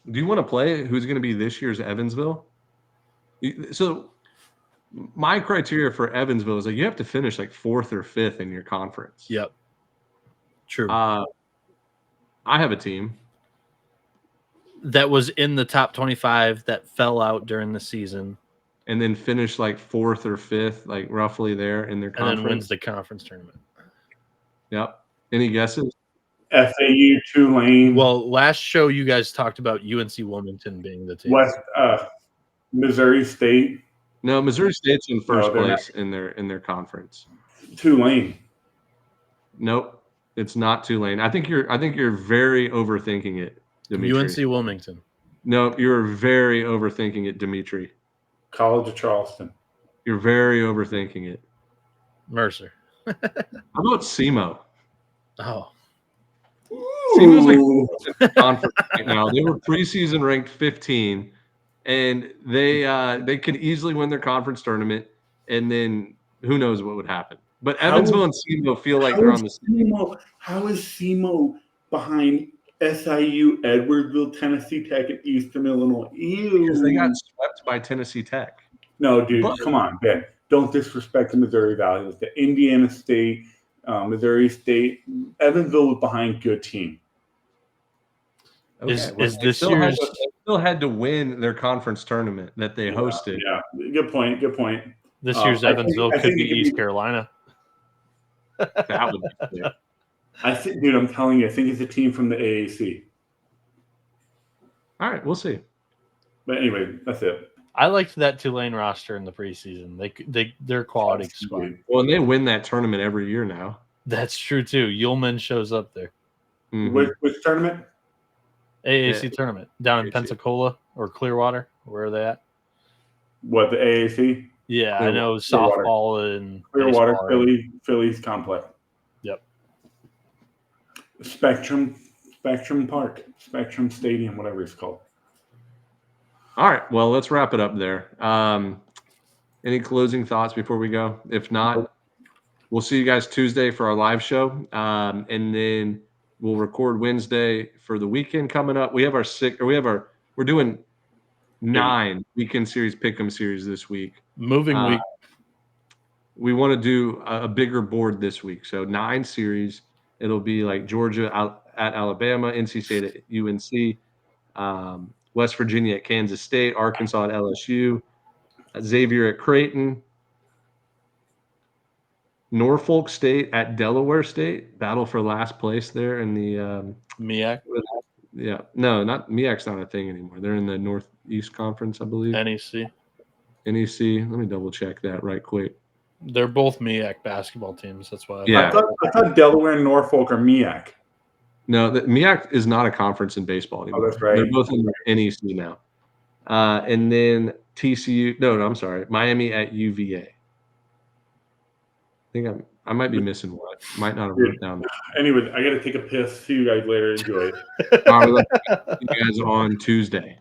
do you want to play who's going to be this year's Evansville? So my criteria for Evansville is like you have to finish like 4th or 5th in your conference. Yep. True. I have a team that was in the top 25 that fell out during the season. And then finish like 4th or 5th, like roughly there in their conference. And then wins the conference tournament. Yep. Any guesses? FAU, Tulane. Well, last show you guys talked about UNC Wilmington being the team. Missouri State. No, Missouri State's in first place in their conference. Tulane. Nope, it's not Tulane. I think you're very overthinking it, Dimitri. UNC Wilmington. No, you're very overthinking it, Dimitri. College of Charleston. You're very overthinking it. Mercer. How about SEMO? Oh. SEMO's like in the conference right now. They were preseason ranked 15, and they could easily win their conference tournament, and then who knows what would happen. But Evansville and SEMO feel like they're on the same. How is SEMO behind SIU, Edwardsville, Tennessee Tech, and Eastern Illinois? Ew. Because they got swept by Tennessee Tech. No, dude, come on, Ben. Don't disrespect the Missouri Valley. The Indiana State, Missouri State. Evansville was behind good team. Okay. Is this year's? They still had to win their conference tournament that they hosted. Yeah, good point. This year's Evansville could be East Carolina. That would be sick. Dude, I'm telling you, I think it's a team from the AAC. All right, we'll see. But anyway, that's it. I liked that Tulane roster in the preseason. They're quality squad. Well, and they win that tournament every year now. That's true too. Ullman shows up there. Mm-hmm. Which tournament? AAC tournament down in Pensacola or Clearwater. Where are they at? What, the AAC? Yeah, I know softball and Clearwater, baseball. Phillies complex. Yep. Spectrum Park, Spectrum Stadium, whatever it's called. All right, well, let's wrap it up there. Any closing thoughts before we go? If not, we'll see you guys Tuesday for our live show, and then we'll record Wednesday for the weekend coming up. We're doing 9 weekend series pick'em series this week. Moving week. We want to do a bigger board this week, so 9 series. It'll be like Georgia at Alabama, NC State at UNC, West Virginia at Kansas State, Arkansas at LSU, Xavier at Creighton, Norfolk State at Delaware State. Battle for last place there in the MEAC. Yeah, no, not MEAC's not a thing anymore. They're in the Northeast Conference, I believe. NEC. Let me double check that right quick. They're both MEAC basketball teams. That's why. Yeah. I thought Delaware and Norfolk are MEAC. No, the MEAC is not a conference in baseball anymore. Oh, that's right. They're both in NEC now. And then TCU. No, I'm sorry. Miami at UVA. I think I might be missing one. Might not have wrote down. Anyway, I got to take a piss. See you guys later. Enjoy. All right, we'll see you guys on Tuesday.